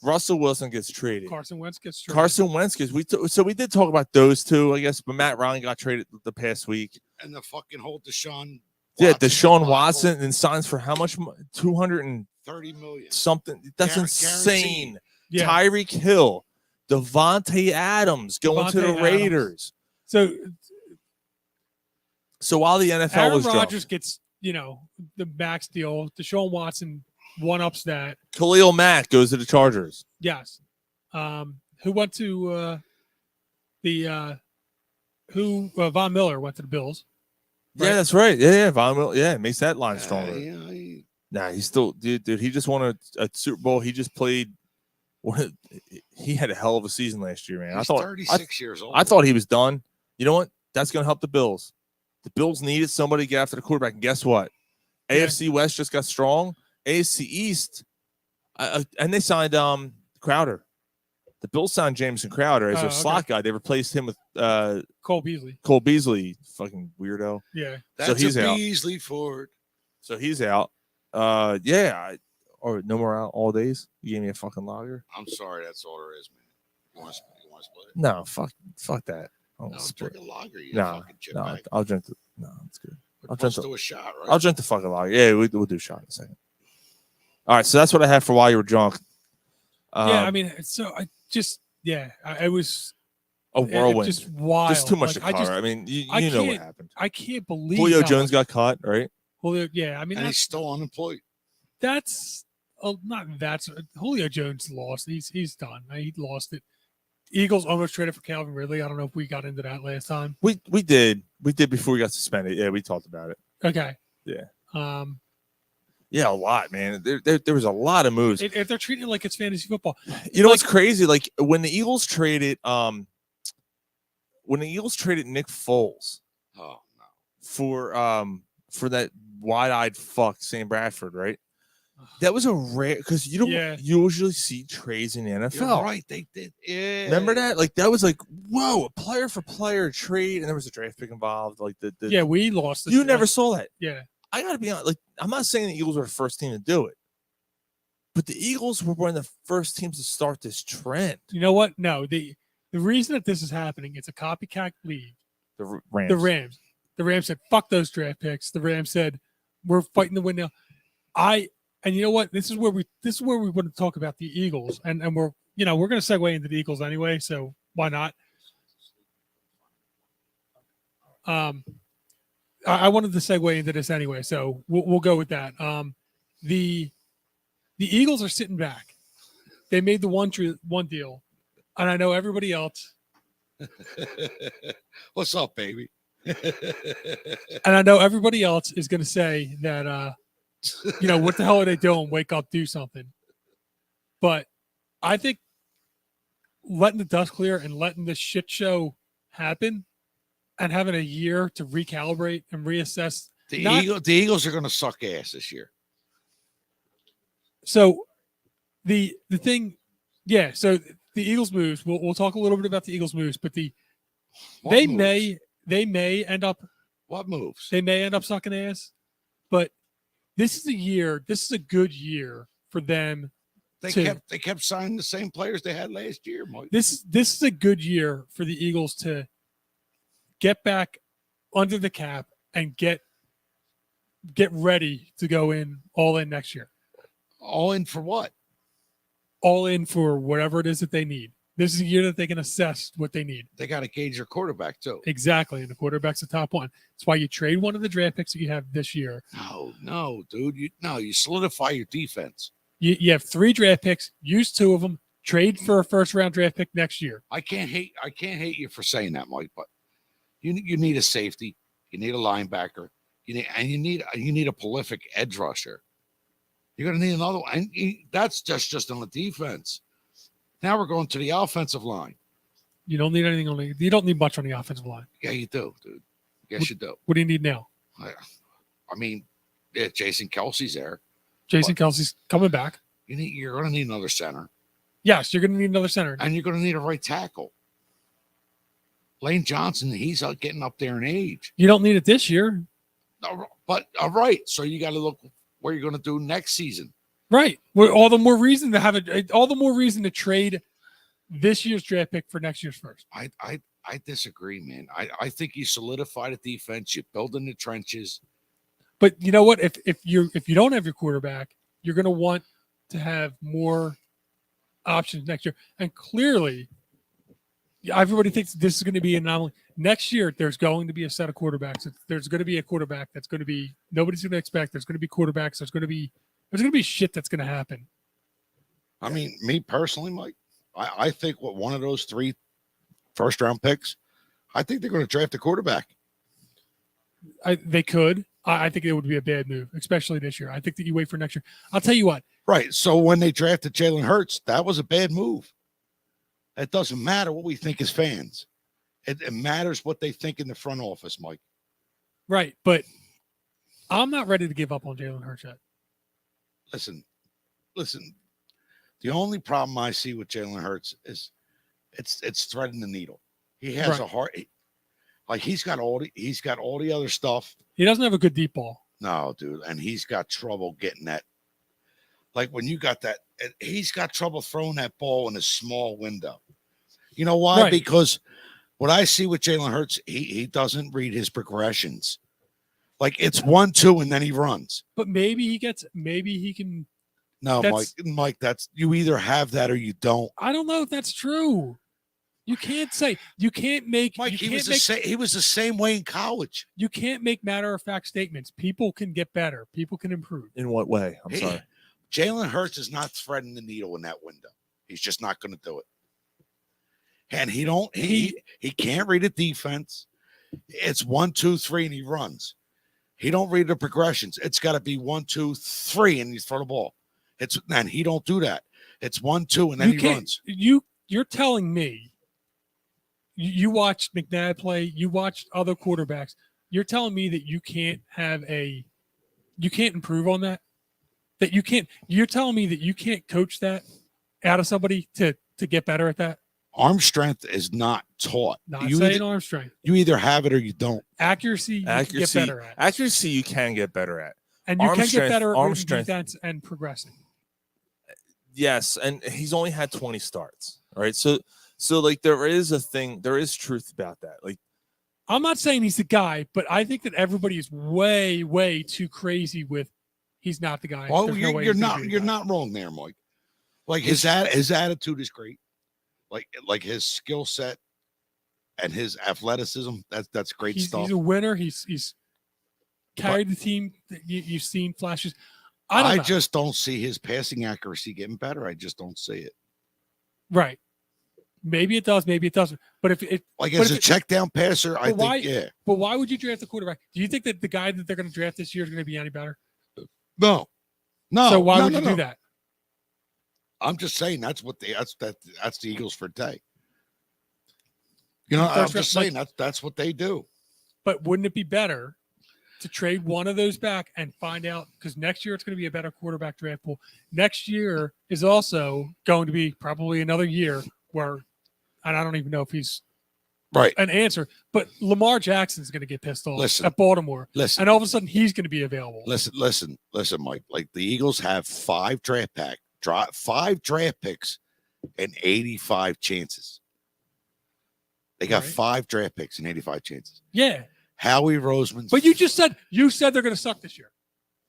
Russell Wilson gets traded, Carson Wentz gets traded. Carson Wentz gets. So we did talk about those two, I guess. But Matt Ryan got traded the past week. And the fucking whole Deshaun. Yeah, Deshaun Watson and signs for how much? 230 million. Something. That's insane. Guaranteed. Yeah. Tyreek Hill, Devontae Adams going to the Raiders. So while the NFL Aaron was Rodgers drunk, gets, the max deal. Deshaun Watson one-ups that. Khalil Mack goes to the Chargers. Yes. Who went to Von Miller went to the Bills. Right? Yeah, that's right. Yeah, Von Miller. Yeah, makes that line stronger. Yeah, He's still, dude. He just won a Super Bowl. He just played. He had a hell of a season last year, man. He's 36 years old. I thought he was done. You know what? That's going to help the Bills. The Bills needed somebody to get after the quarterback, and guess what? Yeah. AFC West just got strong. AFC East, and they signed Crowder. The Bills signed Jameson Crowder as their slot guy. They replaced him with Cole Beasley. Cole Beasley, fucking weirdo. Yeah, that's he's a out. Beasley Ford. So he's out. Or no more out all days. You gave me a fucking lager. I'm sorry, that's all there is, man. You want to split it? No, fuck that. No, drink a lager. You No, fucking chipbag. I'll drink the. No, it's good. Let's do a shot, right? I'll drink the fucking lager. Yeah, we'll do a shot in a second. All right, so that's what I had for while you were drunk. I mean, I was a whirlwind. Just wild. Just too much to Like, cover. I mean, you know what happened. I can't believe Julio how Jones much- got caught, right? Julio, yeah. I mean, And he's still unemployed. that's Julio Jones lost. He's done. He lost it. Eagles almost traded for Calvin Ridley. I don't know if we got into that last time. We did before we got suspended. Yeah, we talked about it. Okay. Yeah. Yeah, a lot, man. There was a lot of moves. If they're treating it like it's fantasy football, You know what's crazy? Like when the Eagles traded Nick Foles for that wide-eyed fuck Sam Bradford, right? That was a rare because you don't usually see trades in the NFL. You're right, they did. Yeah. Remember that? Like that was like, whoa, a player for player trade, and there was a draft pick involved. Like the we lost. You never saw that. Yeah. I gotta be honest. Like, I'm not saying the Eagles were the first team to do it, but the Eagles were one of the first teams to start this trend. You know what? No, the reason that this is happening, it's a copycat league. The Rams. The Rams said, "Fuck those draft picks." The Rams said, "We're fighting to win now." And you know what? This is where we want to talk about the Eagles, and we're going to segue into the Eagles anyway. So why not? I wanted to segue into this anyway, so we'll go with that. The Eagles are sitting back. They made the one deal, and I know everybody else. What's up, baby? And I know everybody else is going to say that, what the hell are they doing? Wake up, do something. But I think letting the dust clear and letting this shit show happen and having a year to recalibrate and reassess. The Eagles are going to suck ass this year. So the thing, so the Eagles moves. We'll talk a little bit about the Eagles moves, but they may end up. What moves? They may end up sucking ass, but this is a year. This is a good year for them. They kept signing the same players they had last year, Mike. This is a good year for the Eagles to get back under the cap and get ready to go all in next year. All in for what? all in for whatever it is that they need. This is a year that they can assess what they need. They got to gauge their quarterback too. Exactly. And the quarterback's the top one. That's why you trade one of the draft picks that you have this year. No, dude. You solidify your defense. You have 3 draft picks, use 2 of them, trade for a first-round draft pick next year. I can't hate you for saying that, Mike, but you need a safety, you need a linebacker, you need a prolific edge rusher. You're gonna need another one. And that's just on the defense. Now we're going to the offensive line. You don't need anything you don't need much on the offensive line. Yeah, you do, dude. Yes, you do. What do you need now? I mean, yeah, Jason Kelsey's there. Jason Kelsey's coming back. You're going to need another center. Yes, you're going to need another center. And you're going to need a right tackle. Lane Johnson, he's getting up there in age. You don't need it this year. No, but all right. So you got to look what you're going to do next season. Right. Well, all the more reason to trade this year's draft pick for next year's first. I disagree, man. I think you solidify the defense, you build in the trenches. But you know what? If you don't have your quarterback, you're going to want to have more options next year. And clearly, everybody thinks this is going to be an anomaly. Next year, there's going to be a set of quarterbacks. There's going to be a quarterback that's going to be nobody's going to expect. There's going to be quarterbacks. There's going to be shit that's going to happen. I mean, me personally, Mike, I think with one of those 3 first-round picks, I think they're going to draft a quarterback. They could. I think it would be a bad move, especially this year. I think that you wait for next year. I'll tell you what. Right. So when they drafted Jalen Hurts, that was a bad move. It doesn't matter what we think as fans. It matters what they think in the front office, Mike. Right. But I'm not ready to give up on Jalen Hurts yet. Listen. The only problem I see with Jalen Hurts is it's threading the needle. He has a heart. Like he's got all the other stuff. He doesn't have a good deep ball. No, dude, and he's got trouble getting that. Like when you got that, he's got trouble throwing that ball in a small window. You know why? Right. Because what I see with Jalen Hurts, he doesn't read his progressions. Like it's 1-2 and then he runs. But maybe he can. No, Mike, that's you either have that or you don't. I don't know if that's true. You can't make Mike. He was the same way in college. You can't make matter-of-fact statements. People can get better. People can improve. In what way? I'm sorry. Jalen Hurts is not threading the needle in that window. He's just not going to do it. And he can't read a defense. It's 1-2-3 and he runs. He don't read the progressions. It's got to be 1-2-3 and you throw the ball. And he don't do that. It's 1-2 and then he runs. You're telling me. You watched McNabb play. You watched other quarterbacks. You're telling me that you can't improve on that. That you can't. You're telling me that you can't coach that out of somebody to get better at that. Arm strength is not taught. Arm strength. You either have it or you don't. Accuracy. You can get better at. Accuracy you can get better at. And you can get better at defense and progressing. Yes, and he's only had 20 starts. All right, so like there is truth about that. Like I'm not saying he's the guy, but I think that everybody is way, way too crazy with he's not the guy. Well, you're not wrong there, Mike. Like his attitude is great. Like his skill set and his athleticism, that's great stuff. He's a winner. He's carried the team. You've seen flashes. I just don't see his passing accuracy getting better. I just don't see it. Right. Maybe it does. Maybe it doesn't. But if it as a check down passer, I think yeah. But why would you draft the quarterback? Do you think that the guy that they're going to draft this year is going to be any better? No. So why would you do that? I'm just saying that's the Eagles for today. You know, I'm just saying that's what they do. But wouldn't it be better to trade one of those back and find out, because next year it's going to be a better quarterback draft pool. Next year is also going to be probably another year where, and I don't even know if he's right an answer, but Lamar Jackson's going to get pissed off at Baltimore. Listen, and all of a sudden he's going to be available. Listen, Mike. Like the Eagles have 5 draft picks and 85 chances. They got 5 draft picks and 85 chances. Yeah. Howie Roseman. But you said they're going to suck this year.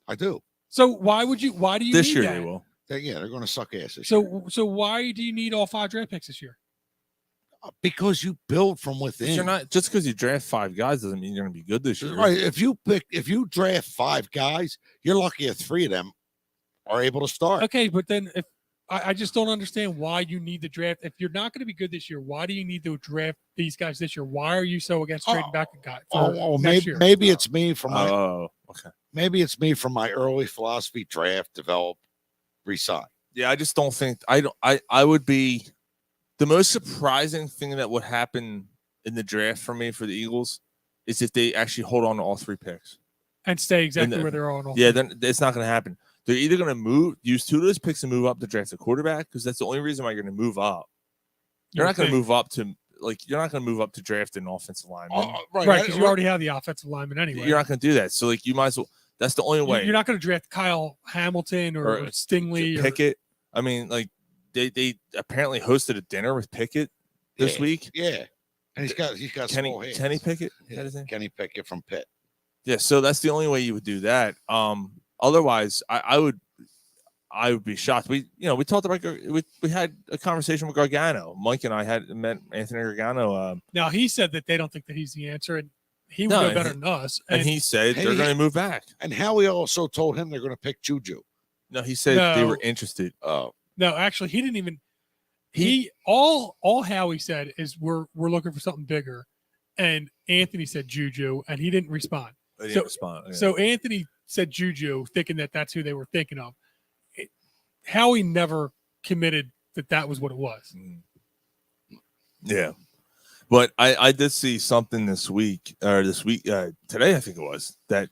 I do. So why do you this need year that? they will. They're going to suck ass this year. So why do you need all 5 draft picks this year? Because you build from within. You're not just because you draft 5 guys doesn't mean you're going to be good this year. Right. If you draft 5 guys, you're lucky if 3 of them are able to start. Okay, but then if I just don't understand why you need to draft. If you're not going to be good this year, why do you need to draft these guys this year? Why are you so against trading back a guy? Maybe it's me from my. Okay. Maybe it's me from my early philosophy: draft, develop, resign. Yeah, I just don't think I would be the most surprising thing that would happen in the draft for me for the Eagles is if they actually hold on to all 3 picks and stay exactly where they're on. Yeah, then it's not going to happen. They're either going to use 2 of those picks and move up to draft a quarterback because that's the only reason why you're going to move up. You're not going to move up to draft an offensive lineman, right? Because you already have the offensive lineman anyway. You're not going to do that. So you might as well. That's the only way. You're not going to draft Kyle Hamilton or Stingley Pickett. I mean, like they apparently hosted a dinner with Pickett this week. Yeah, and he's got small hands. Kenny Pickett. Yeah, Kenny Pickett from Pitt. Yeah, so that's the only way you would do that. Otherwise, I would be shocked. We talked about we had a conversation with Gargano. Mike and I had met Anthony Gargano. Now he said that they don't think that he's the answer, and he would know better than us. And he said they're going to move back. And Howie also told him they're going to pick Juju. No, he said they were interested. Oh no, actually, he didn't even. He all Howie said is we're looking for something bigger, and Anthony said Juju, and he didn't respond. He didn't respond. Yeah. So Anthony said Juju, thinking that that's who they were thinking of. Howie never committed that was what it was. Yeah, but I did see something this week today I think it was that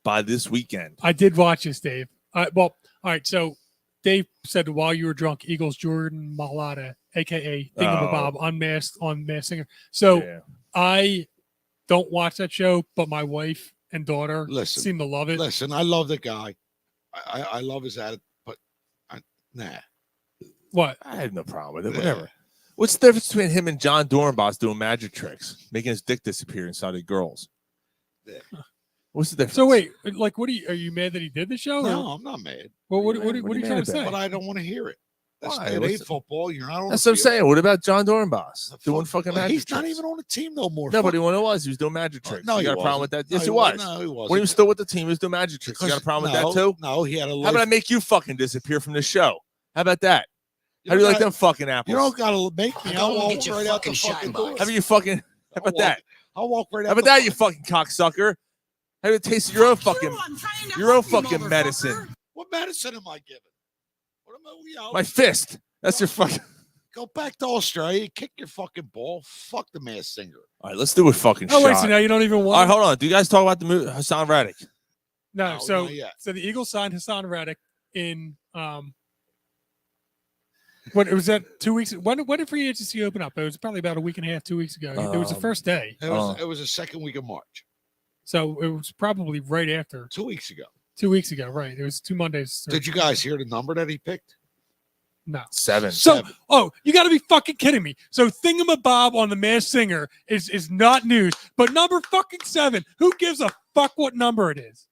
by this weekend. I did watch this, Dave. Well, all right. So Dave said while you were drunk, Eagles Jordan Mailata, aka Thingamabob, unmasked on Masked Singer. So I don't watch that show, but my wife and daughter seem to love it. Listen, I love the guy. I love his attitude, but nah. What? I have no problem with it. Whatever. What's the difference between him and John Dornbos doing magic tricks, making his dick disappear inside of girls? Yeah. What's the difference? So wait, like, are you mad that he did the show? No, I'm not mad. Well, what are you trying to say? But I don't want to hear it. That's Why? it ain't football. You're not on. That's what I'm saying. What about John Dornbos doing fucking magic He's tricks? not even on the team no more. No, but when it was, he was doing magic tricks. No, you got a problem with that? Yes, he was. was. No, he wasn't. When he was still with the team, he was doing magic tricks. You got a problem with that too? No, he had a. How about I make you fucking disappear from the show? How about that? How do you like them fucking apples? You don't gotta make me. I'll walk right out the fucking door. How about you fucking? How about that? I'll walk right out. How about that, you fucking cocksucker? How about taste your own fucking medicine? What medicine am I giving? What am I? My fist. That's your fucking. Go back to Australia, kick your fucking ball. Fuck the Masked Singer. All right, let's do a fucking shot. Oh wait, so now you don't even want. All right, hold on. Do you guys talk about the movie Hassan Reddick? No, so not yet. the Eagles signed Hassan Reddick in when it was that 2 weeks. When did free agency open up? It was probably about a week and a half, 2 weeks ago. It was the first day. It was the second week of March. So it was probably right after 2 weeks ago. 2 weeks ago, right? It was 2 Mondays. Did you guys hear the number that he picked? No. 7. So, you got to be fucking kidding me. So, Thingamabob on the Masked Singer is not news, but number fucking 7. Who gives a fuck what number it is?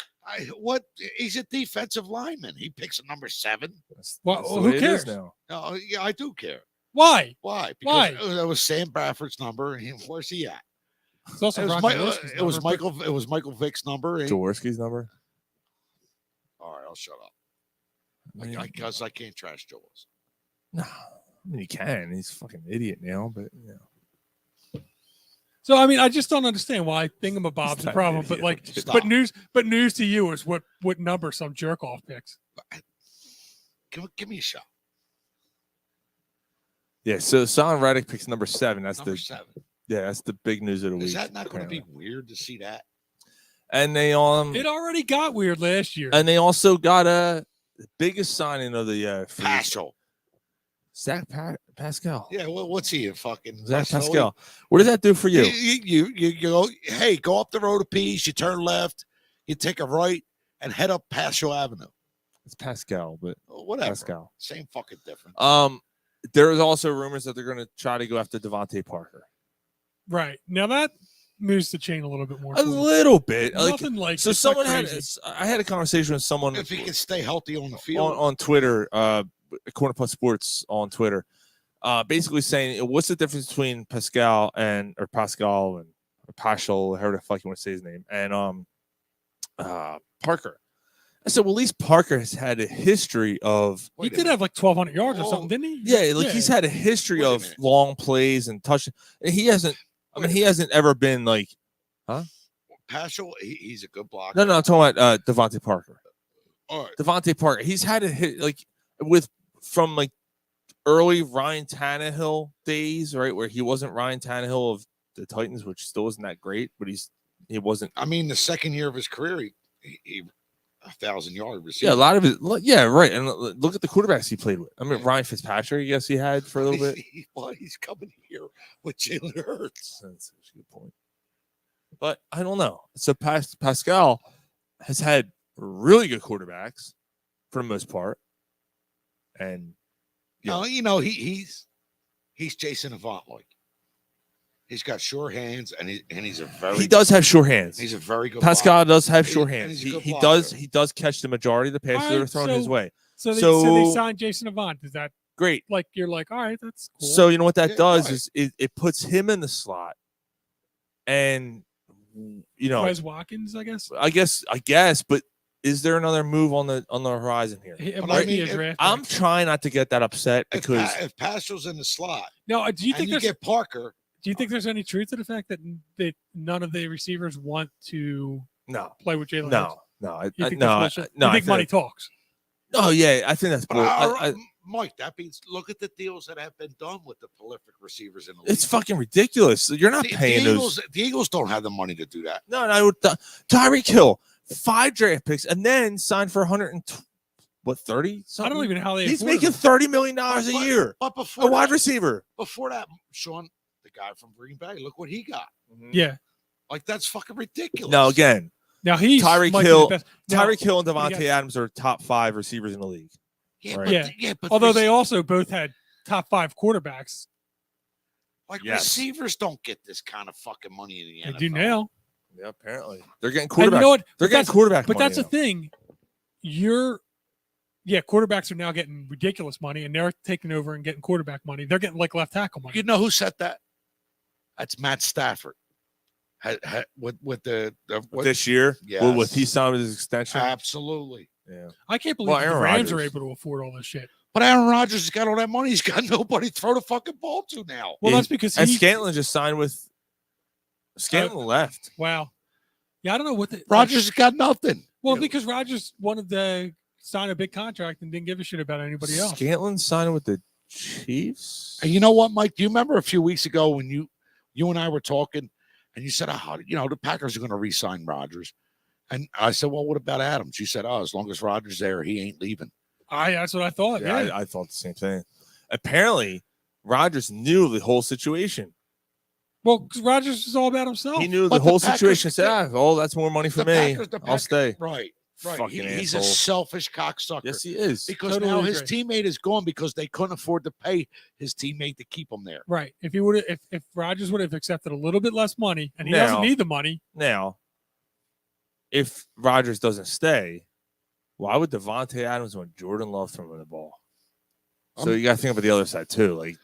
What? He's a defensive lineman. He picks a number 7. Well, who cares? Now. No, yeah, I do care. Why? Why? Why? Because that was Sam Bradford's number. And where's he at? It's also it was Michael Vick's number. Jaworski's number. All right, I'll shut up. Because I can't trash Jaws. No, I mean he can. He's a fucking idiot now, but So I mean, I just don't understand why Thingamabob's a problem. But like, Stop. but news to you is what number some jerk off picks. Give me a shot. Yeah. So Hassan Reddick picks number 7. That's Number the 7. Yeah, that's the big news of the week. Is that not going to be weird to see that? And they It already got weird last year. and they also got the biggest signing of the Pascal. Zach Pascal. Yeah, what's he a fucking Zach Pascal. What does that do for you? You go, hey, go up the road a piece, you turn left, you take a right, and head up Pascal Avenue. It's Pascal, but Whatever. Pascal. Same fucking difference. There is also rumors that they're going to try to go after Devontae Parker. Right now that moves the chain a little bit more. A little bit. Nothing like so. it's Someone not had. crazy. I had a conversation with someone If he can stay healthy on the field. on Twitter, Corner Putt Sports on Twitter, basically saying what's the difference between Pascal and Paschal, however the fuck you want to say his name, and Parker. I said, well, at least Parker has had a history of. He did have like 1,200 yards or something, didn't he? Yeah, like he's had a history of long plays and touching. He hasn't. I mean, he hasn't ever been like, huh? Paschal, he's a good blocker. No, I'm talking about Devontae Parker. All right. Devontae Parker. He's had a hit like from like early Ryan Tannehill days, right, where he wasn't Ryan Tannehill of the Titans, which still isn't that great, but he wasn't. I mean, the second year of his career, he 1,000-yard receiver. Yeah, a lot of it. Yeah, right. And look at the quarterbacks he played with. I mean, Ryan Fitzpatrick, I guess he had for a little bit. Well, he's coming here with Jalen Hurts. That's a good point. But I don't know. So Pascal has had really good quarterbacks for the most part, and he's Jason Avant like. He's got sure hands, and he's a very. He does have sure hands. He's a very good. Pascal blocker. does have sure hands. He does catch the majority of the passes that are thrown his way. So they signed Jason Avant. Is that great? Like you're like, all right, that's cool. So you know what that does is it puts him in the slot, and Wes Watkins, I guess. I guess, but is there another move on the horizon here? I'm trying not to get that upset because if Pascal's in the slot, no. Do you think you get Parker? Do you think there's any truth to the fact that none of the receivers want to play with Jalen Hurts? No. You think money talks? Oh yeah, I think that's Mike. That means look at the deals that have been done with the prolific receivers in the league. It's fucking ridiculous. You're not paying those. The Eagles don't have the money to do that. No. Tyreek Hill, 5 draft picks, and then signed for 30? I don't even know how he's making $30 million a year. But before a wide receiver. Before that, Sean, the guy from Green Bay, look what he got. Yeah, like that's fucking ridiculous. Now again, he's Tyreek Hill. Tyreek Hill and Devontae Adams are top 5 receivers in the league. Yeah, right? but although they also both had top 5 quarterbacks. Like receivers don't get this kind of fucking money in the NFL. They do now. Yeah, apparently they're getting quarterback. You know what? They're getting quarterback. But money that's the thing. Quarterbacks are now getting ridiculous money, and they're taking over and getting quarterback money. They're getting like left tackle money. You know who said that? That's Matt Stafford. With this year, yes. with he signed with his extension, absolutely. Yeah, I can't believe the Rams are able to afford all this shit. But Aaron Rodgers has got all that money. He's got nobody to throw the fucking ball to now. Well, that's because Scantlin just signed with. Scantlin left. Wow. Yeah, I don't know what Rodgers has got nothing. Well, because Rodgers wanted to sign a big contract and didn't give a shit about anybody else. Scantlin signed with the Chiefs. And you know what, Mike? Do you remember a few weeks ago when you and I were talking, and you said, the Packers are going to re-sign Rodgers, and I said, well, what about Adams? You said, as long as Rodgers there, he ain't leaving. That's what I thought. Yeah, I thought the same thing. Apparently, Rodgers knew the whole situation. Well, because Rodgers is all about himself. He knew the whole situation. Said, that's more money for me. I'll stay. Right. Fucking he's asshole. a selfish cocksucker. Yes, he is. Because now his teammate is gone because they couldn't afford to pay his teammate to keep him there. Right. If Rodgers would have accepted a little bit less money, and he doesn't need the money. Now, if Rodgers doesn't stay, why would Devontae Adams want Jordan Love throwing the ball? So you got to think about the other side too. Like,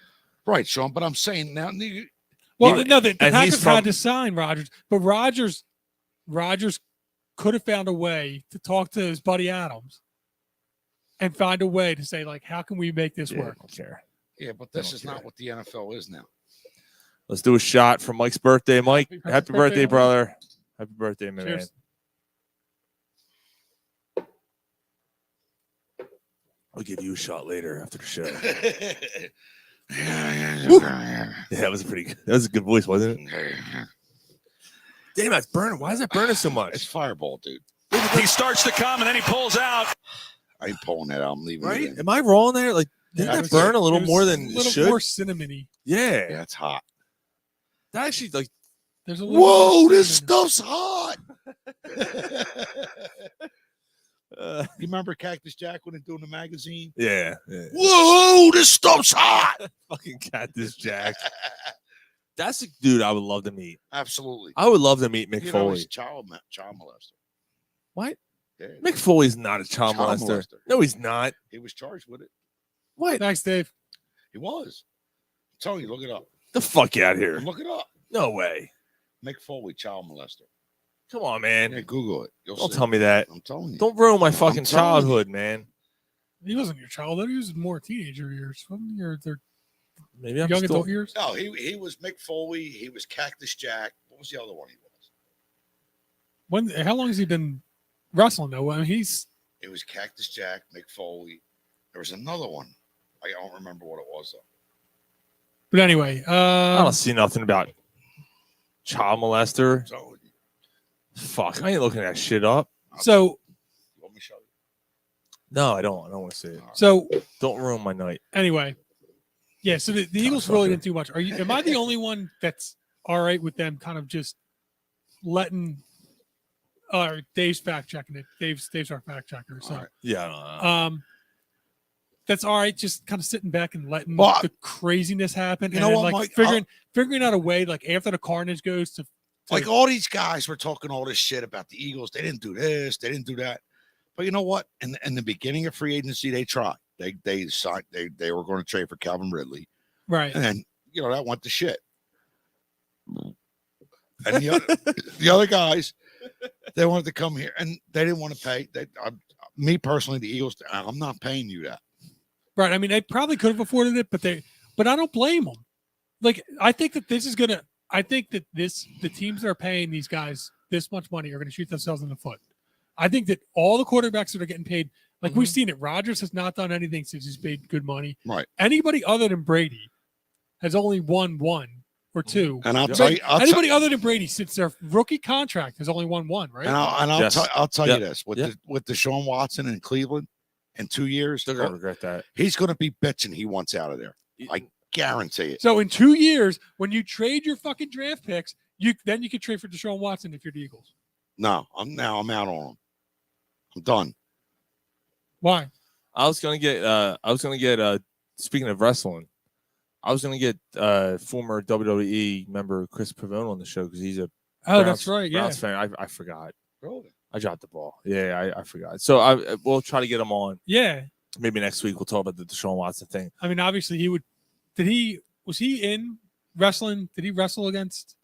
right, Sean. But I'm saying now. The Packers had to sign Rodgers, but Rodgers could have found a way to talk to his buddy Adams and find a way to say, like, how can we make this work? I don't care. Yeah, but this is not what the NFL is now. Let's do a shot for Mike's birthday. Mike, happy birthday, brother. Happy birthday, my man. I'll give you a shot later after the show. Yeah, that was that was a good voice, wasn't it? Damn, that's burning. Why is that burning so much? It's Fireball, dude. He starts to come and then he pulls out. I ain't pulling that out. I'm leaving right? it in. Am I wrong there? Like, didn't that burn a little more than it should? More cinnamony. Yeah. Yeah, it's hot. That actually, like, there's a little. Whoa, this stuff's hot. You remember Cactus Jack when they're doing the magazine? Yeah. Whoa, this stuff's hot. Fucking Cactus Jack. That's a dude I would love to meet. Absolutely. I would love to meet Mick You know, Foley. he's a child molester. What? Yeah. Mick Foley's not a child molester. No, he's not. He was charged with it. What? Thanks, Dave. He was. I'm telling you, look it up. The fuck out here. Look it up. No way. Mick Foley, child molester. Come on, man. Yeah, Google it. Don't tell me that. I'm telling you. Don't ruin my fucking childhood, man. He wasn't your childhood. He was more teenager years. Wasn't your Maybe I'm young still... adult years? No, he was Mick Foley. He was Cactus Jack. What was the other one he was? How long has he been wrestling though? I mean, It was Cactus Jack, Mick Foley. There was another one. I don't remember what it was though. But anyway, I don't see nothing about child molester. So, Fuck, I ain't looking that shit up. so let me show you. No, I don't. I don't want to see it. so Don't ruin my night. anyway, yeah. So the Eagles really didn't do much. Am I the only one that's all right with them kind of just letting? Dave's fact checking it. Dave's our fact checker. So Right. Yeah. I don't know. that's all right. Just kind of sitting back and letting Well, the craziness happen. you and know then, what, like Mike? figuring out a way, like after the carnage goes to Like all these guys were talking all this shit about the Eagles. They didn't do this. They didn't do that. But you know what? In the beginning of free agency, they tried. They signed. They were going to trade for Calvin Ridley, right. and then that went to shit. And the other guys, they wanted to come here, and they didn't want to pay. Me personally, the Eagles, I'm not paying you that. Right. I mean, they probably could have afforded it, but I don't blame them. Like, I think that the teams that are paying these guys this much money are going to shoot themselves in the foot. I think that all the quarterbacks that are getting paid, like we've seen it, Rodgers has not done anything since he's paid good money. Right. Anybody other than Brady has only won one or two. And I'll tell you, anybody other than Brady since their rookie contract has only won one, right? And I'll tell you this with Deshaun Watson in Cleveland in 2 years, They're gonna regret that. he's going to be bitching. He wants out of there. I guarantee it. So in 2 years, when you trade your fucking draft picks, you can trade for Deshaun Watson if you're the Eagles. No, I'm out on him. I'm done. Why? I was gonna get speaking of wrestling, I was gonna get former WWE member Chris Pavone on the show because he's a that's right, yeah. Browns fan. I forgot. Really? I dropped the ball. Yeah, I forgot. So we'll try to get him on. Yeah. Maybe next week we'll talk about the Deshaun Watson thing. I mean, obviously was he in wrestling? Did he wrestle against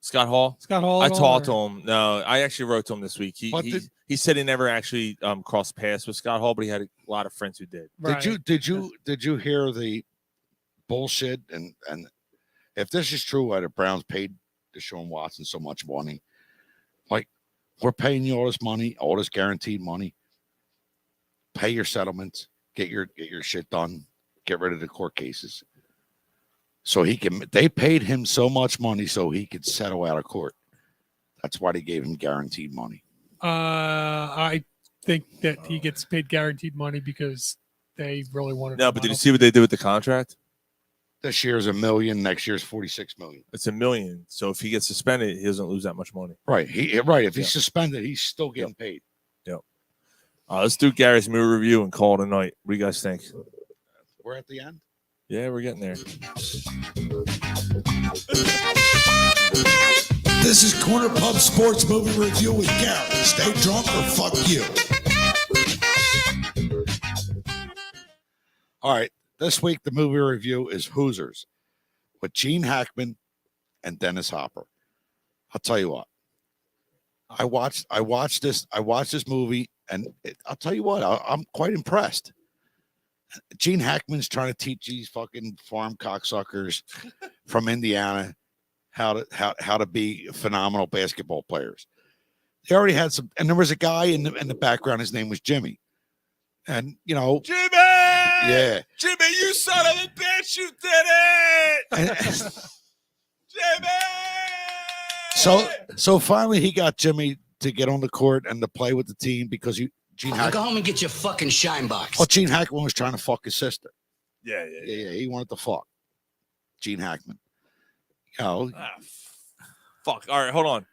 Scott Hall? I talked to him. No, I actually wrote to him this week. He said he never actually crossed paths with Scott Hall, but he had a lot of friends who did. Right. Did you hear the bullshit? And if this is true, why the Browns paid Deshaun Watson so much money? Like, we're paying you all this money, all this guaranteed money. Pay your settlements, get your shit done, get rid of the court cases. So they paid him so much money so he could settle out of court. That's why they gave him guaranteed money. I think that he gets paid guaranteed money because they really wanted. No, but did you see what they did with the contract? This year's $1 million. Next year's $46 million. It's $1 million. So if he gets suspended, he doesn't lose that much money. Right. If he's suspended, he's still getting paid. Yep. Let's do Gary's movie review and call it a night. What do you guys think? We're at the end. Yeah, we're getting there. This is Corner Pub Sports Movie Review with Gary. Stay drunk or fuck you. All right. This week, the movie review is Hoosiers with Gene Hackman and Dennis Hopper. I'll tell you what. I watched this movie, and I'll tell you what. I'm quite impressed. Gene Hackman's trying to teach these fucking farm cocksuckers from Indiana how to be phenomenal basketball players. They already had some, and there was a guy in the background. His name was Jimmy, and Jimmy, yeah, Jimmy, you son of a bitch, you did it, Jimmy. So finally, he got Jimmy to get on the court and to play with the team because Gene Hackman. Go home and get your fucking shine box. Well, Gene Hackman was trying to fuck his sister. Yeah. He wanted to fuck Gene Hackman. Fuck. All right, hold on.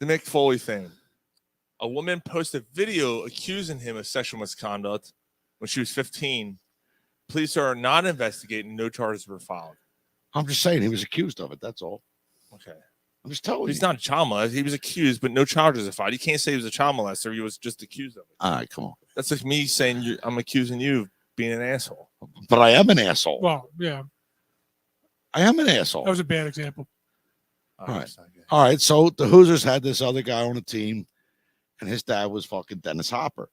The Mick Foley thing. A woman posted video accusing him of sexual misconduct when she was 15. Police are not investigating. No charges were filed. I'm just saying he was accused of it. That's all. Okay. I'm just telling He's you. not a child molester. He was accused, but no charges are filed. You can't say he was a child molester. He was just accused of it. All right, come on. That's like me saying I'm accusing you of being an asshole. But I am an asshole. Well, yeah, I am an asshole. that was a bad example. All right. All right. So the Hoosiers had this other guy on the team, and his dad was fucking Dennis Hopper.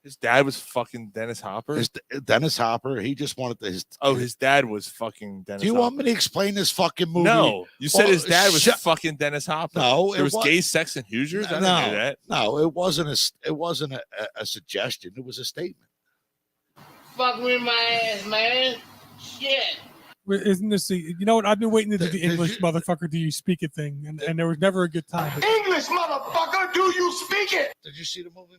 His dad was fucking Dennis Hopper. Dennis Hopper. He just wanted his dad was fucking Dennis. Do you Hopper. want me to explain this fucking movie? No, you said his dad was shut- fucking Dennis Hopper. No, there was gay sex and Hoosiers. I didn't know that. No, it wasn't a suggestion. It was a statement. Fuck with my ass, man. Shit. Isn't this you know what? I've been waiting to do the English motherfucker do you speak it thing, and there was never a good time. But, English, motherfucker, do you speak it? Did you see the movie?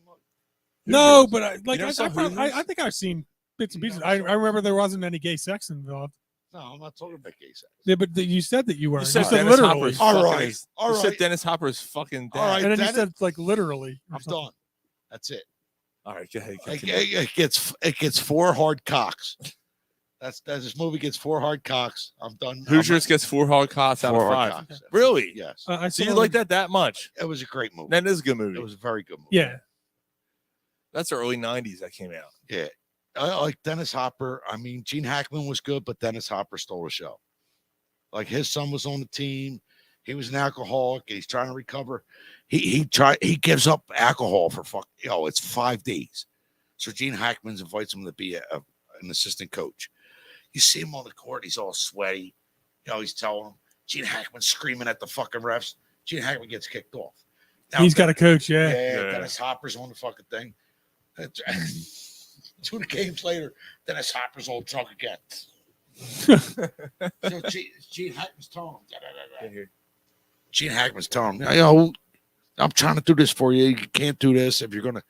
no, but I never saw Hoosiers? I think I've seen bits and pieces. I remember there wasn't any gay sex involved. No, I'm not talking about gay sex. Yeah, but you said that you were. You said said Dennis literally. Hopper is All fucking right, his- all you said right. Dennis Hopper is fucking dad. All right, And then you Dennis- said like literally. or I'm something. done. That's it. All right, go ahead. It gets 4 hard cocks. That's this movie gets 4 hard cocks. I'm done. Hoosiers gets 4 hard cots out 4 of hard 5. cocks. Really? Yes. I So saw you like that much? It was a great movie. That is a good movie. It was a very good movie. Yeah. That's the early '90s that came out. Yeah. I like Dennis Hopper. I mean, Gene Hackman was good, but Dennis Hopper stole the show. Like his son was on the team. He was an alcoholic. He's trying to recover. He gives up alcohol for it's 5 days. So Gene Hackman invites him to be an assistant coach. You see him on the court. He's all sweaty. He's telling him. Gene Hackman screaming at the fucking refs. Gene Hackman gets kicked off. Now, He's got a coach, Yeah, yeah. Dennis Hopper's on the fucking thing. 2 games later, Dennis Hopper's all drunk again. So Gene Hackman's telling him. Gene Hackman's telling him, I'm trying to do this for you. You can't do this if you're gonna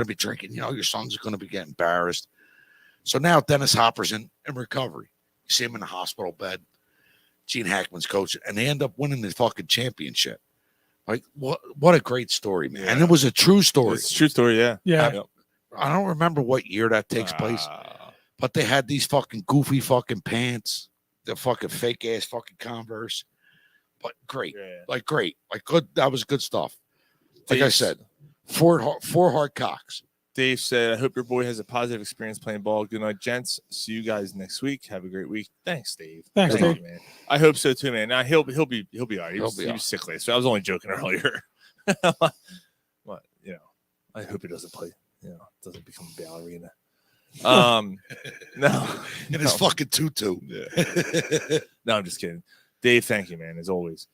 be drinking. Your son's gonna be getting embarrassed. So now Dennis Hopper's in recovery. You see him in the hospital bed. Gene Hackman's coaching, and they end up winning the fucking championship. Like what a great story, man! And it was a true story. It's a true story, yeah. Yeah. I don't remember what year that takes place, but they had these fucking goofy fucking pants, the fucking fake ass fucking Converse, but great, great, good. That was good stuff. Like I said, 4 hard cocks. Dave said, "I hope your boy has a positive experience playing ball. Good night, gents. See you guys next week. Have a great week." Thanks, Dave. Thanks, Thank Dave. you, man. I hope so too, man. Now he'll be all right. He was sick last, so I was only joking earlier. What I hope he doesn't play. Doesn't become a ballerina. No, in his fucking tutu. No, I'm just kidding. Dave, thank you, man, as always.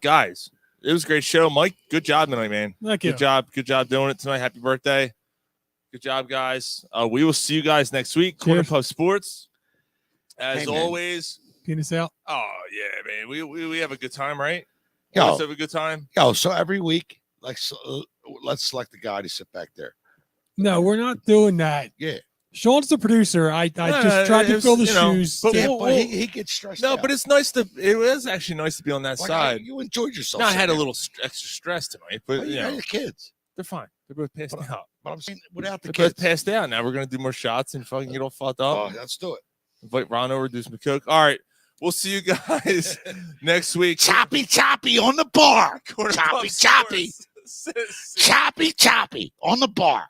Guys, it was a great show. Mike, good job tonight, man. Thank you. Good job doing it tonight. Happy birthday. Good job, guys. We will see you guys next week. Corner Pub Sports. As always. Penis out. Oh, yeah, man. We have a good time, right? Yo. Always have a good time. So every week, let's select the guy to sit back there. No, we're not doing that. Yeah. Sean's the producer. I just tried to fill the shoes. But, he gets stressed out. but it's nice it was actually nice to be on that side. You enjoyed yourself. No, I had a little extra stress tonight, but you got your kids. They're fine. They're both passed out. But I'm saying without the They're kids. both passed out. Now we're gonna do more shots and fucking get all fucked up. Oh, let's do it. Invite Ron over, do some coke. All right, we'll see you guys next week. Choppy on the bar. Corner Choppy Pub Sports. choppy on the bar.